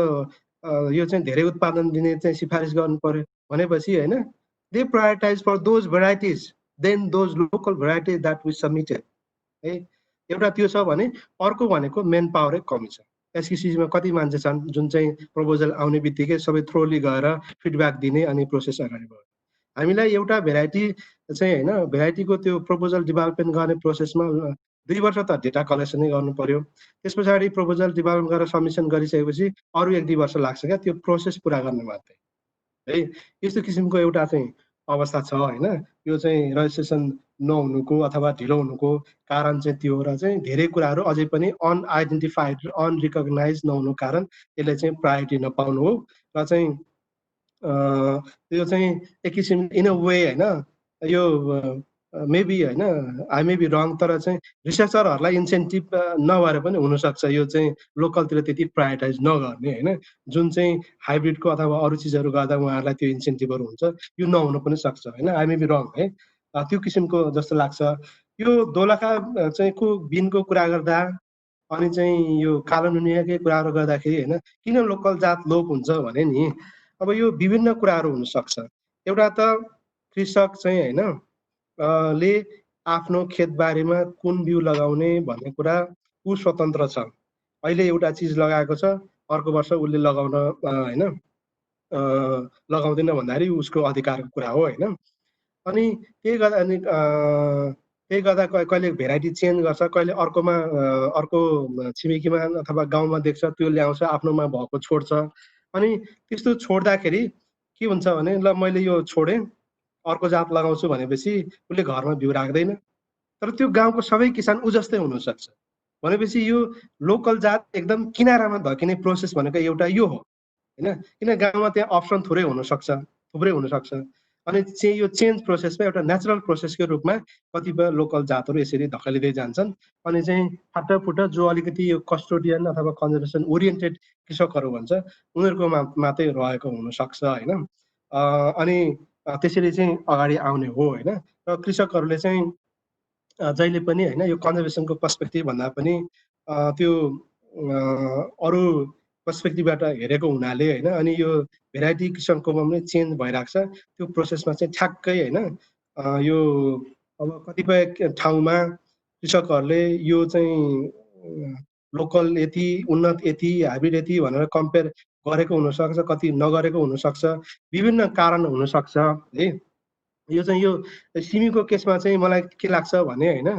यो चाहिँ धेरै उत्पादन दिने चाहिँ सिफारिस गर्नु पर्यो भनेपछि होइन they prioritise for those varieties then those local varieties that we submitted है। एउटा त्यो छ भने अर्को भनेको मेन पावरै कमी छ। एसकेसीमा कति मान्छे छन् जुन चाहिँ प्रपोजल आउने बित्तिकै सबै थ्रोली गएर फिडब्याक दिने अनि प्रोसेस अगाडि बढ्यो। हामीलाई एउटा भेराइटी चाहिँ होइन भेराइटीको त्यो प्रपोजल डेभलपमेन्ट गर्ने प्रोसेसमा 2 वर्ष त डेटा कलेक्सनै गर्नु पर्यो। त्यस पछाडि प्रपोजल डेभलपमेन्ट गरेर सबमिसन गरिसकेपछि अरू 1-2 वर्ष लाग्छ क्या त्यो प्रोसेस पुरा गर्न मात्रै है। यस्तो किसिमको एउटा चाहिँ अवस्था छ होइन। यो चाहिँ रजिस्ट्रेसन नहुनुको अथवा ढिलो हुनुको कारण चाहिँ त्यो र चाहिँ धेरै कुराहरू अझै पनि अनआइडेन्टिफाइड अनरिकग्नाइज नहुनु कारण यसले चाहिँ प्रायोरिटी नपाउनु हो। र चाहिँ यो चाहिँ एक किसिम इन अ वे होइन यो मेबी होइन आई मे बी रङ, तर चाहिँ रिसर्चरहरूलाई इन्सेन्टिभ नभएर पनि हुनसक्छ यो चाहिँ लोकलतिर त्यति प्रायोरिटाइज नगर्ने होइन। जुन चाहिँ हाइब्रिडको अथवा अरू चिजहरू गर्दा उहाँहरूलाई त्यो इन्सेन्टिभहरू हुन्छ, यो नहुनु पनि सक्छ होइन। आई मे बी रङ है, त्यो किसिमको जस्तो लाग्छ। यो दोलखा चाहिँ को बिनको कुरा गर्दा अनि चाहिँ यो कालो नुनियाकै कुराहरू गर्दाखेरि होइन किन लोकल जात लोप हुन्छ भने नि अब यो विभिन्न कुराहरू हुनसक्छ। एउटा त कृषक चाहिँ होइन ले आफ्नो खेतबारीमा कुन बिउ लगाउने भन्ने कुरा ऊ स्वतन्त्र छ। अहिले एउटा चिज लगाएको छ, अर्को वर्ष उसले लगाउन होइन लगाउँदैन भन्दाखेरि उसको अधिकारको कुरा हो होइन। अनि त्यही गर्दा कहिले भेराइटी चेन्ज गर्छ, कहिले अर्कोमा अर्को छिमेकीमा अथवा गाउँमा देख्छ त्यो ल्याउँछ, आफ्नोमा भएको छोड्छ। अनि त्यस्तो छोड्दाखेरि के हुन्छ भने ल मैले यो छोडेँ अर्को जात लगाउँछु भनेपछि उसले घरमा बिउ राख्दैन। तर त्यो गाउँको सबै किसान ऊ जस्तै हुनसक्छ भनेपछि यो लोकल जात एकदम किनारामा धकिने प्रोसेस भनेको एउटा यो हो होइन। किन गाउँमा त्यहाँ अप्सन थुप्रै हुनसक्छ। अनि चाहिँ यो चेन्ज प्रोसेसमा एउटा नेचुरल प्रोसेसको रूपमा कतिपय लोकल जातहरू यसरी धकेलिँदै जान्छन्। अनि चाहिँ फाटाफुटा जो अलिकति यो कस्टोडियन अथवा कन्जर्भेसन ओरिएन्टेड कृषकहरू भन्छ उनीहरूको मात्रै रहेको हुनसक्छ होइन। अनि त्यसरी चाहिँ अगाडि आउने हो होइन। र कृषकहरूले चाहिँ जहिले पनि होइन यो कन्जर्भेसनको पर्सपेक्टिभ भन्दा पनि त्यो अरू पर्सपेक्टिभबाट हेरेको हुनाले होइन अनि यो भेराइटी कृषककोमा पनि चेन्ज भइरहेको छ। त्यो प्रोसेसमा चाहिँ ठ्याक्कै होइन यो अब कतिपय ठाउँमा कृषकहरूले यो चाहिँ लोकल यति उन्नत यति हाइब्रिड यति भनेर कम्पेयर गरेको हुनसक्छ, कति नगरेको हुनसक्छ, विभिन्न कारण हुनसक्छ है। यो चाहिँ यो सिमीको केसमा चाहिँ मलाई के लाग्छ भने होइन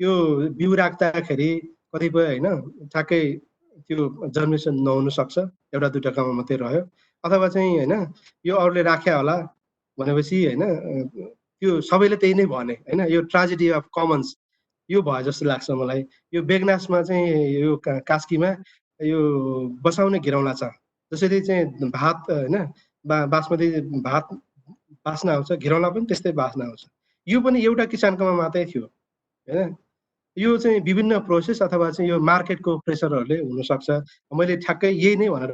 यो बिउ राख्दाखेरि कतिपय होइन ठ्याक्कै त्यो जर्मिनेसन नहुन सक्छ, एउटा दुईटा गाउँमा मात्रै रह्यो अथवा चाहिँ होइन यो अरूले राख्या होला भनेपछि होइन त्यो सबैले त्यही नै भने होइन। यो ट्राजेडी अफ कमन्स यो भयो जस्तो लाग्छ मलाई। यो बेगनासमा चाहिँ यो कास्कीमा यो बसाउने घिरौँला छ, जसरी चाहिँ भात होइन बासमती भात बास्ना आउँछ, घिरौँला पनि त्यस्तै बास्ना आउँछ। यो पनि एउटा किसानकोमा मात्रै थियो होइन। यो चाहिँ विभिन्न प्रोसेस अथवा चाहिँ यो मार्केटको प्रेसरहरूले हुनसक्छ। मैले ठ्याक्कै यही नै भनेर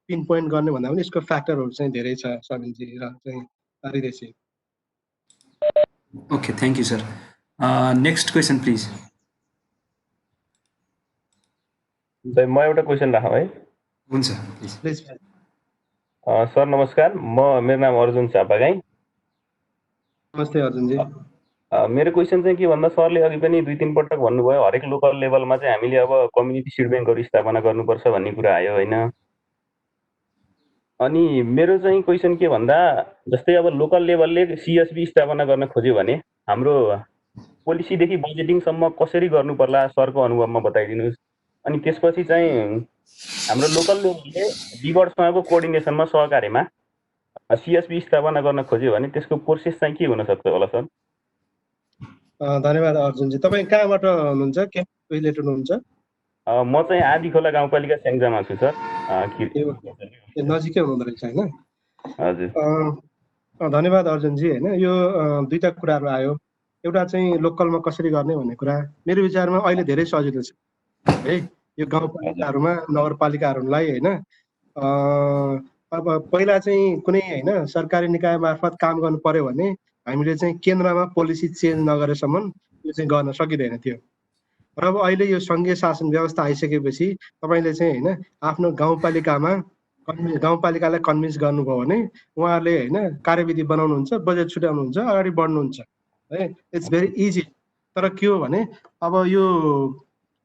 पिन पोइन्ट गर्ने भन्दा पनि यसको फ्याक्टरहरू चाहिँ धेरै छ सबिनजी र चाहिँ हरिदेशी। Okay, thank you sir. Next question please. म एउटा क्वेसन राखौँ है? हुन्छ प्लिज। सर नमस्कार, मेरो नाम अर्जुन चापागाई। नमस्ते अर्जुनजी। मेरो क्वेसन चाहिँ के भन्दा सरले अघि पनि 2-3 पटक भन्नुभयो हरेक लोकल लेभलमा चाहिँ हामीले अब कम्युनिटी सिड ब्याङ्कहरू स्थापना गर्नुपर्छ भन्ने कुरा आयो होइन। अनि मेरो चाहिँ क्वेसन के भन्दा जस्तै अब लोकल लेभलले सिएसबी स्थापना गर्न खोज्यो भने हाम्रो पोलिसीदेखि बजेटिङसम्म कसरी गर्नु पर्ला सरको अनुभवमा बताइदिनुहोस्। अनि त्यसपछि चाहिँ हाम्रो लोकल लेभलले डिबर्डसँगको कोअर्डिनेसनमा सहकार्यमा सिएसबी स्थापना गर्न खोज्यो भने त्यसको प्रोसेस चाहिँ के हुन सक्छ होला सर? धन्यवाद अर्जुनजी। तपाईँ कहाँबाट हुनुहुन्छ, के रिलेटेड हुनुहुन्छ? म चाहिँ आदि खोला गाउँपालिका स्याङ्जामा छु सर। नजिकै हुनुहुँदो रहेछ होइन? हजुर। धन्यवाद अर्जुनजी। होइन यो दुईटा कुराहरू आयो। एउटा चाहिँ लोकलमा कसरी गर्ने भन्ने कुरा मेरो विचारमा अहिले धेरै सजिलो छ है। यो गाउँपालिकाहरूमा नगरपालिकाहरूलाई होइन अब पहिला चाहिँ कुनै होइन सरकारी निकाय मार्फत काम गर्नु पर्यो भने हामीले चाहिँ केन्द्रमा पोलिसी चेन्ज नगरेसम्म यो चाहिँ गर्न सकिँदैन थियो। र अब अहिले यो सङ्घीय शासन व्यवस्था आइसकेपछि तपाईँले चाहिँ होइन आफ्नो गाउँपालिकालाई कन्भिन्स गर्नुभयो भने उहाँहरूले होइन कार्यविधि बनाउनुहुन्छ, बजेट छुट्याउनुहुन्छ, अगाडि बढ्नुहुन्छ है। It's very easy. तर के हो भने अब यो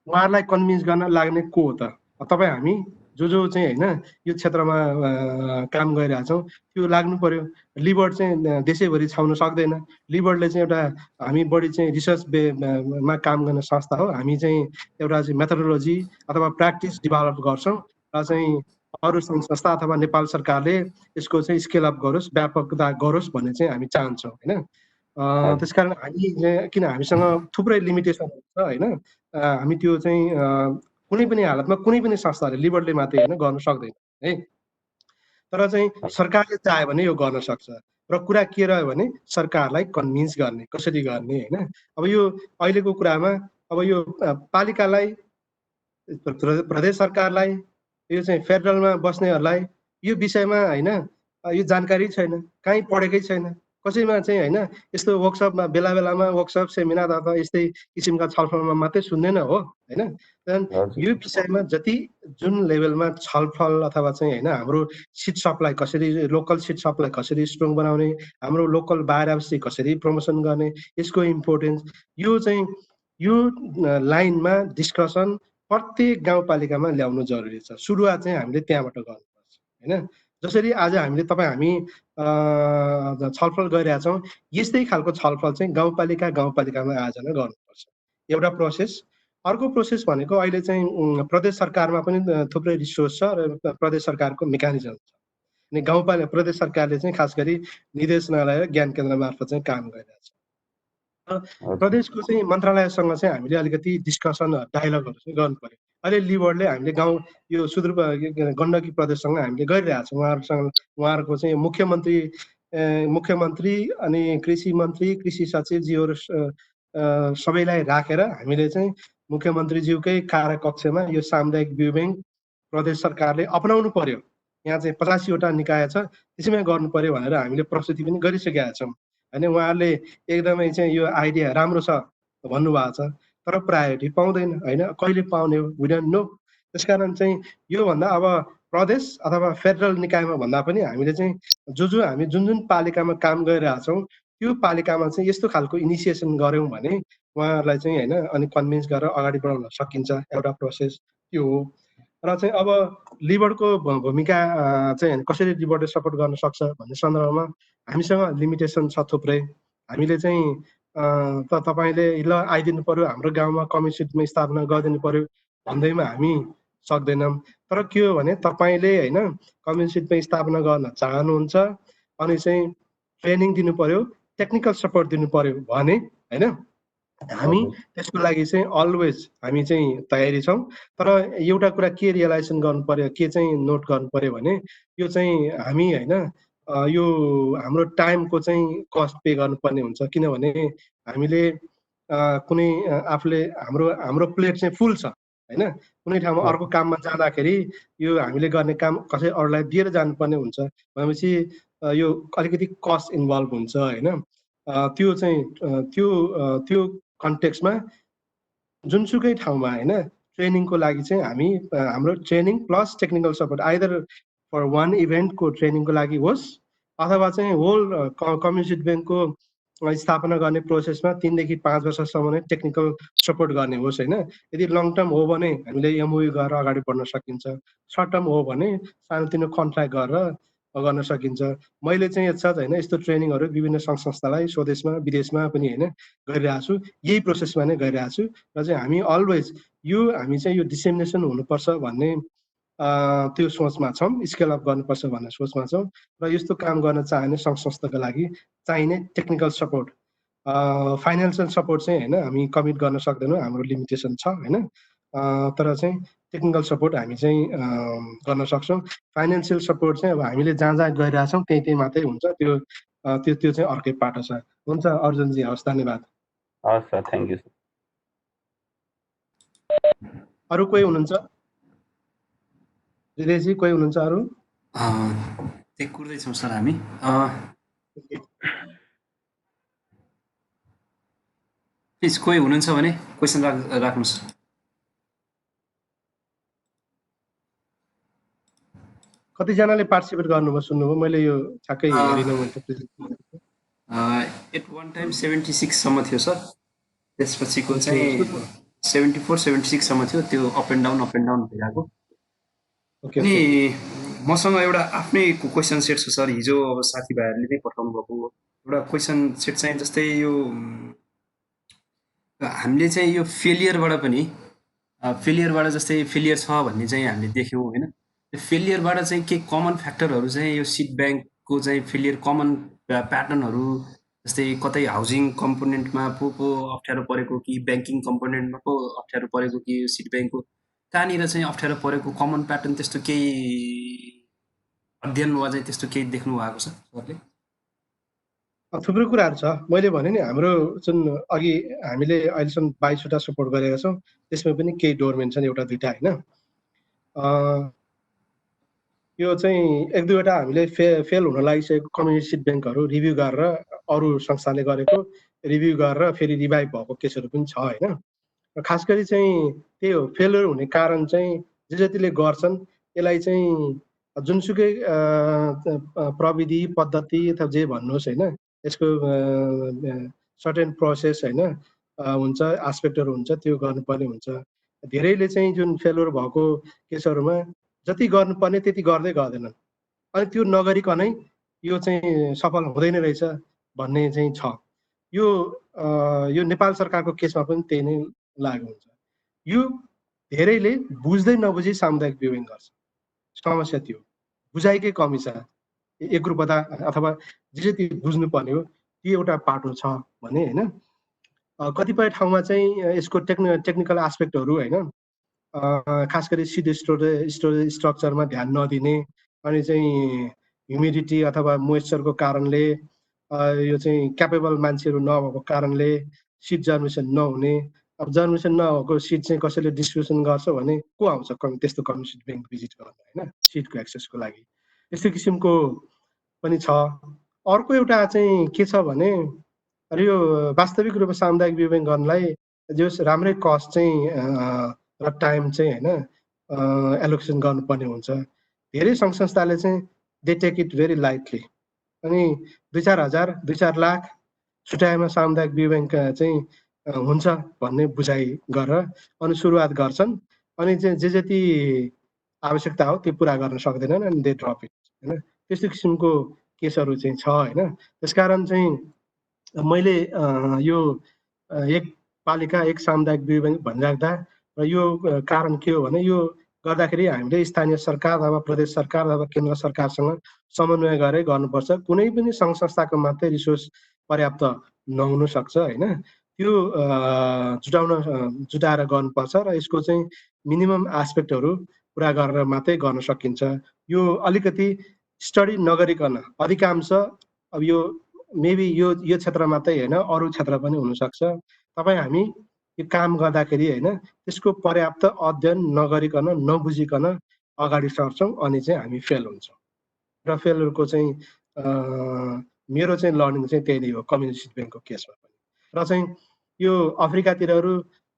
उहाँहरूलाई कन्भिन्स गर्न लाग्ने को हो त? तपाईँ हामी जो चाहिँ होइन यो क्षेत्रमा काम गरिरहेछौँ त्यो लाग्नु पर्यो। लिबर्ड चाहिँ देशैभरि छाउन सक्दैन। लिबर्डले चाहिँ एउटा हामी बढी चाहिँ रिसर्च मा काम गर्ने संस्था हो। हामी चाहिँ एउटा चाहिँ मेथोडोलोजी अथवा प्र्याक्टिस डेभलप गर्छौँ र चाहिँ अरू सङ्घ संस्था अथवा नेपाल सरकारले यसको चाहिँ स्केल अप गरोस्, व्यापकता गरोस् भन्ने चाहिँ हामी चाहन्छौँ होइन। त्यसकारण हामी किन हामीसँग थुप्रै लिमिटेसनहरू छ होइन, हामी त्यो चाहिँ कुनै पनि हालतमा कुनै पनि संस्थाले लिबर्डले मात्रै होइन गर्न सक्दैन है। तर चाहिँ सरकारले चाह्यो भने यो गर्न सक्छ। र कुरा के रह्यो भने सरकारलाई कन्भिन्स गर्ने, कसरी गर्ने होइन। अब यो अहिलेको कुरामा अब यो पालिकालाई, प्रदेश सरकारलाई, यो चाहिँ फेडरलमा बस्नेहरूलाई यो विषयमा होइन यो जानकारी छैन, कहीँ पढेकै छैन, कसैमा चाहिँ होइन यस्तो वर्कसपमा बेला बेलामा वर्कसप सेमिनार अथवा यस्तै किसिमका छलफलमा मात्रै सुन्दैन हो होइन। यो विषयमा जति जुन लेभलमा छलफल अथवा चाहिँ होइन हाम्रो सिट सप्लाई कसरी, लोकल सिट सप्लाई कसरी स्ट्रङ बनाउने, हाम्रो लोकल बायोडाइभर्सिटी कसरी प्रमोसन गर्ने, यसको इम्पोर्टेन्स यो चाहिँ यो लाइनमा डिस्कसन प्रत्येक गाउँपालिकामा ल्याउनु जरुरी छ। सुरुवात चाहिँ हामीले त्यहाँबाट गर्नुपर्छ होइन। जसरी आज हामीले हामी छलफल गरिरहेछौँ यस्तै खालको छलफल चाहिँ गाउँपालिकामा आयोजना गर्नुपर्छ, एउटा प्रोसेस। अर्को प्रोसेस भनेको अहिले चाहिँ प्रदेश सरकारमा पनि थुप्रै रिसोर्स छ र प्रदेश सरकारको मेकानिजम छ। अनि प्रदेश सरकारले चाहिँ खास गरी निर्देशनालय ज्ञान केन्द्र मार्फत चाहिँ काम गरिरहेछ। प्रदेशको चाहिँ मन्त्रालयसँग चाहिँ हामीले अलिकति डिस्कसन डायलगहरू चाहिँ गर्नु पर्यो। अहिले लिबर्डले हामीले गाउँ यो सुदूर गण्डकी प्रदेशसँग हामीले गरिरहेछौँ। उहाँहरूको चाहिँ मुख्यमन्त्री अनि कृषि मन्त्री, कृषि सचिवज्यूहरू सबैलाई राखेर हामीले चाहिँ मुख्यमन्त्रीज्यूकै कार्यकक्षमा यो सामुदायिक बिउ ब्याङ्क प्रदेश सरकारले अपनाउनु पर्यो, यहाँ चाहिँ 85वटा निकाय छ त्यसैमा गर्नु पर्यो भनेर हामीले प्रस्तुति पनि गरिसकेका छौँ होइन। उहाँहरूले एकदमै चाहिँ यो आइडिया राम्रो छ भन्नुभएको छ, तर प्रायोरिटी पाउँदैन होइन, कहिले पाउने हो वी डोन्ट नो। त्यसकारण चाहिँ योभन्दा अब प्रदेश अथवा फेडरल निकायमा भन्दा पनि हामीले चाहिँ हामी जुन पालिकामा काम गरिरहेछौँ त्यो पालिकामा चाहिँ यस्तो खालको इनिसिएसन गऱ्यौँ भने उहाँहरूलाई चाहिँ होइन अनि कन्भिन्स गरेर अगाडि बढाउन सकिन्छ, एउटा प्रोसेस त्यो हो। र चाहिँ अब लिबर्डको भूमिका चाहिँ कसरी लिबर्डले सपोर्ट गर्न सक्छ भन्ने सन्दर्भमा हामीसँग लिमिटेसन छ थुप्रै। हामीले चाहिँ तपाईँले ल आइदिनु पर्यो हाम्रो गाउँमा कम्युनिटीमा स्थापना गरिदिनु पर्यो भन्दैमा हामी सक्दैनौँ। तर के हो भने तपाईँले होइन कम्युनिटीमा स्थापना गर्न चाहनुहुन्छ अनि चाहिँ ट्रेनिङ दिनु पर्यो, टेक्निकल सपोर्ट दिनु पर्यो भने होइन हामी त्यसको लागि चाहिँ अलवेज हामी चाहिँ तयारी छौँ। तर एउटा कुरा के रियलाइजेसन गर्नु पर्यो, के चाहिँ नोट गर्नु पर्यो भने यो चाहिँ हामी होइन यो हाम्रो टाइमको चाहिँ कस्ट पे गर्नुपर्ने हुन्छ। किनभने हामीले कुनै आफूले हाम्रो प्लेट चाहिँ फुल छ होइन, कुनै ठाउँमा अर्को काममा जाँदाखेरि यो हामीले गर्ने काम कसै अरूलाई दिएर जानुपर्ने हुन्छ भनेपछि यो अलिकति कस्ट इन्भल्भ हुन्छ होइन। त्यो चाहिँ त्यो कन्टेक्स्टमा जुनसुकै ठाउँमा होइन ट्रेनिङको लागि चाहिँ हामी हाम्रो training plus technical support either for one इभेन्टको ट्रेनिङको लागि होस् अथवा चाहिँ होल कम्युनिटी ब्याङ्कको स्थापना गर्ने प्रोसेसमा 3 देखि 5 वर्षसम्म नै टेक्निकल सपोर्ट गर्ने होस् होइन। यदि लङ टर्म हो भने हामीले एमओयू गरेर अगाडि बढ्न सकिन्छ, सर्ट टर्म हो भने सानोतिनो कन्ट्र्याक्ट गरेर गर्न सकिन्छ। मैले चाहिँ यत्साथ होइन यस्तो ट्रेनिङहरू विभिन्न सङ्घ संस्थालाई स्वदेशमा विदेशमा पनि होइन गरिरहेको छु, यही प्रोसेसमा नै गरिरहेको छु। र चाहिँ हामी अलवेज हामी चाहिँ यो डिसेमिनेसन हुनुपर्छ भन्ने त्यो सोचमा छौँ, स्केल अप गर्नुपर्छ भन्ने सोचमा छौँ। र यस्तो काम गर्न चाहिने सङ्घ संस्थाको लागि चाहिने टेक्निकल सपोर्ट, फाइनेन्सियल सपोर्ट चाहिँ होइन हामी कमिट गर्न सक्दैनौँ, हाम्रो लिमिटेसन छ होइन। तर चाहिँ टेक्निकल सपोर्ट हामी चाहिँ गर्न सक्छौँ। फाइनेन्सियल सपोर्ट चाहिँ अब हामीले जहाँ गइरहेछौँ त्यही मात्रै हुन्छ, त्यो चाहिँ अर्कै पाटो छ। हुन्छ अर्जुनजी, हवस्, धन्यवाद। हस् सर, थ्याङ्क यू सर। अरू कोही हुनुहुन्छ? हृदयजी कोही हुनुहुन्छ अरू? त्यही कुर्दैछौँ सर हामी। प्लिज कोही हुनुहुन्छ भने क्वेसन राख्नुहोस्। कतिजनाले पार्टिसिपेट गर्नुभयो सुन्नुभयो? मैले यो ठ्याक्कै हेरिनँ मैले त। एट वान टाइम 76 सम्म थियो सर। त्यसपछिको चाहिँ 74 76 सम्म थियो। त्यो अप एन्ड डाउन भइरहेको। अनि मसँग एउटा आफ्नै क्वेसन सेट छ सर। हिजो अब साथीभाइहरूले नै पठाउनु भएको एउटा क्वेसन सेट चाहिँ जस्तै यो हामीले चाहिँ यो फेलियरबाट जस्तै फेलियर छ भन्ने चाहिँ हामीले देख्यौँ होइन। फेलियरबाट चाहिँ के कमन फ्याक्टरहरू चाहिँ यो सिड ब्याङ्कको चाहिँ फेलियर कमन प्याटर्नहरू जस्तै कतै हाउसिङ कम्पोनेन्टमा पो अप्ठ्यारो परेको कि ब्याङ्किङ कम्पोनेन्टमा पो अप्ठ्यारो परेको कि यो सिड ब्याङ्कको कहाँनिर चाहिँ अप्ठ्यारो परेको कमन प्याटर्न त्यस्तो केही अध्ययन वा चाहिँ त्यस्तो केही देख्नु भएको छ सरले? थुप्रो कुराहरू छ। मैले भने नि हाम्रो जुन अघि हामीले अहिलेसम्म 22वटा सपोर्ट गरेका छौँ, त्यसमा पनि केही डोरमेन छन्, एउटा दुईटा होइन। यो चाहिँ एक दुईवटा हामीले फेल हुन लागिसकेको कम्युनिटी सिड ब्याङ्कहरू रिभ्यू गरेर अरू संस्थाले गरेको रिभ्यू गरेर फेरि रिभाइभ भएको केसहरू पनि छ होइन। र खास गरी चाहिँ त्यही हो, फेलर हुने कारण चाहिँ जतिले गर्छन् यसलाई चाहिँ जुनसुकै प्रविधि पद्धति अथवा जे भन्नुहोस् होइन, यसको सर्टेन प्रोसेस होइन हुन्छ, एस्पेक्टहरू हुन्छ, त्यो गर्नुपर्ने हुन्छ। धेरैले चाहिँ जुन फेलर भएको केसहरूमा जति गर्नुपर्ने त्यति गर्दै गर्दैनन्, अनि त्यो नगरिकनै यो चाहिँ सफल हुँदैन रहेछ भन्ने चाहिँ छ। यो नेपाल सरकारको केसमा पनि त्यही नै लागु हुन्छ। यो धेरैले बुझ्दै नबुझी सामुदायिक विवरण गर्छ। समस्या त्यो बुझाइकै कमी छ। एकरूपता अथवा जति बुझ्नुपर्ने हो त्यो एउटा पाटो छ भने होइन। कतिपय ठाउँमा चाहिँ यसको टेक्निकल एस्पेक्टहरू होइन, खास गरी सिड स्टोरेज स्ट्रक्चरमा ध्यान नदिने, अनि चाहिँ ह्युमिडिटी अथवा मोइस्चरको कारणले यो चाहिँ क्यापेबल मान्छेहरू नभएको कारणले सिड जर्मिनेसन नहुने। अब जर्मिनेसन नभएको सिड चाहिँ कसैले डिस्ट्रिब्युसन गर्छ भने को आउँछ त्यस्तो कम्युनिटी ब्याङ्क भिजिट गर्न होइन, सिडको एक्सेसको लागि। यस्तो किसिमको पनि छ। अर्को एउटा चाहिँ के छ भने यो वास्तविक रूपमा सामुदायिक विवरण गर्नलाई जो राम्रै कस्ट चाहिँ र टाइम चाहिँ होइन एलोकेसन गर्नुपर्ने हुन्छ। धेरै सङ्घ संस्थाले चाहिँ they take it very lightly, अनि 2-4 हजार 2-4 लाख छुट्याएमा सामुदायिक विवरण चाहिँ हुन्छ भन्ने बुझाइ गरेर अनि सुरुवात गर्छन्, अनि चाहिँ जे जति आवश्यकता हो त्यो पुरा गर्न सक्दैनन् अनि दे ड्रप इट होइन। त्यस्तो किसिमको केसहरू चाहिँ छ होइन। त्यसकारण चाहिँ मैले यो एक पालिका एक सामुदायिक विवरण भनिराख्दा र यो कारण के हो भने यो गर्दाखेरि हामीले स्थानीय सरकार अथवा प्रदेश सरकार अथवा केन्द्र सरकारसँग समन्वय गरेर गर्नुपर्छ। कुनै पनि सङ्घ संस्थाको मात्रै रिसोर्स पर्याप्त नहुन सक्छ होइन। त्यो जुटाएर गर्नुपर्छ र यसको चाहिँ मिनिमम एस्पेक्टहरू पुरा गरेर मात्रै गर्न सकिन्छ। यो अलिकति स्टडी नगरिकन अधिकांश अब यो मेबी यो क्षेत्र मात्रै होइन अरू क्षेत्र पनि हुनसक्छ। तपाईँ हामी यो काम गर्दाखेरि होइन त्यसको पर्याप्त अध्ययन नगरिकन नबुझिकन अगाडि सर्छौँ अनि चाहिँ हामी फेल हुन्छौँ। र फेलरको चाहिँ मेरो चाहिँ लर्निङ चाहिँ त्यही नै हो कम्युनिटी सिड ब्याङ्कको केसमा पनि। र चाहिँ यो अफ्रिकातिरहरू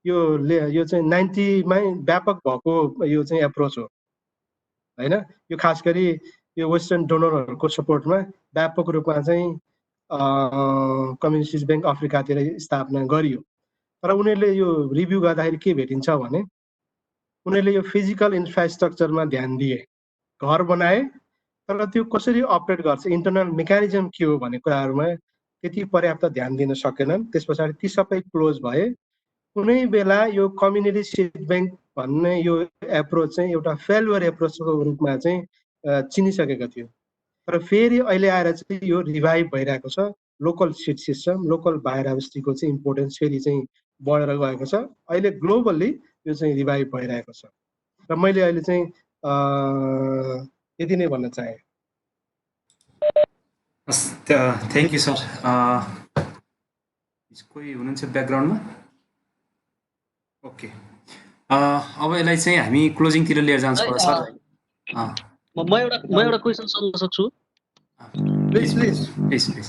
यो चाहिँ 90मै व्यापक भएको यो चाहिँ एप्रोच हो होइन। यो खास गरी यो वेस्टर्न डोनरहरूको सपोर्टमा व्यापक रूपमा चाहिँ कम्युनिटी सिड ब्याङ्क अफ्रिकातिर स्थापना गरियो। तर उनीहरूले यो रिभ्यू गर्दाखेरि के भेटिन्छ भने उनीहरूले यो फिजिकल इन्फ्रास्ट्रक्चरमा ध्यान दिए, घर बनाए, तर त्यो कसरी अपरेट गर्छ इन्टरनल मेकानिजम के हो भन्ने कुराहरूमा त्यति पर्याप्त ध्यान दिन सकेनन्। त्यस पछाडि ती सबै क्लोज भए। कुनै बेला यो कम्युनिटी सिड ब्याङ्क भन्ने यो एप्रोच चाहिँ एउटा फेलुअर एप्रोचको रूपमा चाहिँ चिनिसकेको थियो। तर फेरि अहिले आएर चाहिँ यो रिभाइभ भइरहेको छ। लोकल सिड सिस्टम, लोकल बायोडाइभर्सिटीको चाहिँ इम्पोर्टेन्स फेरि चाहिँ बढेर गएको छ। अहिले ग्लोबल्ली यो चाहिँ रिभाइभ भइरहेको छ। र मैले अहिले चाहिँ यति नै भन्न चाहे। Thank you sir. कोही हुनुहुन्छ ब्याकग्राउन्डमा? ओके, अब यसलाई चाहिँ हामी क्लोजिङतिर लिएर जान्छ होला सर। म एउटा क्वेसन सोध्न सक्छु? Please please please please.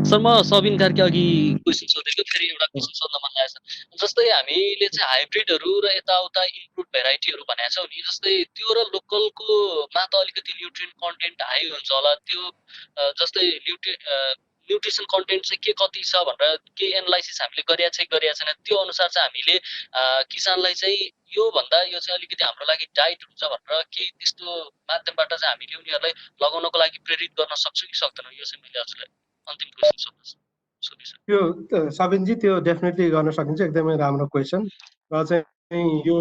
Sir म सबिन कार्की अघि क्वेसन सोधेको, फेरि एउटा क्वेसन सोध्न मन लागेको छ। जस्तै हामीले चाहिँ हाइब्रिडहरू र यताउता इम्प्रुभ भेराइटीहरू भनेको छौँ नि, जस्तै त्यो र लोकलको मा त अलिकति न्युट्रिएन्ट कन्टेन्ट हाई हुन्छ होला, त्यो जस्तै न्युट्रिसन कन्टेन्ट चाहिँ के कति छ भनेर के एनालाइसिस हामीले गरिया छैन, त्यो अनुसार चाहिँ हामीले किसानलाई चाहिँ यो भन्दा यो चाहिँ अलिकति हाम्रो लागि डाइट हुन्छ भनेर केही त्यस्तो माध्यमबाट चाहिँ हामीले उनीहरूलाई लगाउनको लागि प्रेरित गर्न सक्छौँ कि सक्दैनौँ? यो चाहिँ मैले हजुरलाई अन्तिम क्वेसन सोध्छु। त्यो सबिनजी त्यो डेफिनेटली गर्न सकिन्छ, एकदमै राम्रो क्वेसन। र चाहिँ यो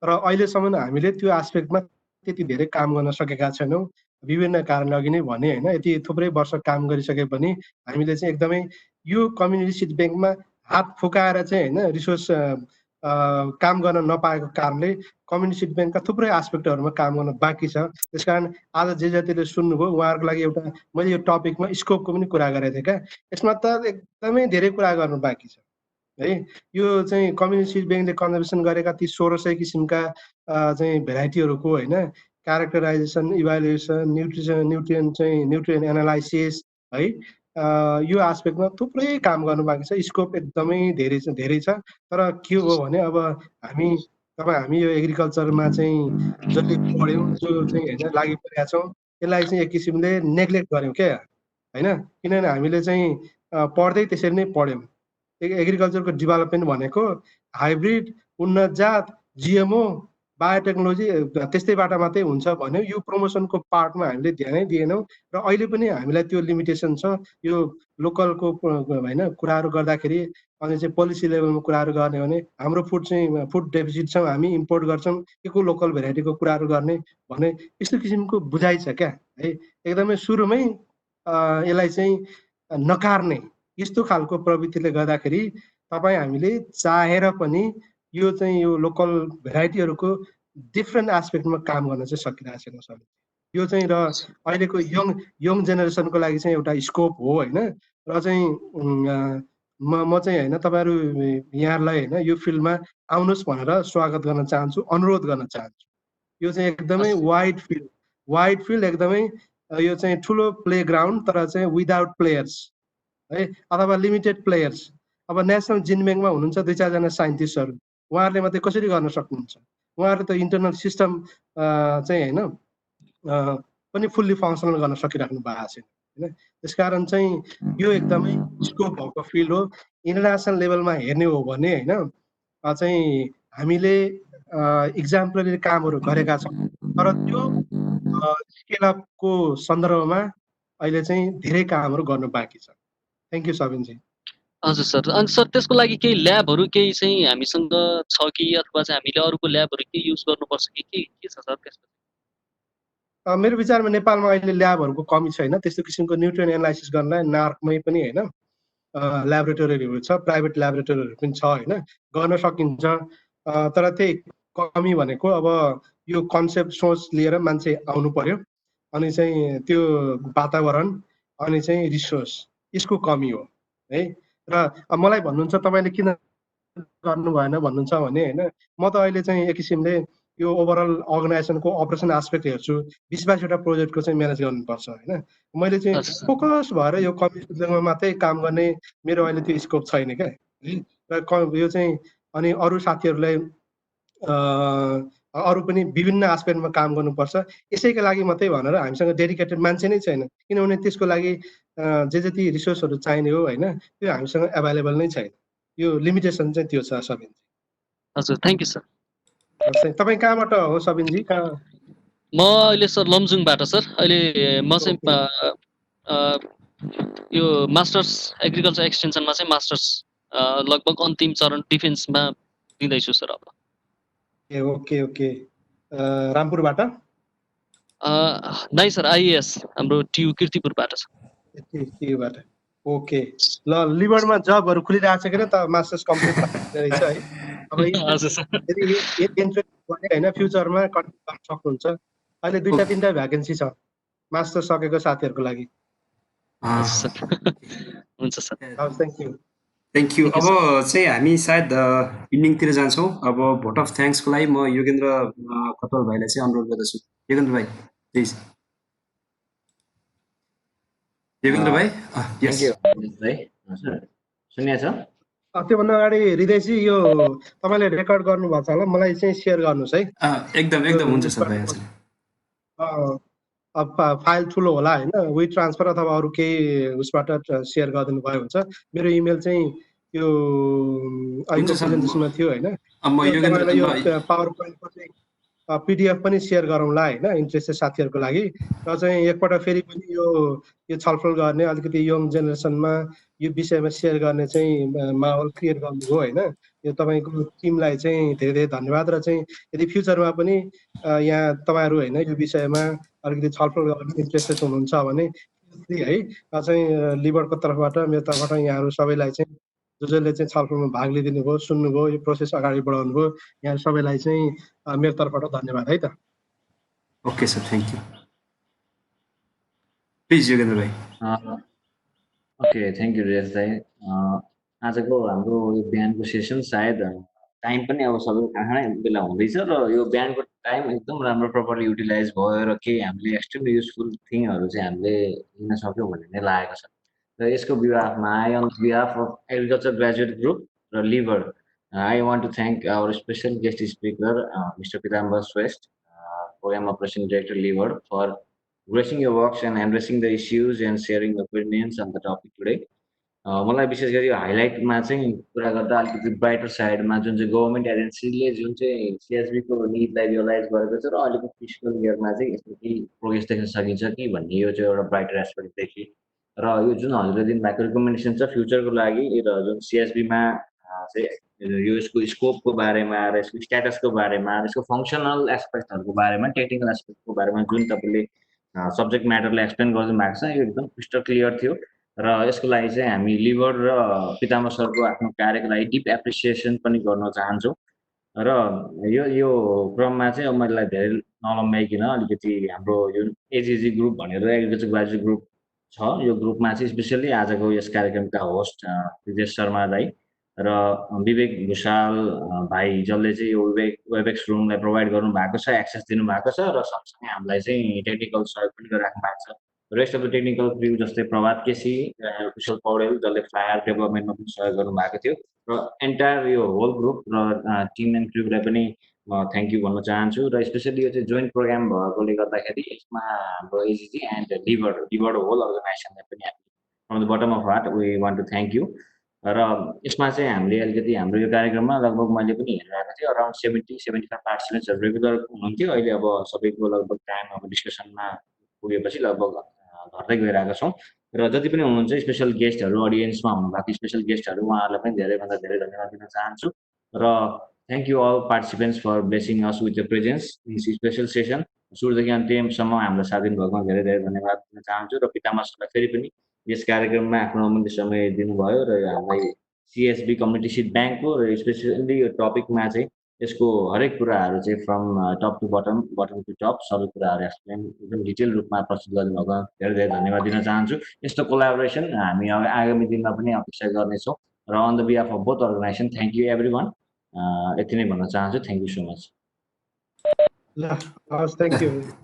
र अहिलेसम्म हामीले त्यो एस्पेक्टमा त्यति धेरै काम गर्न सकेका छैनौँ, विभिन्न कारणले अघि नै भने होइन। यति थुप्रै वर्ष काम गरिसके पनि हामीले चाहिँ एकदमै यो कम्युनिटी सिड ब्याङ्कमा हात फुकाएर चाहिँ होइन रिसोर्स काम गर्न नपाएको कारणले कम्युनिटी सिड ब्याङ्कका थुप्रै एस्पेक्टहरूमा काम गर्न बाँकी छ। त्यसकारण आज जे जतिले सुन्नुभयो उहाँहरूको लागि एउटा मैले यो टपिकमा स्कोपको पनि कुरा गरेको थिएँ क्या, यसमा त एकदमै धेरै कुरा गर्नु बाँकी छ है। यो चाहिँ कम्युनिटी सिड ब्याङ्कले कन्जर्भेसन गरेका ती 1600 किसिमका चाहिँ भेराइटीहरूको होइन क्यारेक्टराइजेसन, इभ्यालुएसन, न्युट्रिएन्ट एनालाइसिस है, यो एस्पेक्टमा थुप्रै काम गर्नु बाँकी छ, स्कोप एकदमै धेरै छ। तर के हो भने अब हामी यो एग्रिकल्चरमा चाहिँ जसले पढ्यौँ, जो चाहिँ होइन लागि परेका छौँ, यसलाई चाहिँ एक किसिमले नेग्लेक्ट गऱ्यौँ क्या होइन। किनभने हामीले चाहिँ पढ्दै त्यसरी नै पढ्यौँ। एग्रिकल्चरको डेभलपमेन्ट भनेको हाइब्रिड, उन्नत जात, जिएमओ, बायोटेक्नोलोजी त्यस्तैबाट मात्रै हुन्छ भन्यो। यो प्रमोसनको पार्टमा हामीले ध्यानै दिएनौँ र अहिले पनि हामीलाई त्यो लिमिटेसन छ। यो लोकलको होइन कुराहरू गर्दाखेरि अनि चाहिँ पोलिसी लेभलमा कुराहरू गर्ने भने हाम्रो फुड डेफिसिट छ, हामी इम्पोर्ट गर्छौँ, के को लोकल भेराइटीको कुराहरू गर्ने भने यस्तो किसिमको बुझाइ छ क्या है। एकदमै सुरुमै यसलाई चाहिँ नकार्ने यस्तो खालको प्रवृत्तिले गर्दाखेरि तपाईँ हामीले चाहेर पनि यो चाहिँ यो लोकल भेराइटीहरूको डिफ्रेन्ट एस्पेक्टमा काम गर्न चाहिँ सकिरहेको छैन सर। यो चाहिँ र अहिलेको यङ जेनेरेसनको लागि चाहिँ एउटा स्कोप हो होइन। र चाहिँ म चाहिँ होइन तपाईँहरू यहाँहरूलाई होइन यो फिल्डमा आउनुहोस् भनेर स्वागत गर्न चाहन्छु, अनुरोध गर्न चाहन्छु। यो चाहिँ एकदमै वाइड फिल्ड एकदमै यो चाहिँ ठुलो प्लेग्राउन्ड, तर चाहिँ विदाउट प्लेयर्स है, अथवा लिमिटेड प्लेयर्स। अब नेसनल जिन ब्याङ्कमा हुनुहुन्छ 2-4 जना साइन्टिस्टहरू, उहाँहरूले मात्रै कसरी गर्न सक्नुहुन्छ? उहाँहरूले त इन्टरनल सिस्टम चाहिँ होइन पनि फुल्ली फङ्सनल गर्न सकिराख्नु भएको छैन होइन। त्यसकारण चाहिँ यो एकदमै स्कोप भएको फिल्ड हो। इन्टरनेसनल लेभलमा हेर्ने हो भने होइन चाहिँ हामीले इक्जाम्पलरी कामहरू गरेका छौँ, तर त्यो स्केलअपको सन्दर्भमा अहिले चाहिँ धेरै कामहरू गर्नु बाँकी छ। Thank you सबिनजी। हजुर सर, अनि सर त्यसको लागि केही ल्याबहरू केही चाहिँ हामीसँग छ कि, अथवा चाहिँ हामीले अरूको ल्याबहरू केही युज गर्नुपर्छ कि के छ सर त्यसमा? मेरो विचारमा नेपालमा अहिले ल्याबहरूको कमी छैन। त्यस्तो किसिमको न्युट्रिएन्ट एनालाइसिस गर्नलाई नार्कमै पनि होइन ल्याबोरेटरीहरू छ, प्राइभेट ल्याबोरेटरीहरू पनि छ होइन, गर्न सकिन्छ। तर त्यही कमी भनेको अब यो कन्सेप्ट सोच लिएर मान्छे आउनु पर्यो, अनि चाहिँ त्यो वातावरण अनि चाहिँ रिसोर्स यसको कमी हो है। र मलाई भन्नुहुन्छ तपाईँले किन गर्नु भएन भन्नुहुन्छ भने होइन, म त अहिले चाहिँ एक किसिमले यो ओभरअल अर्गनाइजेसनको अपरेसन एस्पेक्ट हेर्छु। 20-22वटा प्रोजेक्टको चाहिँ म्यानेज गर्नुपर्छ होइन। मैले चाहिँ फोकस भएर यो कम्युनिटीमा मात्रै काम गर्ने मेरो अहिले त्यो स्कोप छैन क्या है। र यो चाहिँ अनि अरू साथीहरूलाई अरू पनि विभिन्न एस्पेक्टमा काम गर्नुपर्छ, यसैको लागि मात्रै भनेर हामीसँग डेडिकेटेड मान्छे नै छैन। किनभने त्यसको लागि जे जति रिसोर्सहरू चाहिने हो होइन त्यो हामीसँग एभाइलेबल नै छैन। यो लिमिटेसन चाहिँ त्यो छ सबिन। हजुर, थ्याङ्क यू सर। तपाईँ कहाँबाट हो सबिनजी? कहाँ? म अहिले सर लमजुङबाट सर। अहिले म चाहिँ यो मास्टर्स एग्रिकल्चर एक्सटेन्सनमा चाहिँ मास्टर्स लगभग अन्तिम चरण डिफेन्समा दिँदैछु सर अब। ओके रामपुरबाट? नै सर, आइएएस हाम्रो टियु किर्तिपुरबाट छ। टियुबाट ओके। ल लिबरमा जबहरू खुलिरहेको छ कि त मास्टर्स कम्प्लिट रहेछ है। अब होइन फ्युचरमा कन्टिन्यू गर्न सक्नुहुन्छ। अहिले 2-3टा भ्याकेन्सी छ मास्टर्स सकेको साथीहरूको लागि। हुन्छ सर। हवस्, थ्याङ्क यू। Thank you. अब चाहिँ हामी सायद इन्डिङतिर जान्छौँ। अब भोट अफ थ्याङ्क्सको लागि म योगेन्द्र कटवाल भाइलाई चाहिँ अनुरोध गर्दछु। योगेन्द्र भाइ प्लिज। योगेन्द्र भाइ यस भाइ सुनिया छ? त्योभन्दा अगाडि हृदयजी यो तपाईँले रेकर्ड गर्नुभएको छ होला, मलाई चाहिँ सेयर गर्नुहोस् है। एकदम एकदम हुन्छ सर भाइ। अब फाइल ठुलो होला होइन, वी ट्रान्सफर अथवा अरू केही उसबाट सेयर गरिदिनु भयो हुन्छ। मेरो इमेल चाहिँ यो अहिलेको प्रेजेन्टेसनमा थियो होइन, तपाईँलाई यो पावर पोइन्टको चाहिँ पिडिएफ पनि सेयर गरौँला होइन, इन्ट्रेस्टेड साथीहरूको लागि। र चाहिँ एकपल्ट फेरि पनि यो छलफल गर्ने, अलिकति यङ जेनेरेसनमा यो विषयमा सेयर गर्ने चाहिँ माहौल क्रिएट गर्नुभयो होइन। यो तपाईँको टिमलाई चाहिँ धेरै धेरै धन्यवाद। र चाहिँ यदि फ्युचरमा पनि यहाँ तपाईँहरू होइन यो विषयमा अलिकति छलफल गर्ने इन्ट्रेस्टेड हुनुहुन्छ भने है चाहिँ लिबरको तर्फबाट मेरो तर्फबाट यहाँहरू सबैलाई चाहिँ जसले चाहिँ छलफलमा भाग लिइदिनु भयो, सुन्नुभयो, यो प्रोसेस अगाडि बढाउनु भयो, यहाँ सबैलाई चाहिँ मेरो तर्फबाट धन्यवाद है त। Okay sir, thank you. Please Yogendra भाइ। ओके, थ्याङ्क यू रियाज दाइ। आजको हाम्रो यो बिहानको सेसन सायद टाइम पनि अब सबै खाना बेला हुँदैछ र यो बिहानको टाइम एकदम राम्रो प्रपरली युटिलाइज भयो र केही हामीले एक्सट्रिमली युजफुल थिङहरू चाहिँ हामीले लिन सक्यौँ भन्ने नै लागेको छ। र यसको बिहाफमा I on behalf of agriculture graduate group र लिभर I want to thank our special guest speaker mister Pitambar Shrestha, programme operation director लिभर, for gracing your works and addressing the issues and sharing opinions on the topic today. मलाई विशेष गरी हाइलाइटमा चाहिँ कुरा गर्दा अलिकति ब्राइटर साइडमा जुन चाहिँ गभर्मेन्ट एजेन्सीले जुन चाहिँ सिएसबीको निडलाई रियलाइज गरेको छ र अहिलेको फिस्कल इयरमा चाहिँ यसमा केही प्रोग्रेस देख्न सकिन्छ कि भन्ने यो चाहिँ एउटा ब्राइटर एस्पेक्ट देखि। र यो जुन हजुरले दिनुभएको रिकमेन्डेसन छ फ्युचरको लागि र जुन सिएसबीमा चाहिँ यो यसको स्कोपको बारेमा र यसको स्ट्याटसको बारेमा, यसको फङ्सनल एस्पेक्टहरूको बारेमा, टेक्निकल एस्पेक्टको बारेमा जुन तपाईँले सब्जेक्ट म्याटरलाई एक्सप्लेन गरिदिनु भएको छ यो एकदम क्रिस्टल क्लियर थियो। र यसको लागि चाहिँ हामी लिभर र पिताम्बर सरको आफ्नो कार्यको लागि डिप एप्रिसिएसन पनि गर्न चाहन्छौँ। र यो क्रममा चाहिँ अब मलाई धेरै नलम्ब्याइकन अलिकति हाम्रो यो एजिजी ग्रुप भनेर एग्रिकल्चर ग्रेजुएट ग्रुप छ, यो ग्रुपमा चाहिँ स्पेसल्ली आजको यस कार्यक्रमका होस्ट ब्रिजेश शर्मा दाई र विवेक भुषाल भाइ जसले चाहिँ यो वेबएक्स रुमलाई प्रोभाइड गर्नु भएको छ, एक्सेस दिनुभएको छ र सँगसँगै हामीलाई चाहिँ टेक्निकल सहयोग पनि गरिराख्नु भएको छ। Rest of the technical crew जस्तै प्रभात केसी, कुशल पौडेल जसले फ्लायर डेभलपमेन्टमा पनि सहयोग गर्नुभएको थियो र एन्टायर यो होल ग्रुप र टिम एन्ड क्र्यूलाई पनि म थ्याङ्क यू भन्न चाहन्छु। र स्पेसली यो चाहिँ जोइन्ट प्रोग्राम भएकोले गर्दाखेरि यसमा हाम्रो एजिजी एन्ड लिभर होल अर्गनाइजेसनलाई पनि from the bottom of heart we want to thank you. र यसमा चाहिँ हामीले अलिकति हाम्रो यो कार्यक्रममा लगभग मैले पनि हेरिरहेको थिएँ अराउन्ड 70-75 पार्टिसिपेन्ट्सहरू रेगुलर हुनुहुन्थ्यो। अहिले अब सबैको लगभग टाइम अब डिस्कसनमा पुगेपछि लगभग घट्दै गइरहेका छौँ। र जति पनि हुनुहुन्छ स्पेसल गेस्टहरू, अडियन्समा हुनुभएको स्पेसल गेस्टहरू, उहाँहरूलाई पनि धेरैभन्दा धेरै धन्यवाद दिन चाहन्छु। र thank you all participants for blessing us with the presence in special session. सुरुदेखि अन्तिमसम्म हामीलाई साथ दिनुभएकोमा धेरै धेरै धन्यवाद दिन चाहन्छु। र पिताम्बर सरलाई फेरि पनि यस कार्यक्रममा आफ्नो अमूल्य समय दिनुभयो र हामीलाई सिएसबी कम्युनिटी सिड ब्याङ्कको र स्पेसली यो टपिकमा चाहिँ यसको हरेक कुराहरू चाहिँ from top to bottom to top सबै कुराहरू एक्सप्लेन एकदम डिटेल रूपमा प्रस्तुत गरिदिनुभएको धेरै धेरै धन्यवाद दिन चाहन्छु। यस्तो कोलाबोरेसन हामी आगामी दिनमा पनि अपेक्षा गर्नेछौँ। र on the behalf of both organisation thank you every one, यति नै भन्न चाहन्छु। Thank you so much.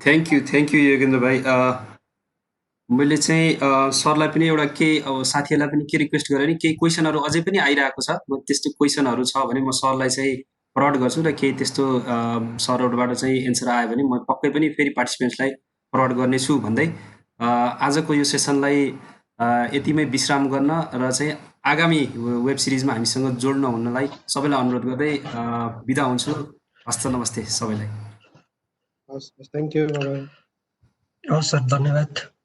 Thank you Yogendra भाइ। मैले चाहिँ सरलाई पनि एउटा केही अब साथीहरूलाई पनि के रिक्वेस्ट गरेँ नि, केही क्वेसनहरू अझै पनि आइरहेको छ, म त्यस्तो क्वेसनहरू छ भने म सरलाई चाहिँ फरवर्ड गर्छु र केही त्यस्तो सरहरूबाट चाहिँ एन्सर आयो भने म पक्कै पनि फेरि पार्टिसिपेन्ट्सलाई फरवर्ड गर्नेछु भन्दै आजको यो सेसनलाई यतिमै विश्राम गर्न र चाहिँ आगामी वेब सिरिजमा हामीसँग जोड्न हुनलाई सबैलाई अनुरोध गर्दै बिदा हुन्छु। हस्त नमस्ते सबैलाई। Thank you. हस् सर, धन्यवाद।